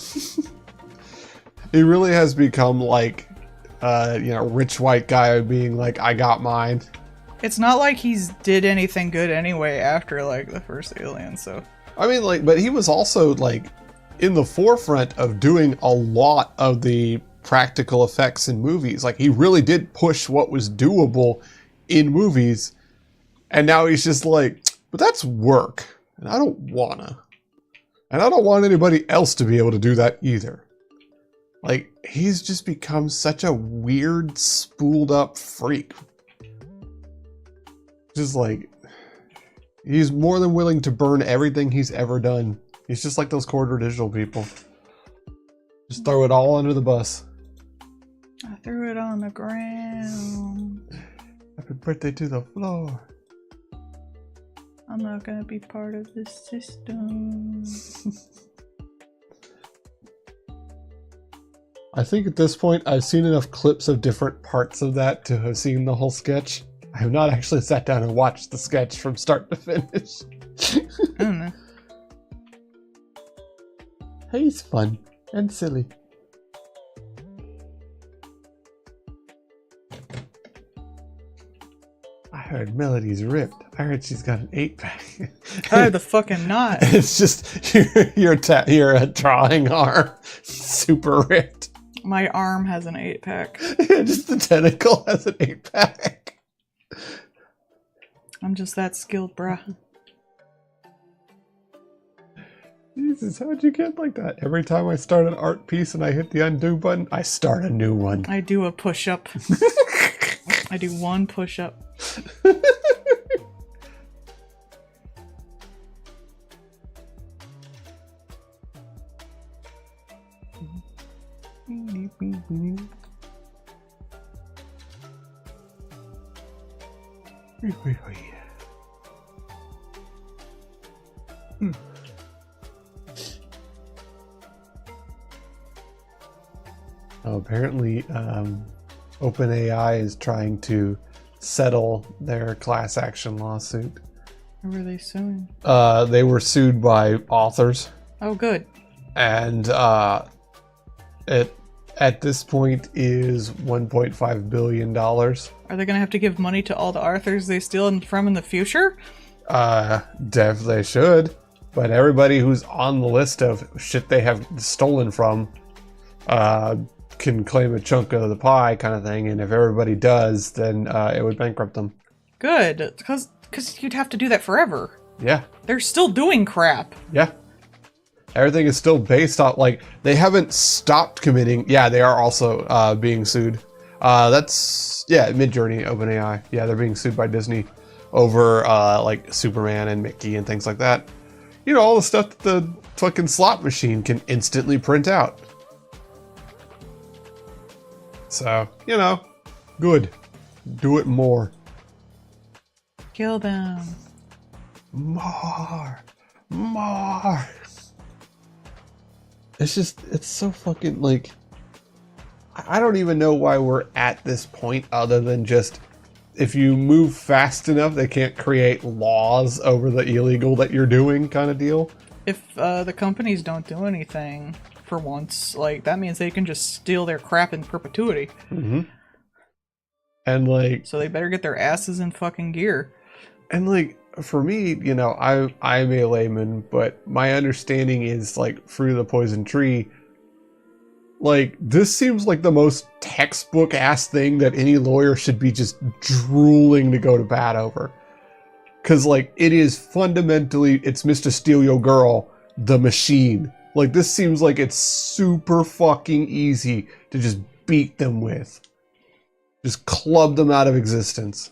He really has become like, rich white guy being like, I got mine. It's not like he's did anything good anyway after like the first Alien, so. I mean, like, but he was also like in the forefront of doing a lot of the practical effects in movies. Like, he really did push what was doable in movies. And now he's just like, but that's work. And I don't wanna. And I don't want anybody else to be able to do that either. Like, he's just become such a weird, spooled up freak. Just like, he's more than willing to burn everything he's ever done. He's just like those Corridor Digital people. Just throw it all under the bus. I threw it on the ground. Happy birthday to the floor. I'm not gonna be part of this system. I think at this point I've seen enough clips of different parts of that to have seen the whole sketch. I have not actually sat down and watched the sketch from start to finish. I don't know. He's fun and silly. I heard Melody's ripped. I heard she's got an 8-pack. How the fucking not? It's just your drawing arm super ripped. My arm has an 8-pack. Just the tentacle has an 8-pack. I'm just that skilled, bruh. Jesus, how'd you get like that? Every time I start an art piece and I hit the undo button, I start a new one. I do a push-up. I do one push-up. Oh, apparently, OpenAI is trying to settle their class action lawsuit. Who were they suing? They were sued by authors. Oh, good. And it at this point is $1.5 billion. Are they gonna have to give money to all the authors they steal from in the future? They should. But everybody who's on the list of shit they have stolen from can claim a chunk of the pie kind of thing. And if everybody does, then it would bankrupt them. Good, because you'd have to do that forever. Yeah. They're still doing crap. Yeah. Everything is still based on, like, they haven't stopped committing. Yeah, they are also being sued. That's, yeah, Midjourney, OpenAI. Yeah, they're being sued by Disney over, like, Superman and Mickey and things like that. You know, all the stuff that the fucking slot machine can instantly print out. So, you know, good. Do it more. Kill them. More. It's just, it's so fucking, like, I don't even know why we're at this point other than just, if you move fast enough, they can't create laws over the illegal that you're doing kind of deal. If the companies don't do anything for once, like, that means they can just steal their crap in perpetuity. Mm-hmm. And, like... So they better get their asses in fucking gear. And, like, for me, you know, I'm a layman, but my understanding is, like, Fruit of the Poison Tree, like, this seems like the most textbook-ass thing that any lawyer should be just drooling to go to bat over. Because, like, it is fundamentally, it's Mr. Steal Your Girl, the machine. Like, this seems like it's super fucking easy to just beat them with. Just club them out of existence.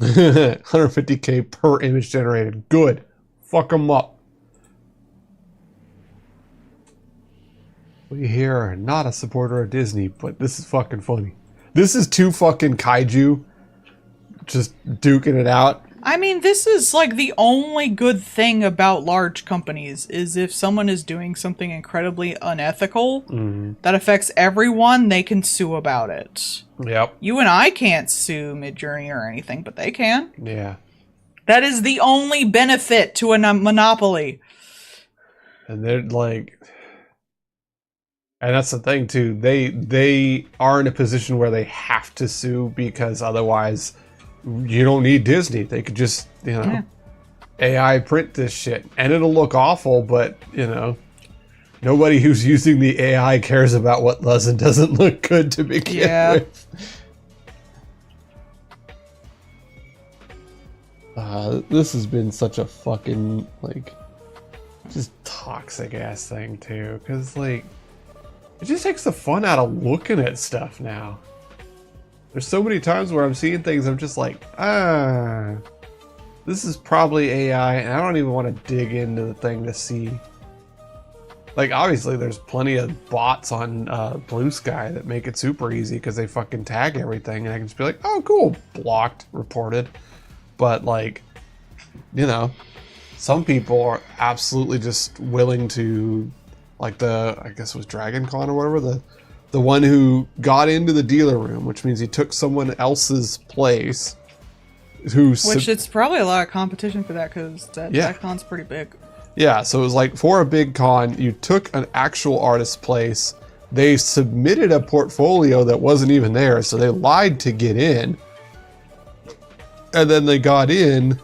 150k per image generated. Good. Fuck them up. We here are not a supporter of Disney, but this is fucking funny. This is two fucking kaiju just duking it out. I mean, this is like the only good thing about large companies is if someone is doing something incredibly unethical that affects everyone, they can sue about it. Yep. You and I can't sue Midjourney or anything, but they can. Yeah. That is the only benefit to a monopoly. And they're like... And that's the thing, too. They are in a position where they have to sue because otherwise... You don't need Disney. They could just, you know, AI print this shit. And it'll look awful, but, you know, nobody who's using the AI cares about what does and doesn't look good to begin with. This has been such a fucking, like, just toxic-ass thing, too. Because, like, it just takes the fun out of looking at stuff now. There's so many times where I'm seeing things, I'm just like, this is probably AI, and I don't even want to dig into the thing to see. Like, obviously, there's plenty of bots on Blue Sky that make it super easy because they fucking tag everything, and I can just be like, oh, cool, blocked, reported. But, like, you know, some people are absolutely just willing to like I guess it was Dragon Con or whatever, the one who got into the dealer room, which means he took someone else's place. Which it's probably a lot of competition for that because that con's pretty big. Yeah, so it was like for a big con, you took an actual artist's place. They submitted a portfolio that wasn't even there, so they lied to get in. And then they got in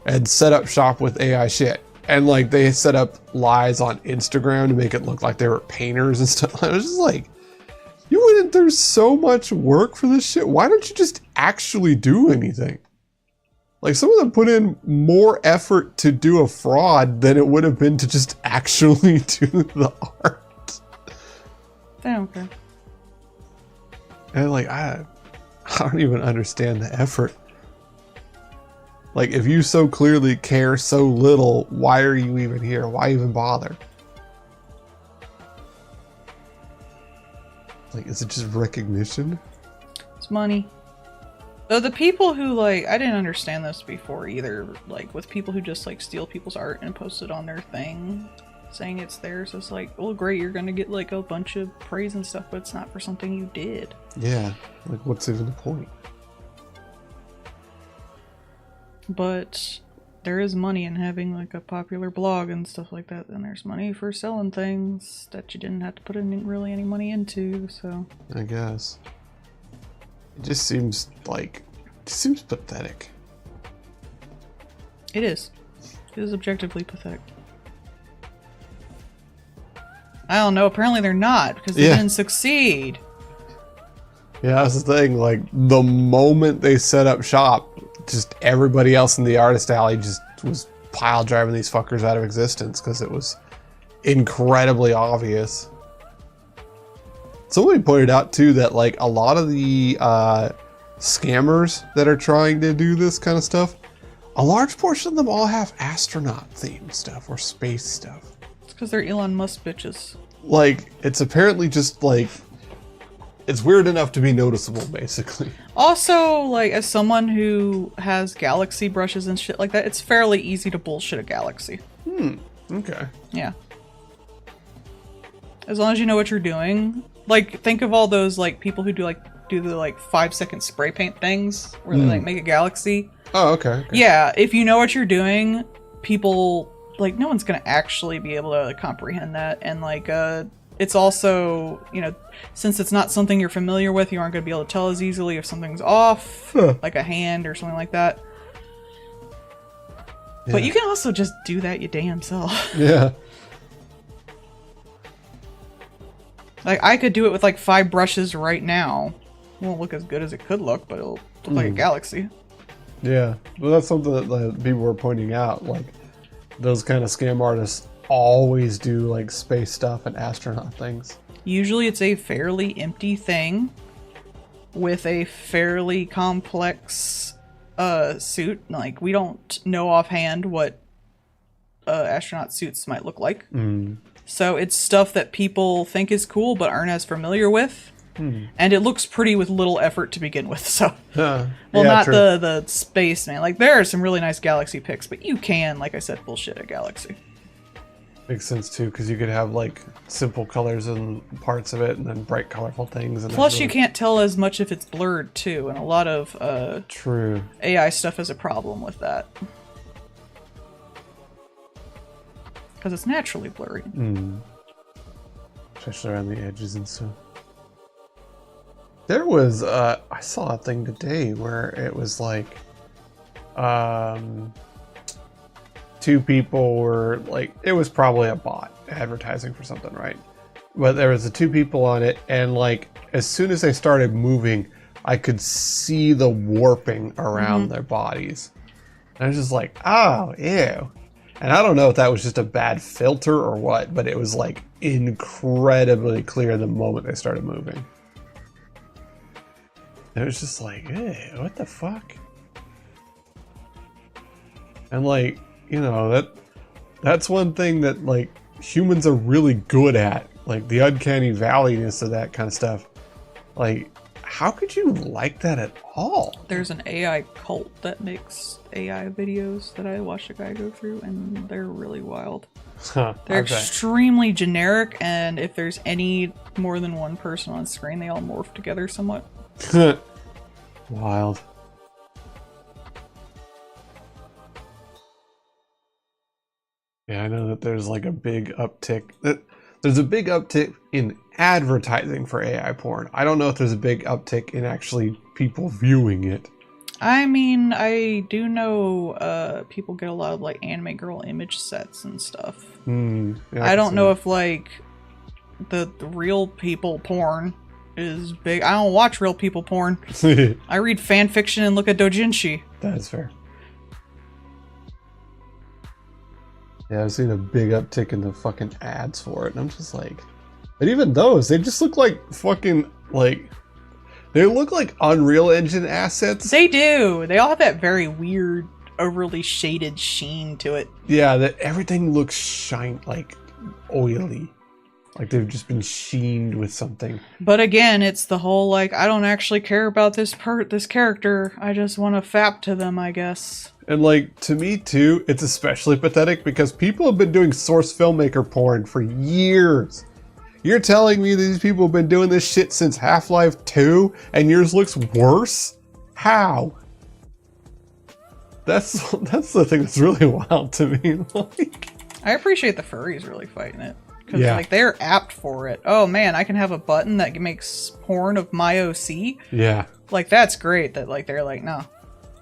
and set up shop with AI shit. And like they set up lies on Instagram to make it look like they were painters and stuff. I was just like, you went in through so much work for this shit. Why don't you just actually do anything? Like some of them put in more effort to do a fraud than it would have been to just actually do the art. They don't care. And like, I don't even understand the effort. Like, if you so clearly care so little, why are you even here? Why even bother? Like, is it just recognition? It's money. Though the people who, like, I didn't understand this before either, like, with people who just, like, steal people's art and post it on their thing, saying it's theirs, it's like, well, great, you're gonna get, like, a bunch of praise and stuff, but it's not for something you did. Yeah, like, what's even the point? But there is money in having like a popular blog and stuff like that, and there's money for selling things that you didn't have to put in really any money into, so I guess it just seems pathetic. It is objectively pathetic. I don't know, apparently they're not, because they didn't succeed. Yeah, that's the thing, like the moment they set up shop, just everybody else in the artist alley just was pile driving these fuckers out of existence because it was incredibly obvious. Somebody pointed out too that like a lot of the scammers that are trying to do this kind of stuff, a large portion of them all have astronaut themed stuff or space stuff. It's because they're Elon Musk bitches. Like, it's apparently just like, it's weird enough to be noticeable, basically. Also, like, as someone who has galaxy brushes and shit like that, it's fairly easy to bullshit a galaxy. Okay. Yeah. As long as you know what you're doing. Like, think of all those, like, people who do the, like, 5-second spray paint things, where they, like, make a galaxy. Oh, okay. Yeah, if you know what you're doing, people, like, no one's gonna actually be able to comprehend that, and, like, it's also, you know, since it's not something you're familiar with, you aren't going to be able to tell as easily if something's off, like a hand or something like that. Yeah. But you can also just do that your damn self. Yeah. Like, I could do it with like 5 brushes right now. It won't look as good as it could look, but it'll look like a galaxy. Yeah. Well, that's something that like, people were pointing out. Like, those kind of scam artists always do like space stuff and astronaut things. Usually it's a fairly empty thing with a fairly complex suit. Like, we don't know offhand what astronaut suits might look like. So it's stuff that people think is cool but aren't as familiar with. And it looks pretty with little effort to begin with, so... well, yeah, not the space, man. Like, there are some really nice galaxy pics, but you can, like I said, bullshit a galaxy. Makes sense too, because you could have like simple colors and parts of it, and then bright, colorful things. And plus, you can't tell as much if it's blurred too, and a lot of true AI stuff has a problem with that because it's naturally blurry, especially around the edges and stuff. There was I saw a thing today where it was like 2 people were like, it was probably a bot advertising for something, right? But there was the 2 people on it, and like as soon as they started moving, I could see the warping around their bodies. And I was just like, oh, ew. And I don't know if that was just a bad filter or what, but it was like incredibly clear the moment they started moving. It was just like, hey, what the fuck? And like, you know, that's one thing that like humans are really good at, like the uncanny valleyness of that kind of stuff. Like, how could you like that at all? There's an AI cult that makes AI videos that I watched a guy go through, and they're really wild. Huh, they're extremely generic, and if there's any more than one person on screen, they all morph together somewhat. Wild. Yeah, I know that there's like a big uptick. There's a big uptick in advertising for AI porn. I don't know if there's a big uptick in actually people viewing it. I mean, I do know people get a lot of like anime girl image sets and stuff. Yeah, I don't know if like the real people porn is big. I don't watch real people porn. I read fan fiction and look at doujinshi. That is fair. Yeah, I've seen a big uptick in the fucking ads for it, and I'm just like... And even those, they just look like fucking, like... They look like Unreal Engine assets. They do! They all have that very weird, overly shaded sheen to it. Yeah, that everything looks like, oily. Like they've just been sheened with something. But again, it's the whole, like, I don't actually care about this character. I just want to fap to them, I guess. And, like, to me, too, it's especially pathetic because people have been doing source filmmaker porn for years. You're telling me these people have been doing this shit since Half-Life 2 and yours looks worse? How? That's the thing that's really wild to me. Like, I appreciate the furries really fighting it. Because, like, they're apt for it. Oh, man, I can have a button that makes porn of my OC? Yeah. Like, that's great that, like, they're like, no.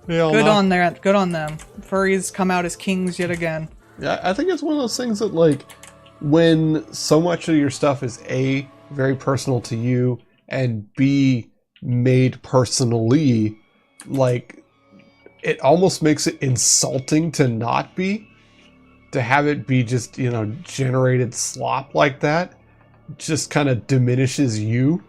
Good on them. Furries come out as kings yet again. Yeah, I think it's one of those things that, like, when so much of your stuff is A, very personal to you, and B, made personally, like, it almost makes it insulting to not be. To have it be just, you know, generated slop like that just kind of diminishes you.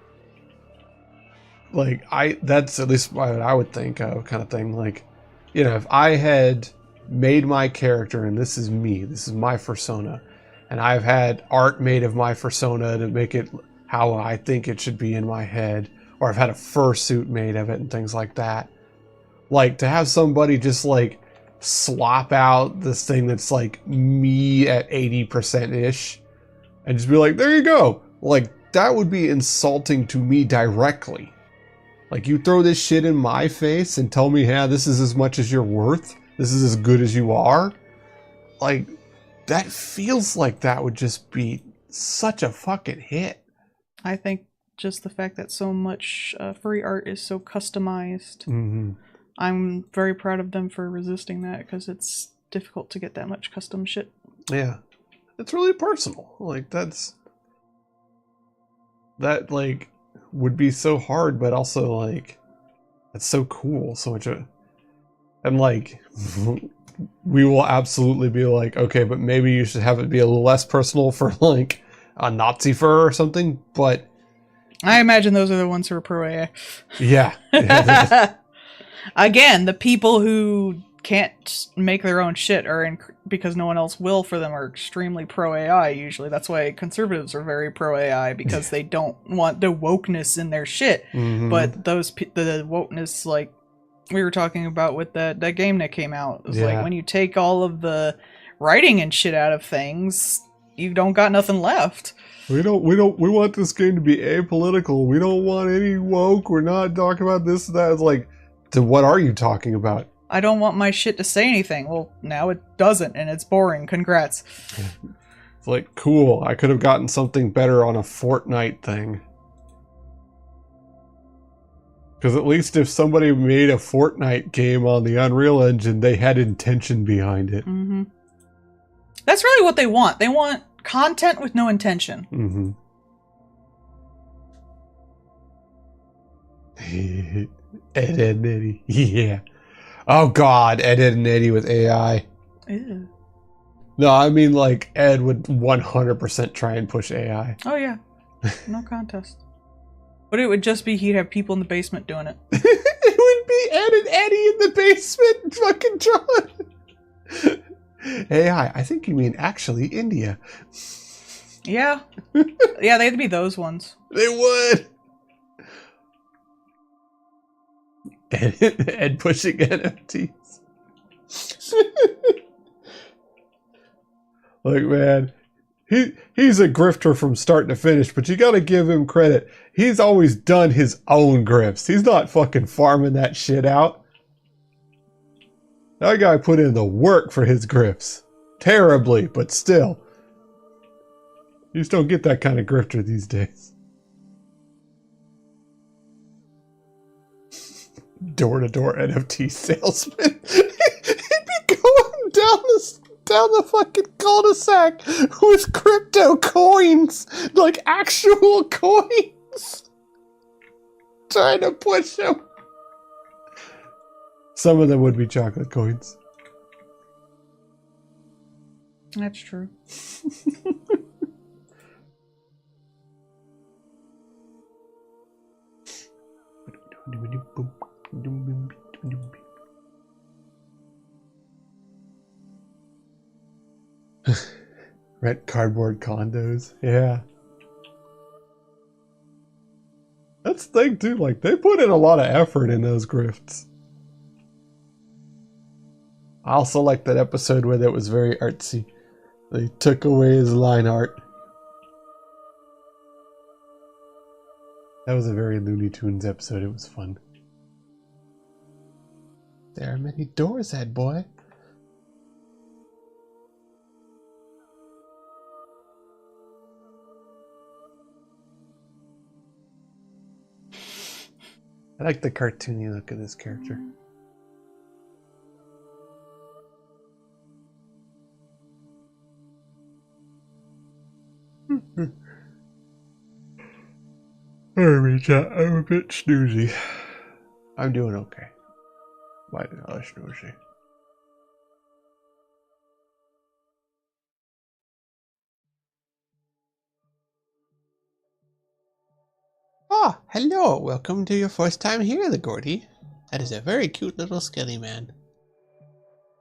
Like, that's at least what I would think of, kind of thing. Like, you know, if I had made my character and this is me, this is my persona, and I've had art made of my persona to make it how I think it should be in my head, or I've had a fursuit made of it and things like that. Like, to have somebody just, like, slop out this thing that's, like, me at 80%-ish, and just be like, there you go. Like, that would be insulting to me directly. Like, you throw this shit in my face and tell me, yeah, this is as much as you're worth. This is as good as you are. Like, that feels like that would just be such a fucking hit. I think just the fact that so much furry art is so customized. Mm-hmm. I'm very proud of them for resisting that, because it's difficult to get that much custom shit. Yeah. It's really personal. Like, that, like, would be so hard, but also, like, it's so cool. So much of, and, like, we will absolutely be like, okay, but maybe you should have it be a little less personal for, like, a Nazi fur or something, but... I imagine those are the ones who are pro-AI. Yeah. Again, the people who can't make their own shit are because no one else will for them are extremely pro-AI usually. That's why conservatives are very pro-AI, because they don't want the wokeness in their shit. Mm-hmm. But the wokeness, like we were talking about with that game that came out, it's like when you take all of the writing and shit out of things, you don't got nothing left. We want this game to be apolitical. We don't want any woke. We're not talking about this and that. It's like, so what are you talking about? I don't want my shit to say anything. Well, now it doesn't, and it's boring. Congrats. It's like, cool. I could have gotten something better on a Fortnite thing. Because at least if somebody made a Fortnite game on the Unreal Engine, they had intention behind it. Mm-hmm. That's really what they want. They want content with no intention. Mm-hmm. Ed, Edd, and Eddy. Yeah. Oh god, Ed, Edd, and Eddy with AI. Ew. No, I mean, like, Ed would 100% try and push AI. Oh yeah. No contest. But it would just be he'd have people in the basement doing it. It would be Ed and Eddy in the basement fucking John. AI, I think you mean actually India. Yeah. Yeah, they'd be those ones. They would. and pushing NFTs. Like, man, he's a grifter from start to finish, but you gotta give him credit. He's always done his own grifts. He's not fucking farming that shit out. That guy put in the work for his grifts. Terribly, but still. You just don't get that kind of grifter these days. Door-to-door NFT salesman. He'd be going down the fucking cul-de-sac with crypto coins, like actual coins, trying to push them. Some of them would be chocolate coins. That's true. Rent cardboard condos. Yeah. That's the thing too, like they put in a lot of effort in those grifts. I also like that episode where that was very artsy. They took away his line art. That was a very Looney Tunes episode. It was fun. There are many doors, head boy. I like the cartoony look of this character. Alright, I'm a bit snoozy. I'm doing okay. Why did I snoozy? Ah, hello. Welcome to your first time here, the Gordy. That is a very cute little skelly man.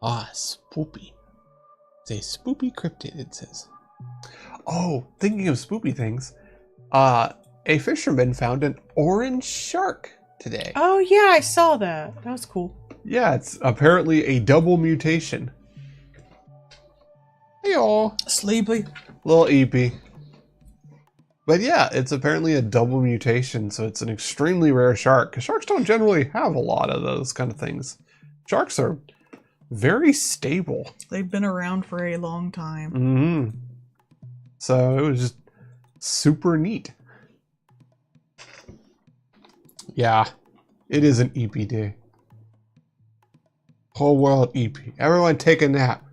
Ah, spoopy. It's a spoopy cryptid, it says. Oh, thinking of spoopy things, a fisherman found an orange shark today. Oh yeah, I saw that. That was cool. Yeah, it's apparently a double mutation. Hey-o. Sleepy. Little Eepy. But yeah, it's apparently a double mutation, so it's an extremely rare shark. Because sharks don't generally have a lot of those kind of things. Sharks are very stable. They've been around for a long time. Mm-hmm. So it was just super neat. Yeah, it is an EP day. Whole world EP. Everyone take a nap.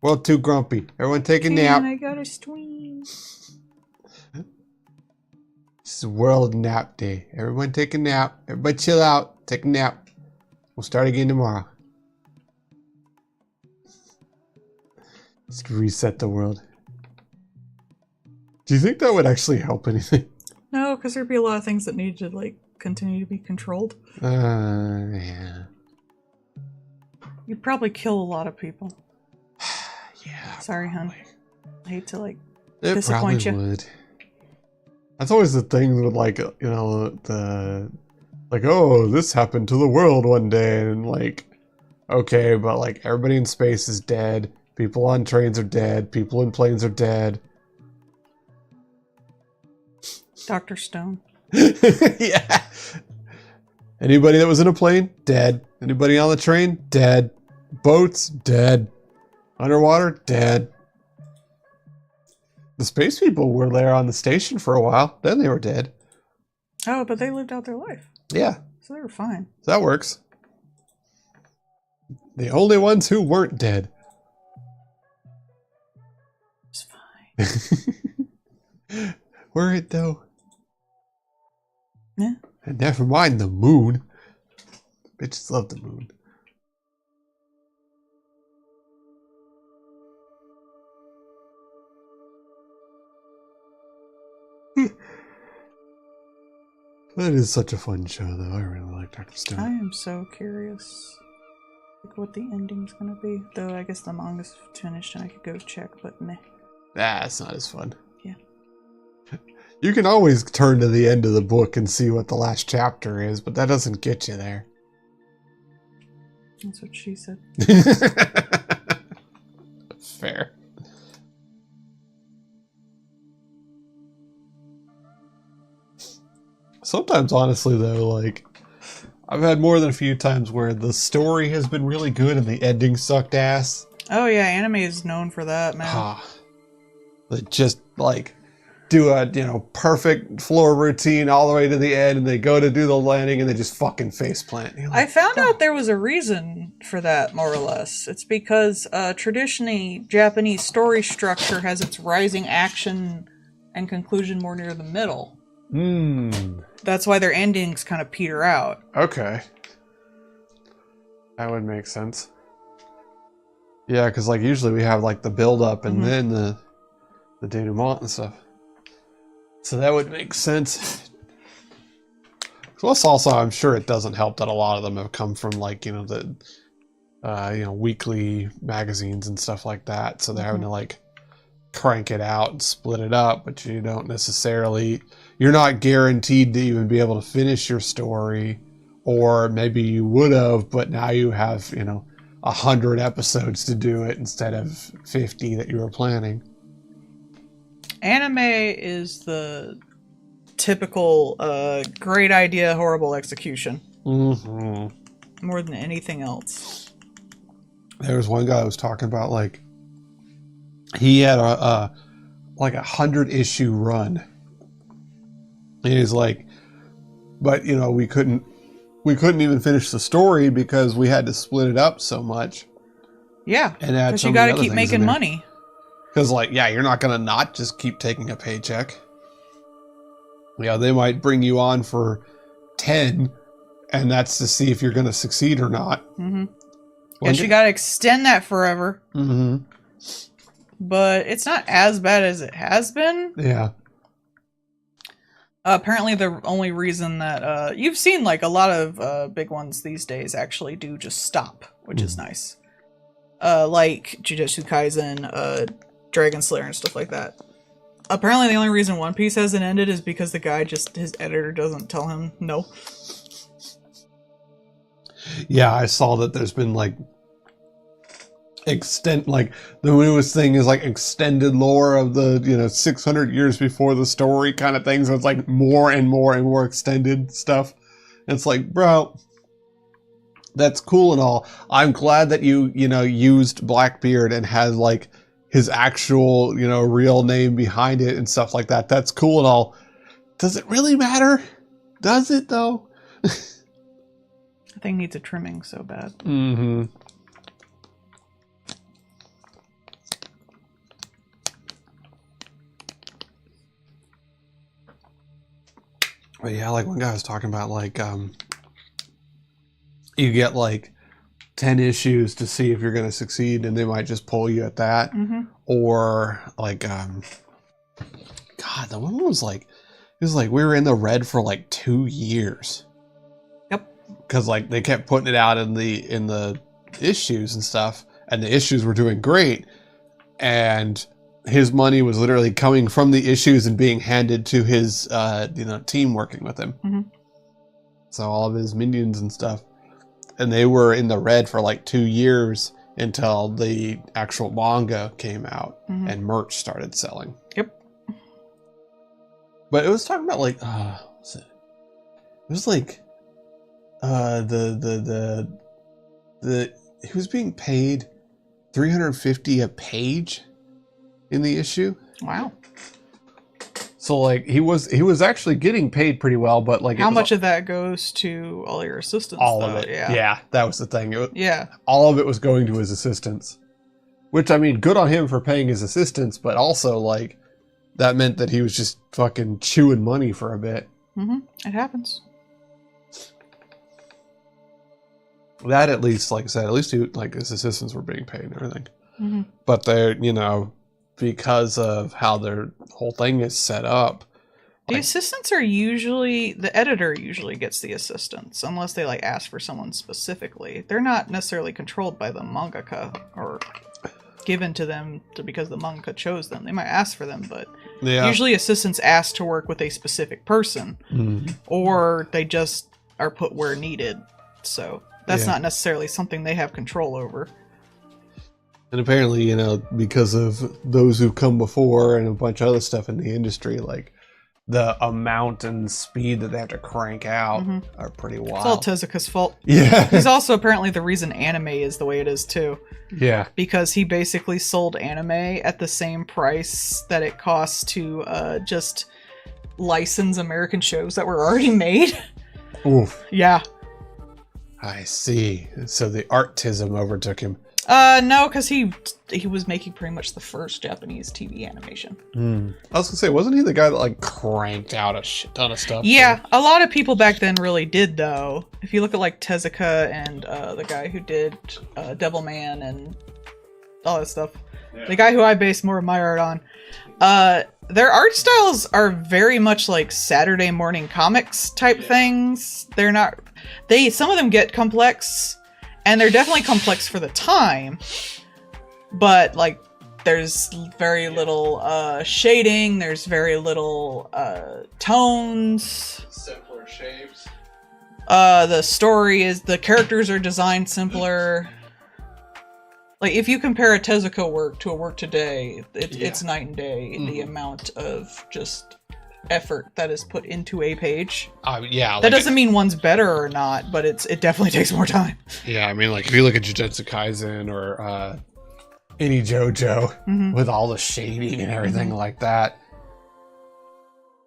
World too grumpy. Everyone take a nap. I gotta stream. This is World Nap Day. Everyone take a nap. Everybody chill out. Take a nap. We'll start again tomorrow. Just reset the world. Do you think that would actually help anything? No, because there'd be a lot of things that need to like continue to be controlled. Yeah. You'd probably kill a lot of people. Yeah. Sorry, probably. hun. I hate to like It disappoint probably you. would. That's always the thing with like, you know, the like, oh, this happened to the world one day, and like, okay, but like everybody in space is dead. People on trains are dead. People in planes are dead. Dr. Stone. Yeah. Anybody that was in a plane, dead. Anybody on the train, dead. Boats, dead. Underwater, dead. The space people were there on the station for a while. Then they were dead. Oh, but they lived out their life. Yeah. So they were fine. So that works. The only ones who weren't dead. It's fine. Were it though? Yeah. And never mind the moon. Bitches love the moon. That is such a fun show, though. I really like Dr. Stone. I am so curious like what the ending's gonna be. Though I guess the manga's finished and I could go check, but meh. It's not as fun. Yeah. You can always turn to the end of the book and see what the last chapter is, but that doesn't get you there. That's what she said. Fair. Sometimes, honestly, though, like, I've had more than a few times where the story has been really good and the ending sucked ass. Oh yeah, anime is known for that, man. They just, like, do a, perfect floor routine all the way to the end, and they go to do the landing, and they just fucking faceplant. Like, I found out there was a reason for that, more or less. It's because traditionally, Japanese story structure has its rising action and conclusion more near the middle. That's why their endings kind of peter out. Okay. That would make sense. Yeah, because, like, usually we have, like, the build-up and then the denouement and stuff. So that would make sense. Plus, also, I'm sure it doesn't help that a lot of them have come from, like, the weekly magazines and stuff like that. So they're having to, like, crank it out and split it up, but you don't necessarily... You're not guaranteed to even be able to finish your story, or maybe you would have, but now you have, 100 episodes to do it instead of 50 that you were planning. Anime is the typical great idea, horrible execution. Mm-hmm. More than anything else. There was one guy who was talking about, like, he had a 100-issue run. And he's like, but, we couldn't even finish the story because we had to split it up so much. Yeah, and add because you got to keep making money. Because, like, yeah, you're not going to not just keep taking a paycheck. Yeah, they might bring you on for 10, and that's to see if you're going to succeed or not. Mm-hmm. Guess you got to extend that forever. Mm-hmm. But it's not as bad as it has been. Yeah. Apparently the only reason that you've seen, like, a lot of big ones these days actually do just stop, which is nice. Like Jujutsu Kaisen, Dragon Slayer and stuff like that. Apparently the only reason One Piece hasn't ended is because the guy his editor doesn't tell him no. Yeah, I saw that there's been, like, the newest thing is, like, extended lore of the 600 years before the story kind of thing, so it's like more and more and more extended stuff. And it's like, bro, that's cool and all. I'm glad that you used Blackbeard and had, like, his actual real name behind it and stuff like that. That's cool and all. Does it really matter? Does it, though? The thing needs a trimming so bad. Mm-hmm. But yeah, like, one guy was talking about, like, you get, like, 10 issues to see if you're going to succeed, and they might just pull you at that. Mm-hmm. Or, like, God, the one was like, it was like we were in the red for, like, 2 years. Yep. Because, like, they kept putting it out in the issues and stuff, and the issues were doing great, and his money was literally coming from the issues and being handed to his team working with him. Mm-hmm. So all of his minions and stuff, and they were in the red for like 2 years until the actual manga came out and merch started selling. Yep. But it was talking about, like, what's it? It was like he was being paid $350 a page in the issue. Wow. So, like, he was actually getting paid pretty well, but, like, how much of that goes to all your assistants? All of it. Yeah, that was the thing. All of it was going to his assistants, which, I mean, good on him for paying his assistants, but also, like, that meant that he was just fucking chewing money for a bit. Mm-hmm. It happens. That, at least, like I said, at least his assistants were being paid and everything. Mm-hmm. But they're, because of how their whole thing is set up. The assistants are usually, the editor usually gets the assistants, unless they, like, ask for someone specifically. They're not necessarily controlled by the mangaka or given to them because the mangaka chose them. They might ask for them, but Yeah. Usually assistants ask to work with a specific person, or they just are put where needed. So that's not necessarily something they have control over. And apparently, you know, because of those who've come before and a bunch of other stuff in the industry, like the amount and speed that they have to crank out are pretty wild. It's all Tezuka's fault. Yeah. He's also apparently the reason anime is the way it is too. Yeah. Because he basically sold anime at the same price that it costs to just license American shows that were already made. Oof. Yeah. I see. So the artism overtook him. No, because he was making pretty much the first Japanese TV animation. I was gonna say, wasn't he the guy that like cranked out a shit ton of stuff? Yeah, a lot of people back then really did, though. If you look at like Tezuka and the guy who did Devilman and all that stuff, the guy who I base more of my art on, their art styles are very much like Saturday morning comics type things. They're not. Some of them get complex. And they're definitely complex for the time, but like there's very little shading, there's very little tones. Simpler shapes. The characters are designed simpler. Like if you compare a Tezuka work to a work today, it's night and day in the amount of just effort that is put into a page. Yeah. That doesn't mean one's better or not, but it definitely takes more time. Yeah, I mean, like if you look at Jujutsu Kaisen or any JoJo with all the shading and everything like that,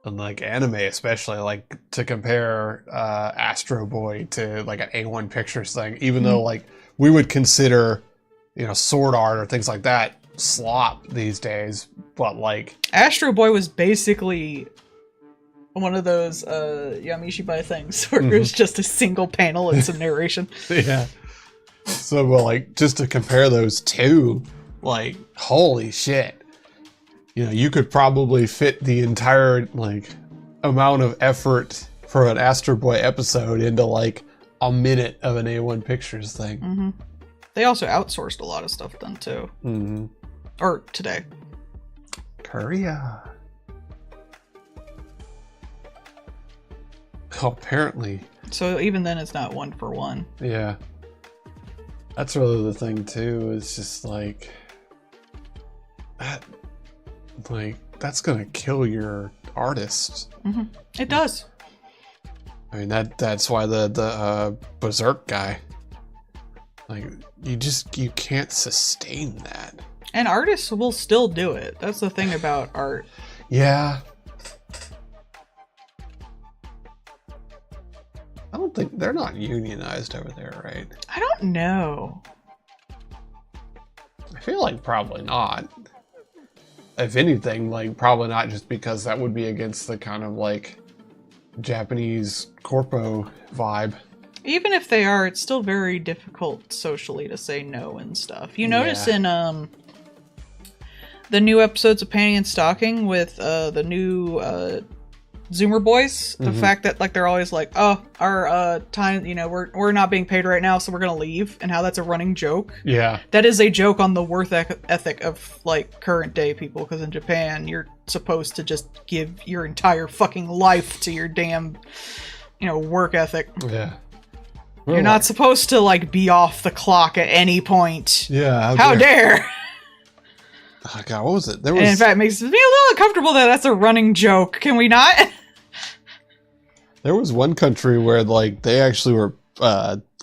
and like anime especially, like to compare Astro Boy to like an A1 Pictures thing, even though like we would consider, you know, sword art or things like that slop these days, but like Astro Boy was basically one of those Yamishibai things where it was just a single panel and some narration. Yeah. So, well, like, just to compare those two, like, holy shit. You know, you could probably fit the entire, like, amount of effort for an Astro Boy episode into, like, a minute of an A1 Pictures thing. They also outsourced a lot of stuff then, too. Or today. Korea. Apparently. So even then it's not one for one. Yeah. That's really the thing too, is just like that, like that's gonna kill your artist. It does. I mean that's why the Berserk guy, like you can't sustain that. And artists will still do it. That's the thing about art. Yeah. I don't think they're not unionized over there, right? I don't know. I feel like probably not. If anything, like probably not, just because that would be against the kind of like Japanese corpo vibe. Even if they are, it's still very difficult socially to say no and stuff. You notice in the new episodes of Panty and Stocking with the new Zoomer boys, the fact that like they're always like, oh, our time, you know, we're not being paid right now, so we're gonna leave, and how that's a running joke. Yeah, that is a joke on the worth ethic of like current day people, because in Japan you're supposed to just give your entire fucking life to your damn, you know, work ethic. Yeah, you're not supposed to like be off the clock at any point. Yeah, how dare. Oh God, what was it? There was. And in fact, it makes me a little uncomfortable that that's a running joke. Can we not? There was one country where like they actually were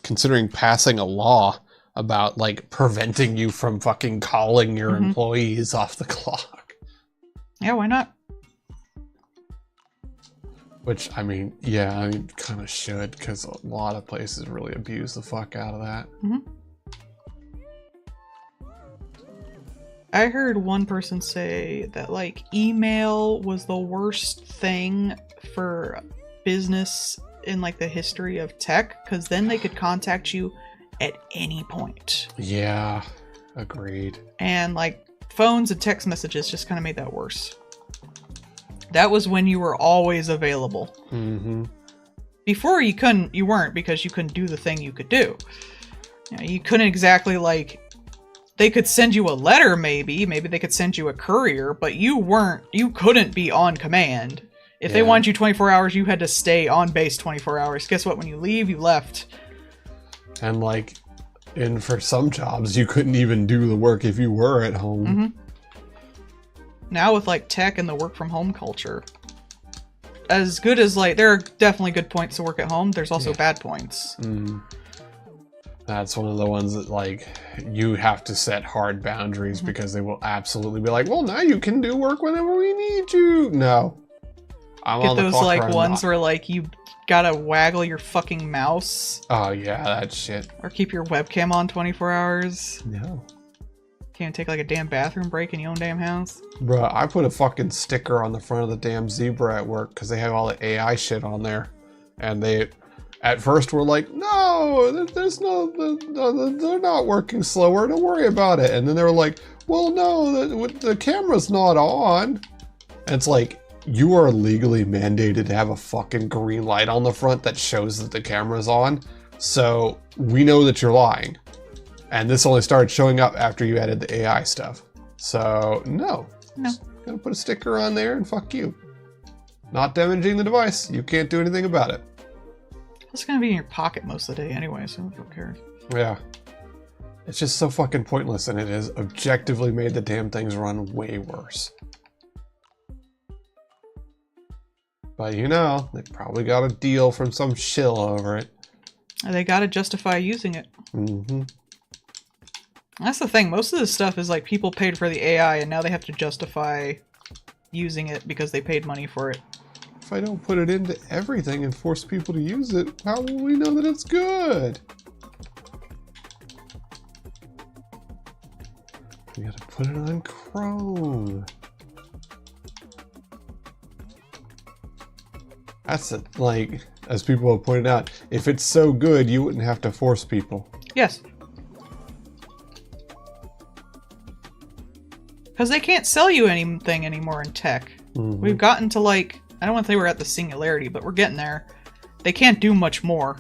considering passing a law about like preventing you from fucking calling your employees off the clock. Yeah, why not? Which, I mean, yeah, I mean, kind of should, because a lot of places really abuse the fuck out of that. I heard one person say that like email was the worst thing for business in like the history of tech, because then they could contact you at any point. Yeah, agreed. And like phones and text messages just kind of made that worse. That was when you were always available. Before you weren't, because you couldn't do the thing you could do. You know, you couldn't exactly like they could send you a letter, maybe they could send you a courier, but you couldn't be on command. If they wanted you 24 hours, you had to stay on base 24 hours. Guess what? When you leave, you left. And like, and for some jobs, you couldn't even do the work if you were at home. Mm-hmm. Now with like tech and the work from home culture, as good as like, there are definitely good points to work at home. There's also bad points. That's one of the ones that like you have to set hard boundaries because they will absolutely be like, well, now you can do work whenever we need you. No. I'm Get on the those clock like or ones not. where like you gotta waggle your fucking mouse. Oh yeah, that shit. Or keep your webcam on 24 hours. No. Can't take like a damn bathroom break in your own damn house. Bruh, I put a fucking sticker on the front of the damn Zebra at work because they have all the AI shit on there. And they, at first, were like, no, there's no, they're not working slower, don't worry about it. And then they were like, well, no, the camera's not on. And it's like, you are legally mandated to have a fucking green light on the front that shows that the camera's on. So we know that you're lying. And this only started showing up after you added the AI stuff. So, no. No. Gonna put a sticker on there and fuck you. Not damaging the device. You can't do anything about it. It's gonna be in your pocket most of the day anyway, so who cares? Yeah. It's just so fucking pointless, and it has objectively made the damn things run way worse. But you know, they probably got a deal from some shill over it. They gotta justify using it. Mm-hmm. That's the thing. Most of this stuff is like people paid for the AI and now they have to justify using it because they paid money for it. If I don't put it into everything and force people to use it, how will we know that it's good? We gotta put it on Chrome. That's it. Like, as people have pointed out, if it's so good, you wouldn't have to force people. Yes. Because they can't sell you anything anymore in tech. Mm-hmm. We've gotten to like, I don't want to say we're at the singularity, but we're getting there. They can't do much more.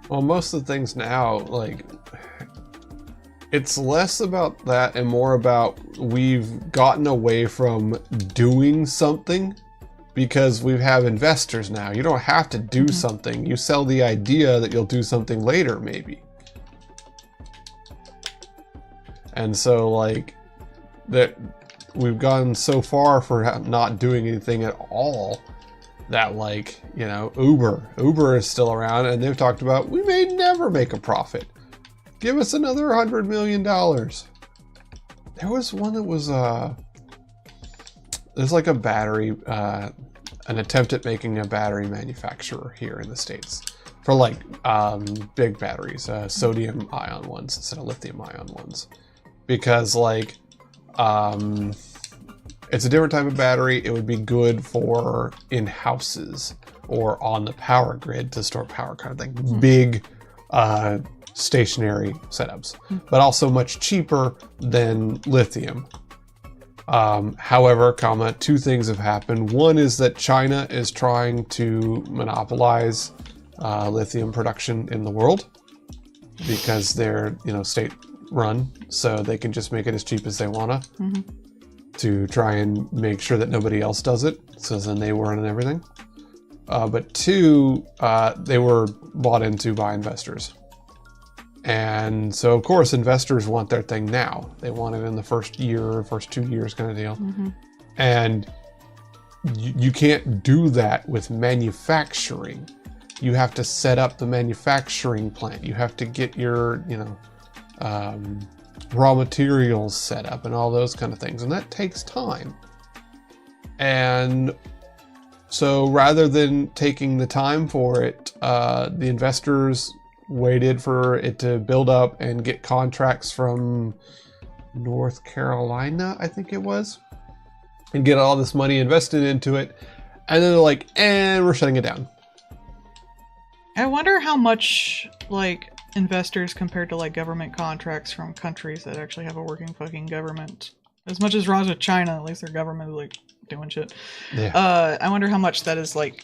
Well, most of the things now, like, it's less about that and more about we've gotten away from doing something because we have investors now. You don't have to do something. You sell the idea that you'll do something later, maybe. And so, like, that we've gone so far for not doing anything at all that, like, you know, Uber is still around, and they've talked about, we may never make a profit. Give us another $100 million. There was one that was, there's like a battery, an attempt at making a battery manufacturer here in the States for like big batteries, sodium ion ones instead of lithium ion ones. Because like, it's a different type of battery. It would be good for in houses or on the power grid to store power, kind of thing. Big stationary setups, but also much cheaper than lithium. However, two things have happened. One is that China is trying to monopolize lithium production in the world because they're, you know, state run, so they can just make it as cheap as they wanna to try and make sure that nobody else does it, so then they run everything. But two, they were bought into by investors. And so, of course, investors want their thing now. They want it in the first year, first 2 years kind of deal. And you can't do that with manufacturing. You have to set up the manufacturing plant. You have to get your, you know, raw materials set up and all those kind of things. And that takes time. And so rather than taking the time for it, the investors waited for it to build up and get contracts from North Carolina, I think it was, and get all this money invested into it. And then they're like, and we're shutting it down. I wonder how much, like, investors compared to, like, government contracts from countries that actually have a working fucking government. As much as wrong with China, at least their government is, like, doing shit. Yeah. I wonder how much that is, like,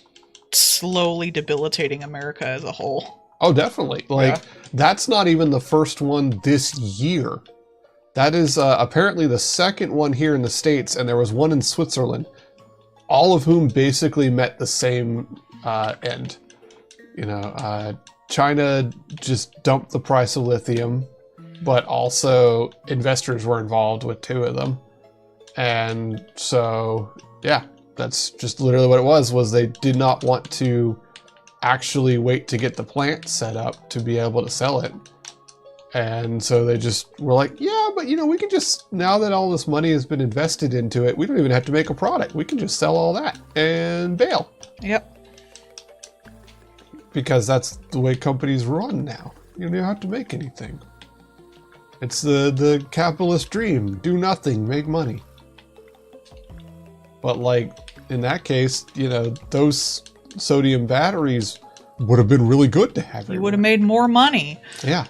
slowly debilitating America as a whole. Oh, definitely. Like, that's not even the first one this year. That is apparently the second one here in the States, and there was one in Switzerland, all of whom basically met the same end. You know, China just dumped the price of lithium, but also investors were involved with 2 of them. And so, yeah, that's just literally what it was they did not want to actually wait to get the plant set up to be able to sell it. And so they just were like, yeah, but you know, we can just, now that all this money has been invested into it, we don't even have to make a product. We can just sell all that and bail. Yep. Because that's the way companies run now. You don't have to make anything. It's the capitalist dream. Do nothing, make money. But like, in that case, you know, those sodium batteries would have been really good to have. You would have made more money. Yeah.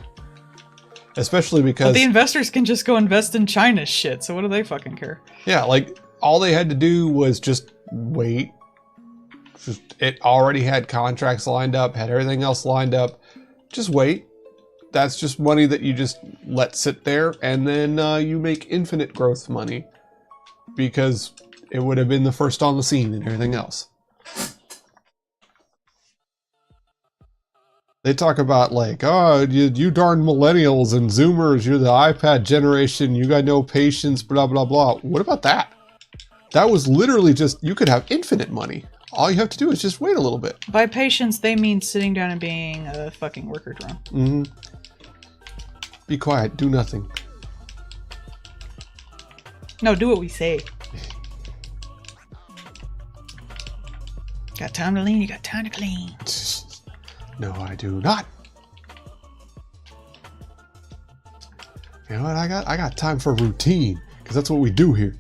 Especially because... But the investors can just go invest in China's shit, so what do they fucking care? Yeah, like, all they had to do was just wait. It already had contracts lined up, had everything else lined up. Just wait. That's just money that you just let sit there, and then you make infinite growth money. Because it would have been the first on the scene and everything else. They talk about like, oh, you darn millennials and Zoomers, you're the iPad generation, you got no patience, blah, blah, blah. What about that? That was literally just, you could have infinite money. All you have to do is just wait a little bit. By patience, they mean sitting down and being a fucking worker drone. Mm-hmm. Be quiet, do nothing. No, do what we say. Got time to lean, you got time to clean. No, I do not. You know what I got time for routine, because that's what we do here.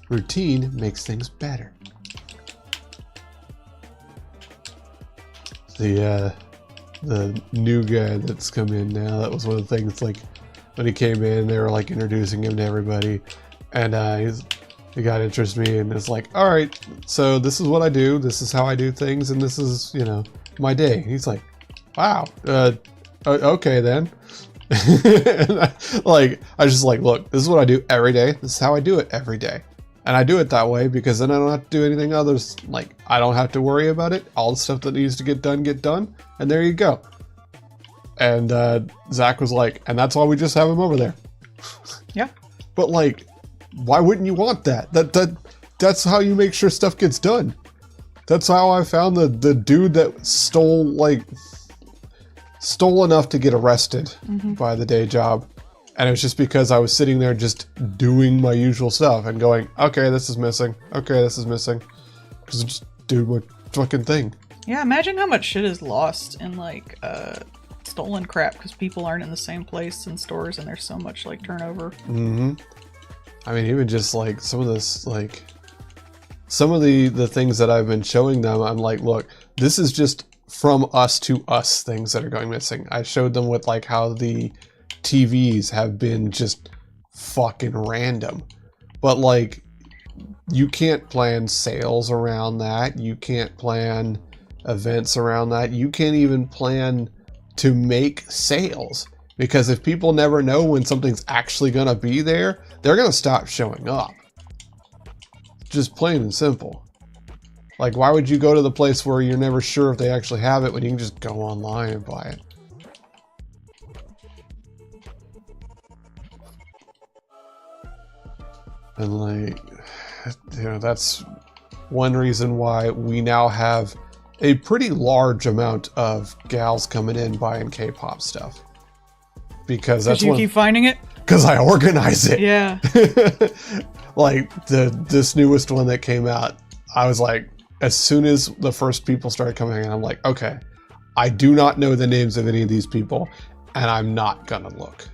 Routine makes things better. The new guy that's come in now, that was one of the things, like, when he came in, they were, like, introducing him to everybody, and he got interested in me, and it's like, all right, so this is what I do, this is how I do things, and this is, you know, my day. He's like, wow, okay then. And I was just like, look, this is what I do every day, this is how I do it every day. And I do it that way because then I don't have to do anything others. Like, I don't have to worry about it. All the stuff that needs to get done, and there you go. And Zach was like, and that's why we just have him over there. Yeah. But like, why wouldn't you want that? That's how you make sure stuff gets done. That's how I found the dude that stole enough to get arrested by the day job. And it was just because I was sitting there just doing my usual stuff and going, okay, this is missing. Okay, this is missing. Because I just do my fucking thing. Yeah, imagine how much shit is lost in, like, stolen crap because people aren't in the same place in stores and there's so much, like, turnover. Mm-hmm. I mean, even just, like, some of this, like... Some of the things that I've been showing them, I'm like, look, this is just from us to us things that are going missing. I showed them with, like, how the TVs have been just fucking random. But like, you can't plan sales around that. You can't plan events around that. You can't even plan to make sales. Because if people never know when something's actually gonna be there, they're gonna stop showing up. Just plain and simple. Like, why would you go to the place where you're never sure if they actually have it when you can just go online and buy it? And like, you know, that's one reason why we now have a pretty large amount of gals coming in buying K-pop stuff. Because that's you keep finding it? Because I organize it. Yeah. Like this newest one that came out, I was like, as soon as the first people started coming in, I'm like, okay, I do not know the names of any of these people, and I'm not gonna look.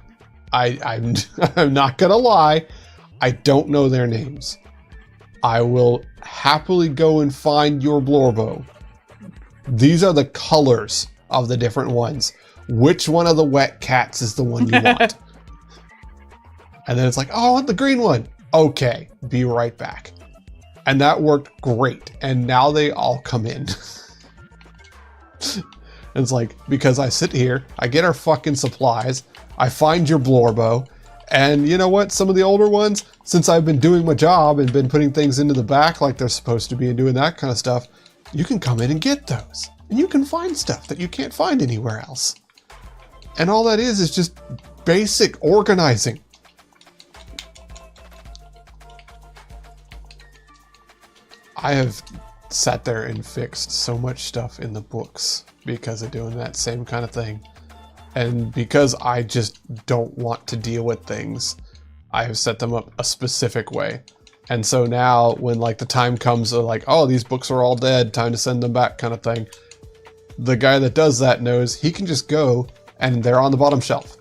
I'm not gonna lie. I don't know their names. I will happily go and find your Blorbo. These are the colors of the different ones. Which one of the wet cats is the one you want? And then it's like, oh, I want the green one. Okay, be right back. And that worked great. And now they all come in. And And it's like, because I sit here, I get our fucking supplies, I find your Blorbo, and you know what? Some of the older ones, since I've been doing my job and been putting things into the back like they're supposed to be and doing that kind of stuff, you can come in and get those. And you can find stuff that you can't find anywhere else. And all that is just basic organizing. I have sat there and fixed so much stuff in the books because of doing that same kind of thing. And because I just don't want to deal with things, I have set them up a specific way. And so now when like the time comes of like, oh, these books are all dead, time to send them back kind of thing, the guy that does that knows he can just go and they're on the bottom shelf.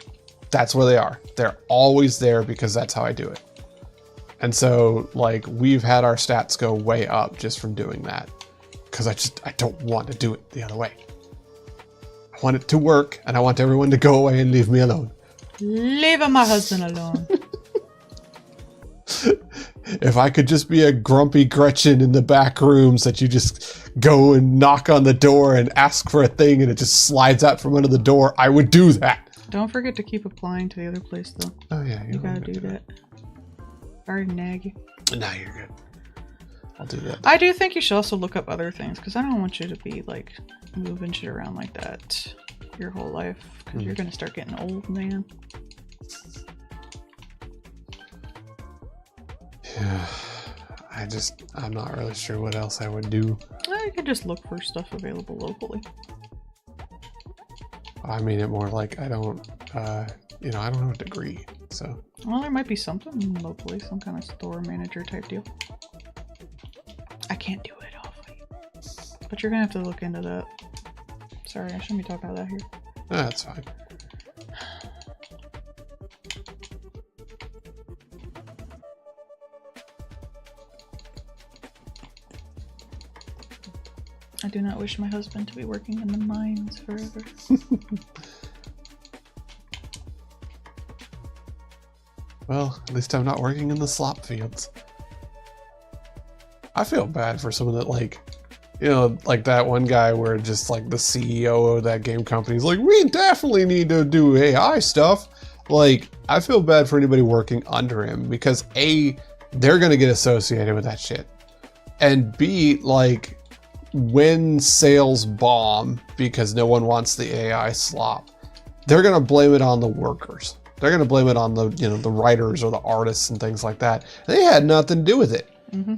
That's where they are. They're always there because that's how I do it. And so like we've had our stats go way up just from doing that because I don't want to do it the other way. I want it to work and I want everyone to go away and leave me alone. Leave my husband alone. If I could just be a grumpy Gretchen in the back rooms that you just go and knock on the door and ask for a thing and it just slides out from under the door, I would do that. Don't forget to keep applying to the other place though. Oh yeah, you gotta do that. Sorry to nag you. No, you're good. I'll do that. I do think you should also look up other things because I don't want you to be like moving shit around like that your whole life because you're gonna start getting old, man. Yeah, I'm not really sure what else I would do. I could just look for stuff available locally. I mean it more like I don't have a degree, so. Well, there might be something locally, some kind of store manager type deal. I can't do it off of you. But you're gonna have to look into that. Sorry, I shouldn't be talking about that here. No, that's fine. I do not wish my husband to be working in the mines forever. Well, at least I'm not working in the slop fields. I feel bad for someone that like that one guy where just like the CEO of that game company is like, we definitely need to do AI stuff. Like, I feel bad for anybody working under him because A, they're going to get associated with that shit. And B, like, when sales bomb because no one wants the AI slop, they're going to blame it on the workers. They're going to blame it on the, the writers or the artists and things like that. They had nothing to do with it. Mm-hmm.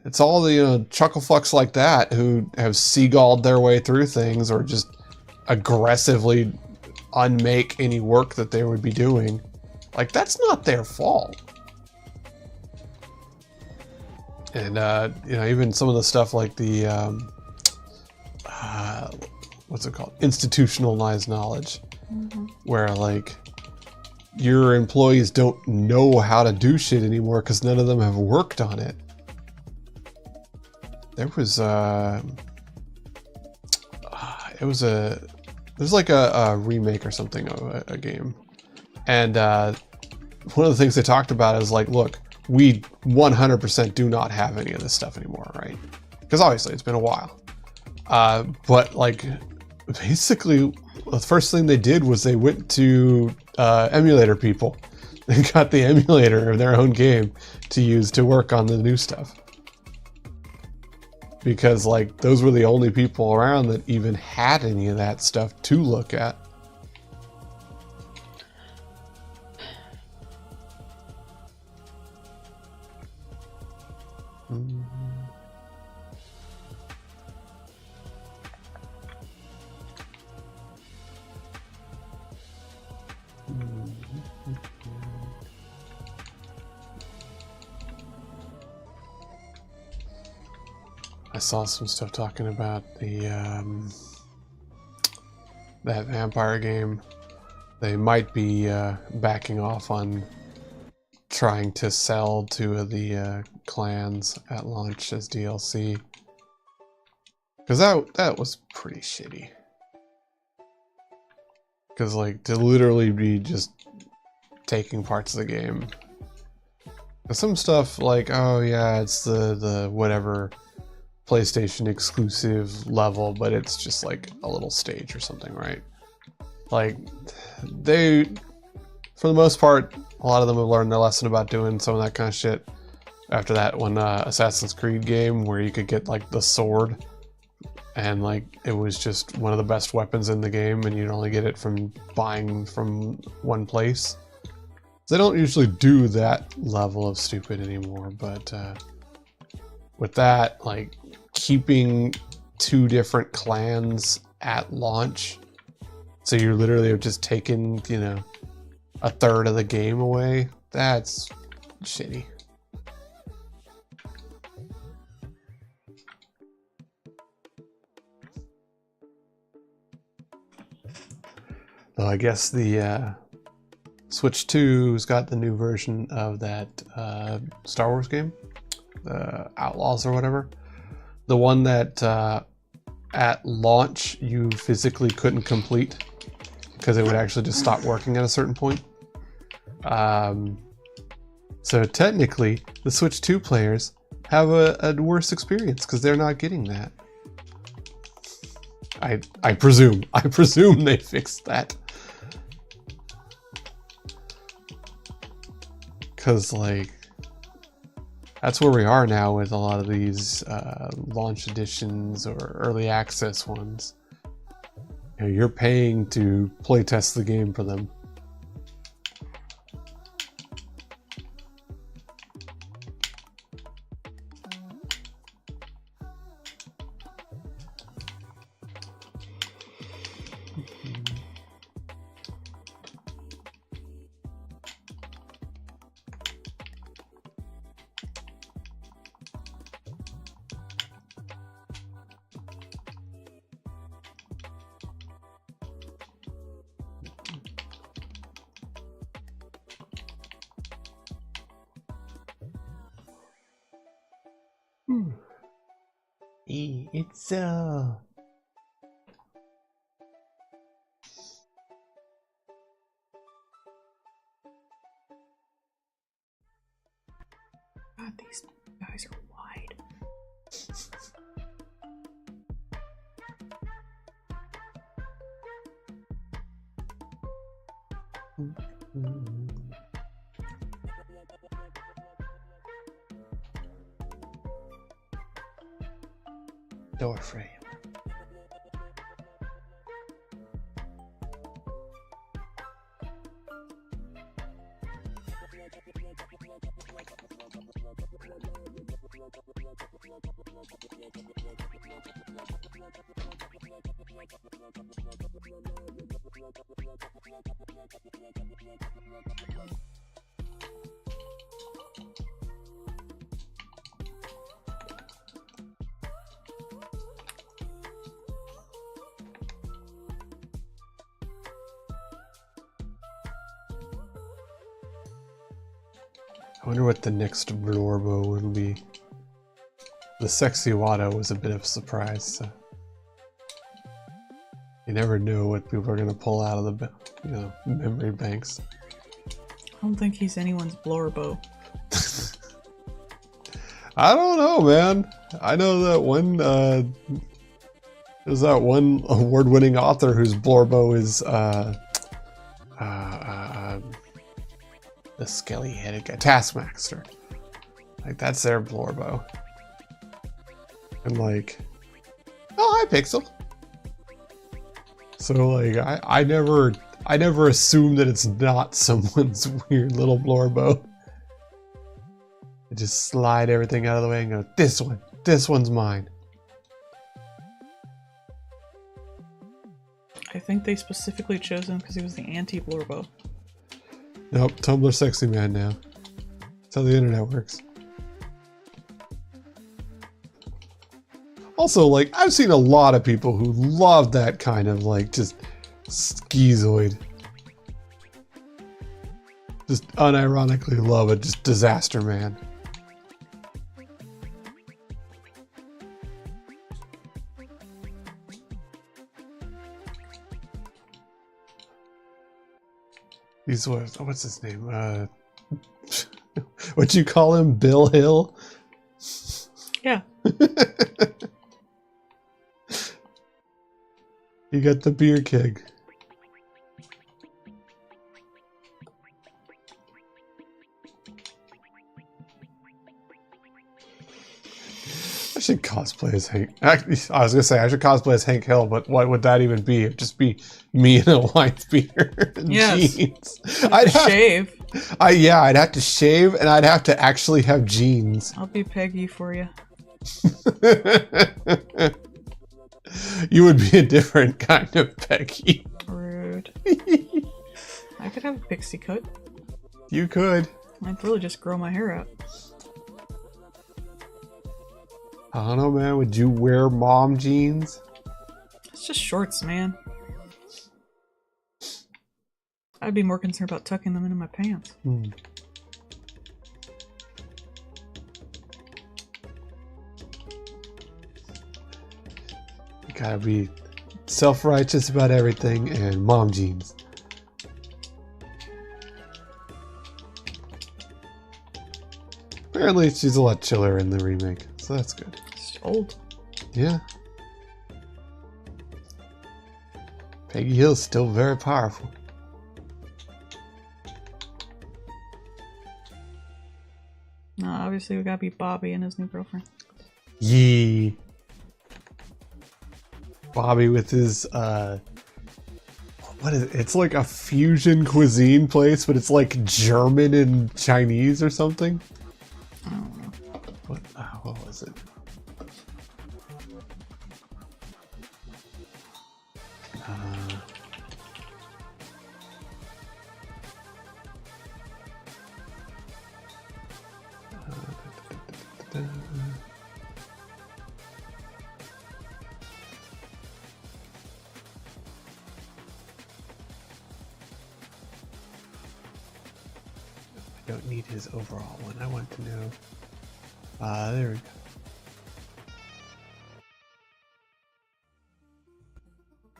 It's all the, chuckle fucks like that who have seagulled their way through things or just aggressively unmake any work that they would be doing. Like, that's not their fault. And, even some of the stuff like the, what's it called? Institutionalized knowledge. Mm-hmm. Where, like, your employees don't know how to do shit anymore because none of them have worked on it. There's like a remake or something of a game. And one of the things they talked about is like, look, we 100% do not have any of this stuff anymore, right? Because obviously it's been a while. But like, basically, the first thing they did was they went to emulator people. They got the emulator of their own game to use to work on the new stuff. Because like those were the only people around that even had any of that stuff to look at. Mm-hmm. I saw some stuff talking about the that vampire game. They might be backing off on trying to sell two of the clans at launch as DLC. Because that was pretty shitty. Because like to literally be just taking parts of the game. Some stuff like, oh yeah, it's the whatever PlayStation exclusive level, but it's just like a little stage or something, right? Like, they, for the most part, a lot of them have learned their lesson about doing some of that kind of shit. After that one Assassin's Creed game where you could get like the sword, and like it was just one of the best weapons in the game, and you'd only get it from buying from one place. They don't usually do that level of stupid anymore, but with that, like keeping 2 different clans at launch, so you literally have just taken, you know, a third of the game away. That's shitty. Though I guess the Switch 2's got the new version of that Star Wars game, the Outlaws or whatever. The one that at launch you physically couldn't complete because it would actually just stop working at a certain point. So technically, the Switch 2 players have a worse experience because they're not getting that. I presume they fixed that. Because, like, that's where we are now with a lot of these launch editions or early access ones. You know, you're paying to play test the game for them. It's God, these guys are wide. Door frame. I wonder what the next Blorbo will be. The Sexy Watto was a bit of a surprise. So you never know what people are going to pull out of the, you know, memory banks. I don't think he's anyone's Blorbo. I don't know, man. I know that one. There's that one award-winning author whose Blorbo is the skelly-headed guy, Taskmaster. Like, that's their Blorbo. And like, oh, hi, Pixel. So like, I never assume that it's not someone's weird little Blorbo. I just slide everything out of the way and go, this one's mine. I think they specifically chose him because he was the anti-Blorbo. Nope, Tumblr sexy man now. That's how the internet works. Also, like, I've seen a lot of people who love that kind of, like, just schizoid. Just unironically love it, just disaster man. He's what's his name? What'd you call him? Bill Hill? Yeah. You got the beer keg. I should cosplay as Hank. I was gonna say I should cosplay as Hank Hill, but what would that even be? It'd just be me in a white beard and jeans. I'd shave. I'd have to shave, and I'd have to actually have jeans. I'll be Peggy for you. You would be a different kind of Peggy. Rude. I could have a pixie cut. You could. I'd really just grow my hair out. I don't know, man. Would you wear mom jeans? It's just shorts, man. I'd be more concerned about tucking them into my pants. You gotta be self-righteous about everything and mom jeans. Apparently she's a lot chiller in the remake, so that's good. It's old. Yeah. Peggy Hill's still very powerful. No, obviously we gotta be Bobby and his new girlfriend. Yee. Bobby with his, what is it? It's like a fusion cuisine place, but it's like German and Chinese or something. I don't know. What was it? I don't need his overall one. I want to know. There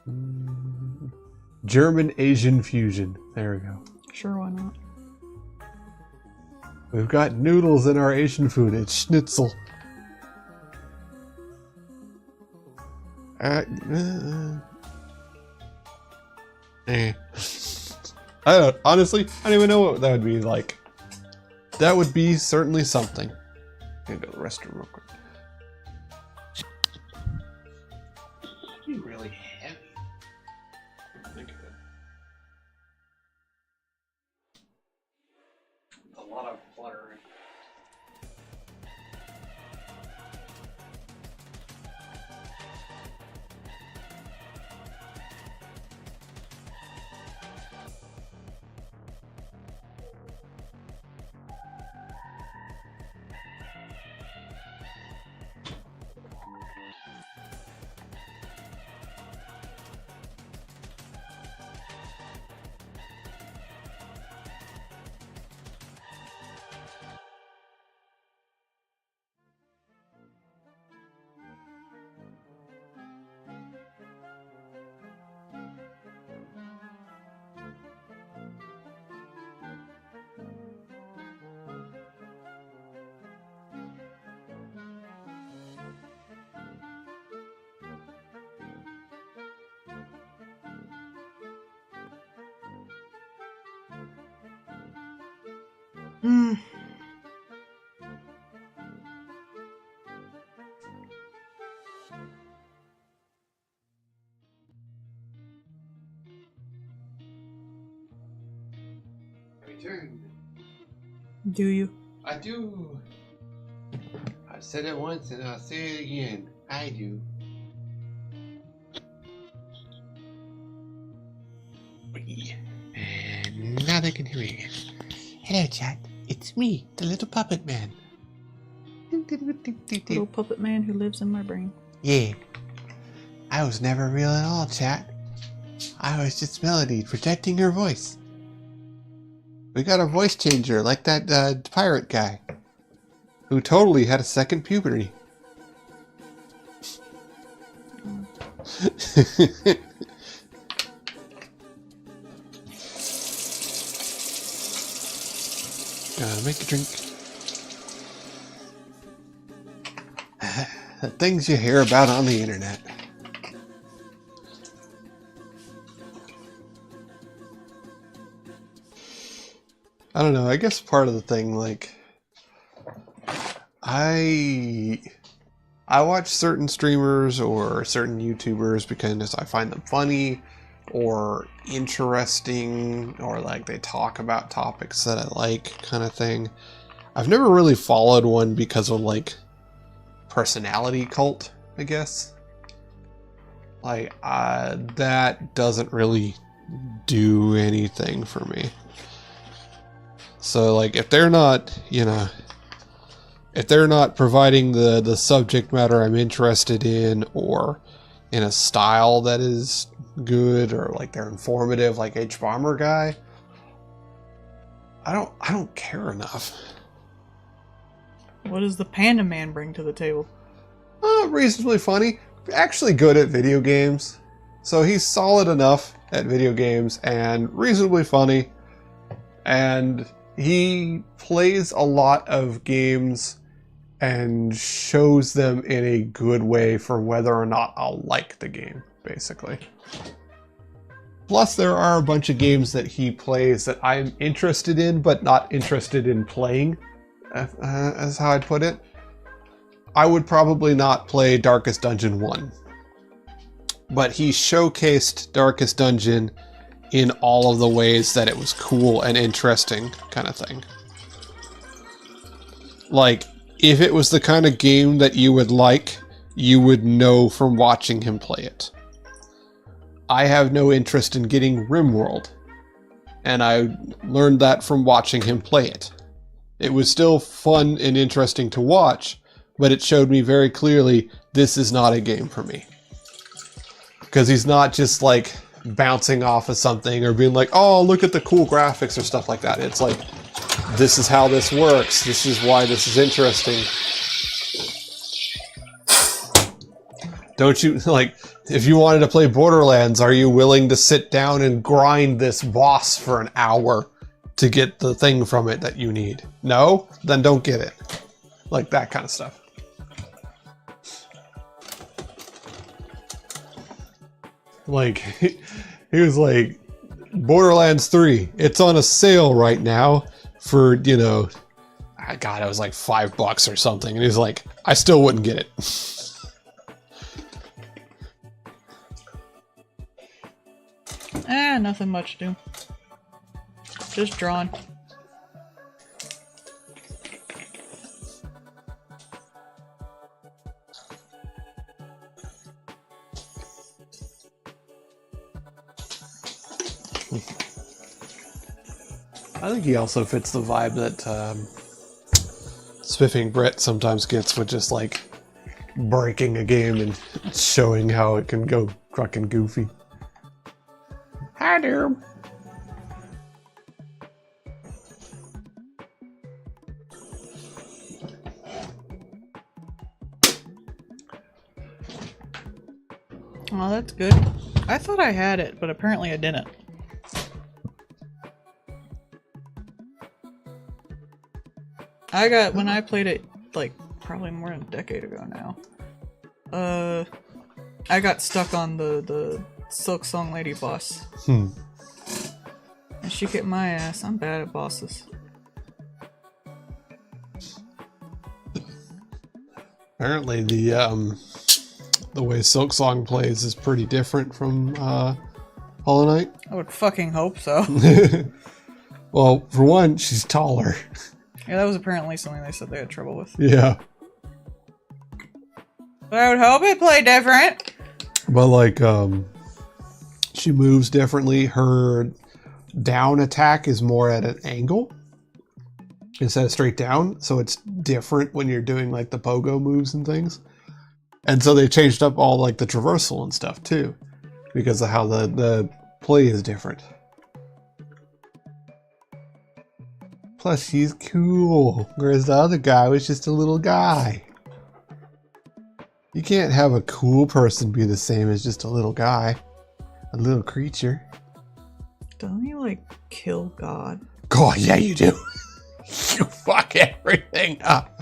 we go. German Asian fusion. There we go. Sure, why not? We've got noodles in our Asian food. It's schnitzel. I don't, honestly, I don't even know what that would be like. That would be certainly something. I'm gonna go to the restroom real quick. You really heavy. Think of it. A lot of clutter. Do you? I do. I've said it once and I'll say it again. I do. And now they can hear me again. Hello, chat. It's me, the little puppet man. Little puppet man who lives in my brain. Yeah. I was never real at all, chat. I was just Melody protecting her voice. We got a voice changer like that pirate guy who totally had a second puberty. Make a drink. The things you hear about on the internet. I don't know. I guess part of the thing, like, I watch certain streamers or certain YouTubers because I find them funny or interesting, or like they talk about topics that I like, kind of thing. I've never really followed one because of like personality cult, I guess. Like, that doesn't really do anything for me. So like, if they're not, you know, if they're not providing the subject matter I'm interested in, or in a style that is good, or like they're informative, like H-Bomber guy, I don't care enough. What does the Panda Man bring to the table? Reasonably funny. Actually good at video games. So he's solid enough at video games and reasonably funny. And he plays a lot of games and shows them in a good way for whether or not I'll like the game, basically. Plus, there are a bunch of games that he plays that I'm interested in, but not interested in playing, as how I'd put it. I would probably not play Darkest Dungeon 1. But he showcased Darkest Dungeon in all of the ways that it was cool and interesting, kind of thing. Like, if it was the kind of game that you would like, you would know from watching him play it. I have no interest in getting RimWorld, and I learned that from watching him play it. It was still fun and interesting to watch, but it showed me very clearly this is not a game for me. Because he's not just like bouncing off of something or being like, oh, look at the cool graphics or stuff like that. It's like, this is how this works. This is why this is interesting. Don't you, like, if you wanted to play Borderlands, are you willing to sit down and grind this boss for an hour to get the thing from it that you need? No? Then don't get it. Like that kind of stuff. Like, he was like, Borderlands 3, it's on a sale right now for, you know, God, it was like $5 or something. And he's like, I still wouldn't get it. Nothing much to do. Just drawing. I think he also fits the vibe that Spiffing Brit sometimes gets with just like breaking a game and showing how it can go fucking goofy. Hi there. Oh, that's good. I thought I had it, but apparently I didn't. I got, when I played it, like, probably more than a decade ago now, I got stuck on the Silk Song Lady boss. And she kicked my ass. I'm bad at bosses. Apparently the way Silk Song plays is pretty different from Hollow Knight. I would fucking hope so. Well, for one, she's taller. Yeah, that was apparently something they said they had trouble with. Yeah. But I would hope it played different. But like, she moves differently. Her down attack is more at an angle instead of straight down. So it's different when you're doing like the pogo moves and things. And so they changed up all like the traversal and stuff too, because of how the play is different. Plus, she's cool, whereas the other guy was just a little guy. You can't have a cool person be the same as just a little guy. A little creature. Don't you, like, kill God? God, yeah, you do. You fuck everything up.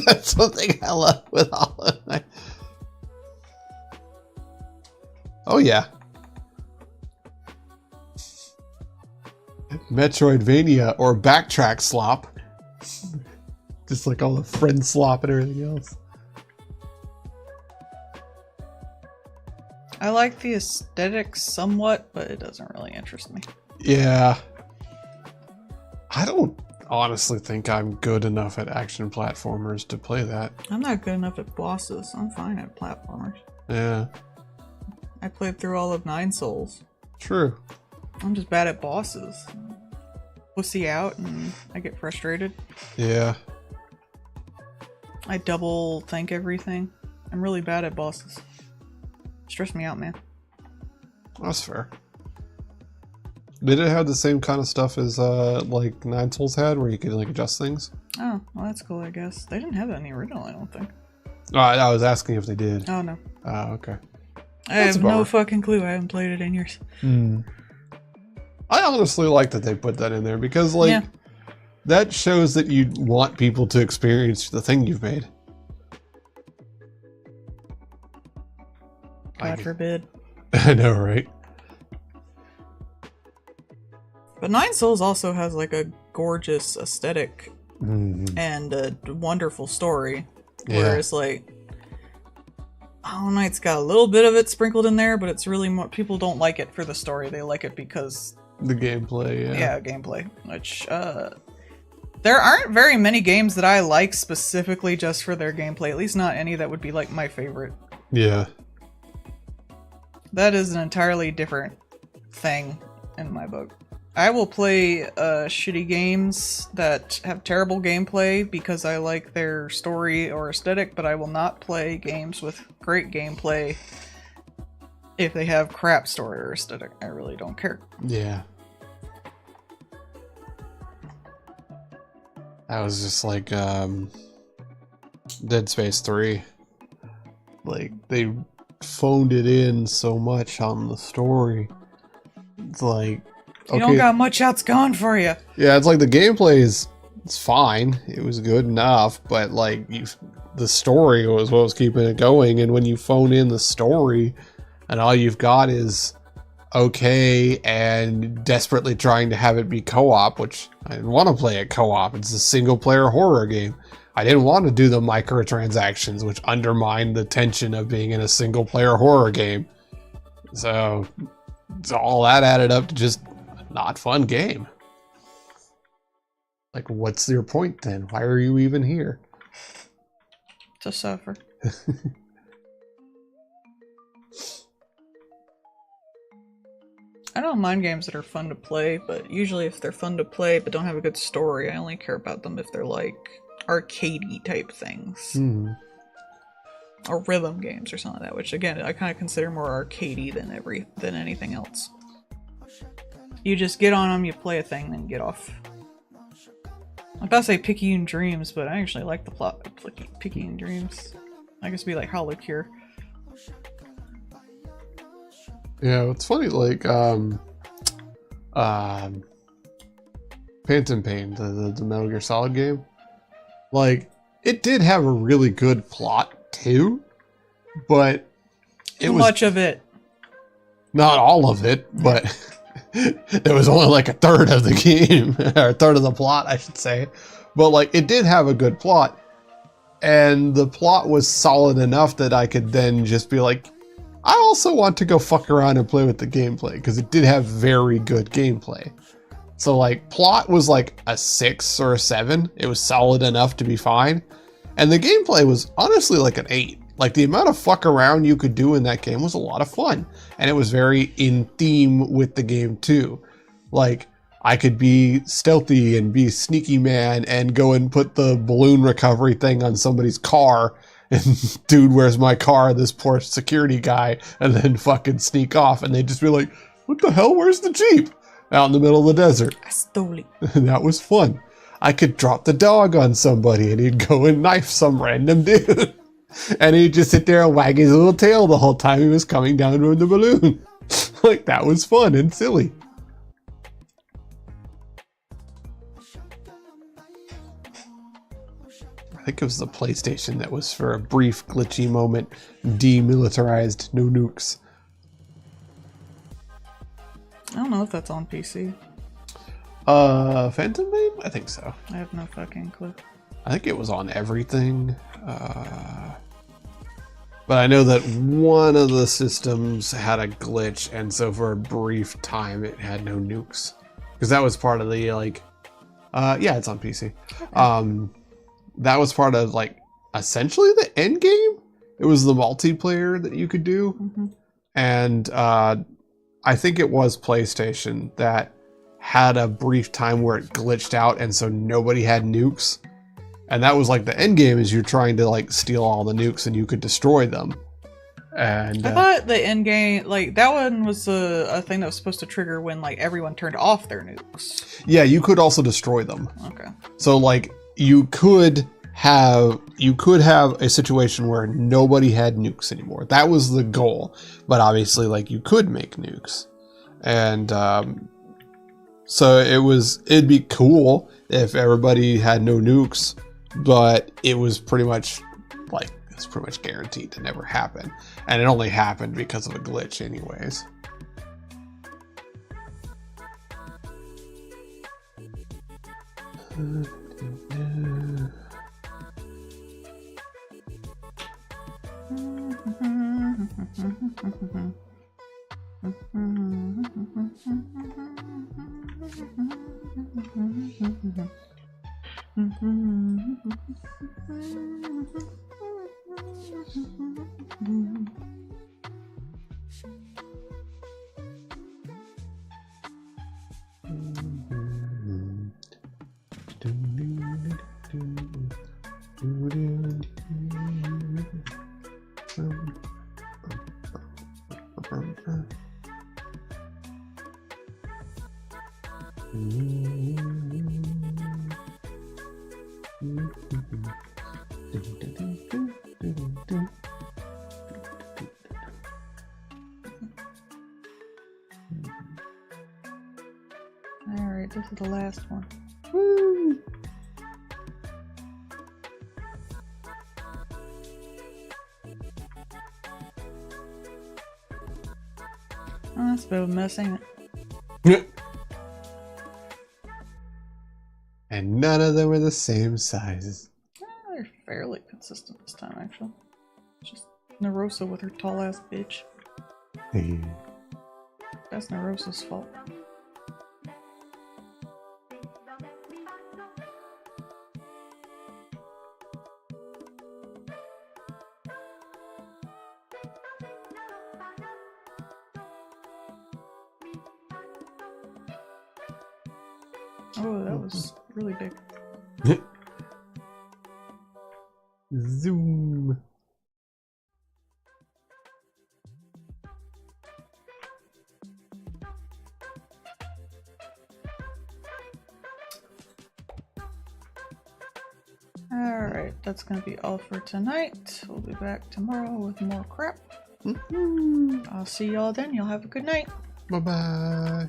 That's something I love with Hollow Knight. Oh, yeah. Metroidvania or Backtrack Slop. Just like all the friend slop and everything else. I like the aesthetics somewhat, but it doesn't really interest me. Yeah. I don't honestly think I'm good enough at action platformers to play that. I'm not good enough at bosses. I'm fine at platformers. Yeah. I played through all of 9 Souls. True. I'm just bad at bosses. Pussy out and I get frustrated. Yeah. I double think everything. I'm really bad at bosses. Stress me out, man. That's fair. Did it have the same kind of stuff as like 9 Souls had, where you could like adjust things? Oh, well that's cool, I guess. They didn't have that in the original, I don't think. I was asking if they did. Oh, no. Oh, okay. I have no fucking clue. I haven't played it in years. I honestly like that they put that in there because, like, that shows that you want people to experience the thing you've made. God forbid. I know, right? But 9 Souls also has, like, a gorgeous aesthetic and a wonderful story. Whereas, like, Hollow Knight's got a little bit of it sprinkled in there, but it's really more... People don't like it for the story. They like it because... The gameplay, yeah. Yeah, gameplay. Which, there aren't very many games that I like specifically just for their gameplay. At least not any that would be, like, my favorite. Yeah. That is an entirely different thing in my book. I will play shitty games that have terrible gameplay because I like their story or aesthetic, but I will not play games with great gameplay if they have crap story or aesthetic. I really don't care. Yeah. That was just like Dead Space 3. Like, they phoned it in so much on the story. It's like, you don't got much else going for you. Yeah, it's like the gameplay it's fine. It was good enough, but like the story was what was keeping it going. And when you phone in the story, and all you've got is okay and desperately trying to have it be co-op, which I didn't want to play it co-op. It's a single-player horror game. I didn't want to do the microtransactions, which undermine the tension of being in a single-player horror game. So all that added up to just a not fun game. Like, what's your point then? Why are you even here? To suffer. I don't mind games that are fun to play, but usually if they're fun to play but don't have a good story, I only care about them if they're like arcadey type things. Or rhythm games or something like that, which again, I kind of consider more arcadey than anything else. You just get on them, you play a thing, then get off. I'm about to say Picayune Dreams, but I actually like the plot of Picayune Dreams. I guess it'd be like Hollow Cure. Yeah, it's funny, like, Phantom Pain, the Metal Gear Solid game. Like, it did have a really good plot, too, but Too much of it. Not all of it, but there was only like a third of the game, or a third of the plot, I should say. But, like, it did have a good plot, and the plot was solid enough that I could then just be like, I also want to go fuck around and play with the gameplay, because it did have very good gameplay. So, like, plot was like a 6 or a 7. It was solid enough to be fine. And the gameplay was honestly like an 8. Like, the amount of fuck around you could do in that game was a lot of fun. And it was very in theme with the game, too. Like, I could be stealthy and be sneaky man and go and put the balloon recovery thing on somebody's car. And, dude, where's my car? This poor security guy. And then fucking sneak off. And they'd just be like, what the hell? Where's the Jeep? Out in the middle of the desert. I stole it. That was fun. I could drop the dog on somebody and he'd go and knife some random dude. And he'd just sit there and wag his little tail the whole time he was coming down from the balloon. Like, that was fun and silly. I think it was the PlayStation that was, for a brief glitchy moment, demilitarized, no nukes. I don't know if that's on PC. Phantom Beam? I think so. I have no fucking clue. I think it was on everything. But I know that one of the systems had a glitch, and so for a brief time it had no nukes. Because that was part of the, like... yeah, it's on PC. Okay. That was part of, like, essentially the end game. It was the multiplayer that you could do. Mm-hmm. And I think it was PlayStation that had a brief time where it glitched out, and so nobody had nukes. And that was like the end game, is you're trying to like steal all the nukes and you could destroy them. And I thought the end game, like that one was a thing that was supposed to trigger when like everyone turned off their nukes. Yeah, you could also destroy them. Okay. So like you could have a situation where nobody had nukes anymore. That was the goal. But obviously like you could make nukes. And so it'd be cool if everybody had no nukes. But it was pretty much guaranteed to never happen. And it only happened because of a glitch anyways. Alright, this is the last one. Woo! Oh, that's a bit of a mess, ain't it? And none of them are the same sizes. They're fairly consistent this time, actually. Just Narosa with her tall ass bitch. Hey. That's Narosa's fault. Oh, that was really big. Zoom. Alright, that's gonna be all for tonight. We'll be back tomorrow with more crap. I'll see y'all then. Y'all have a good night. Bye-bye.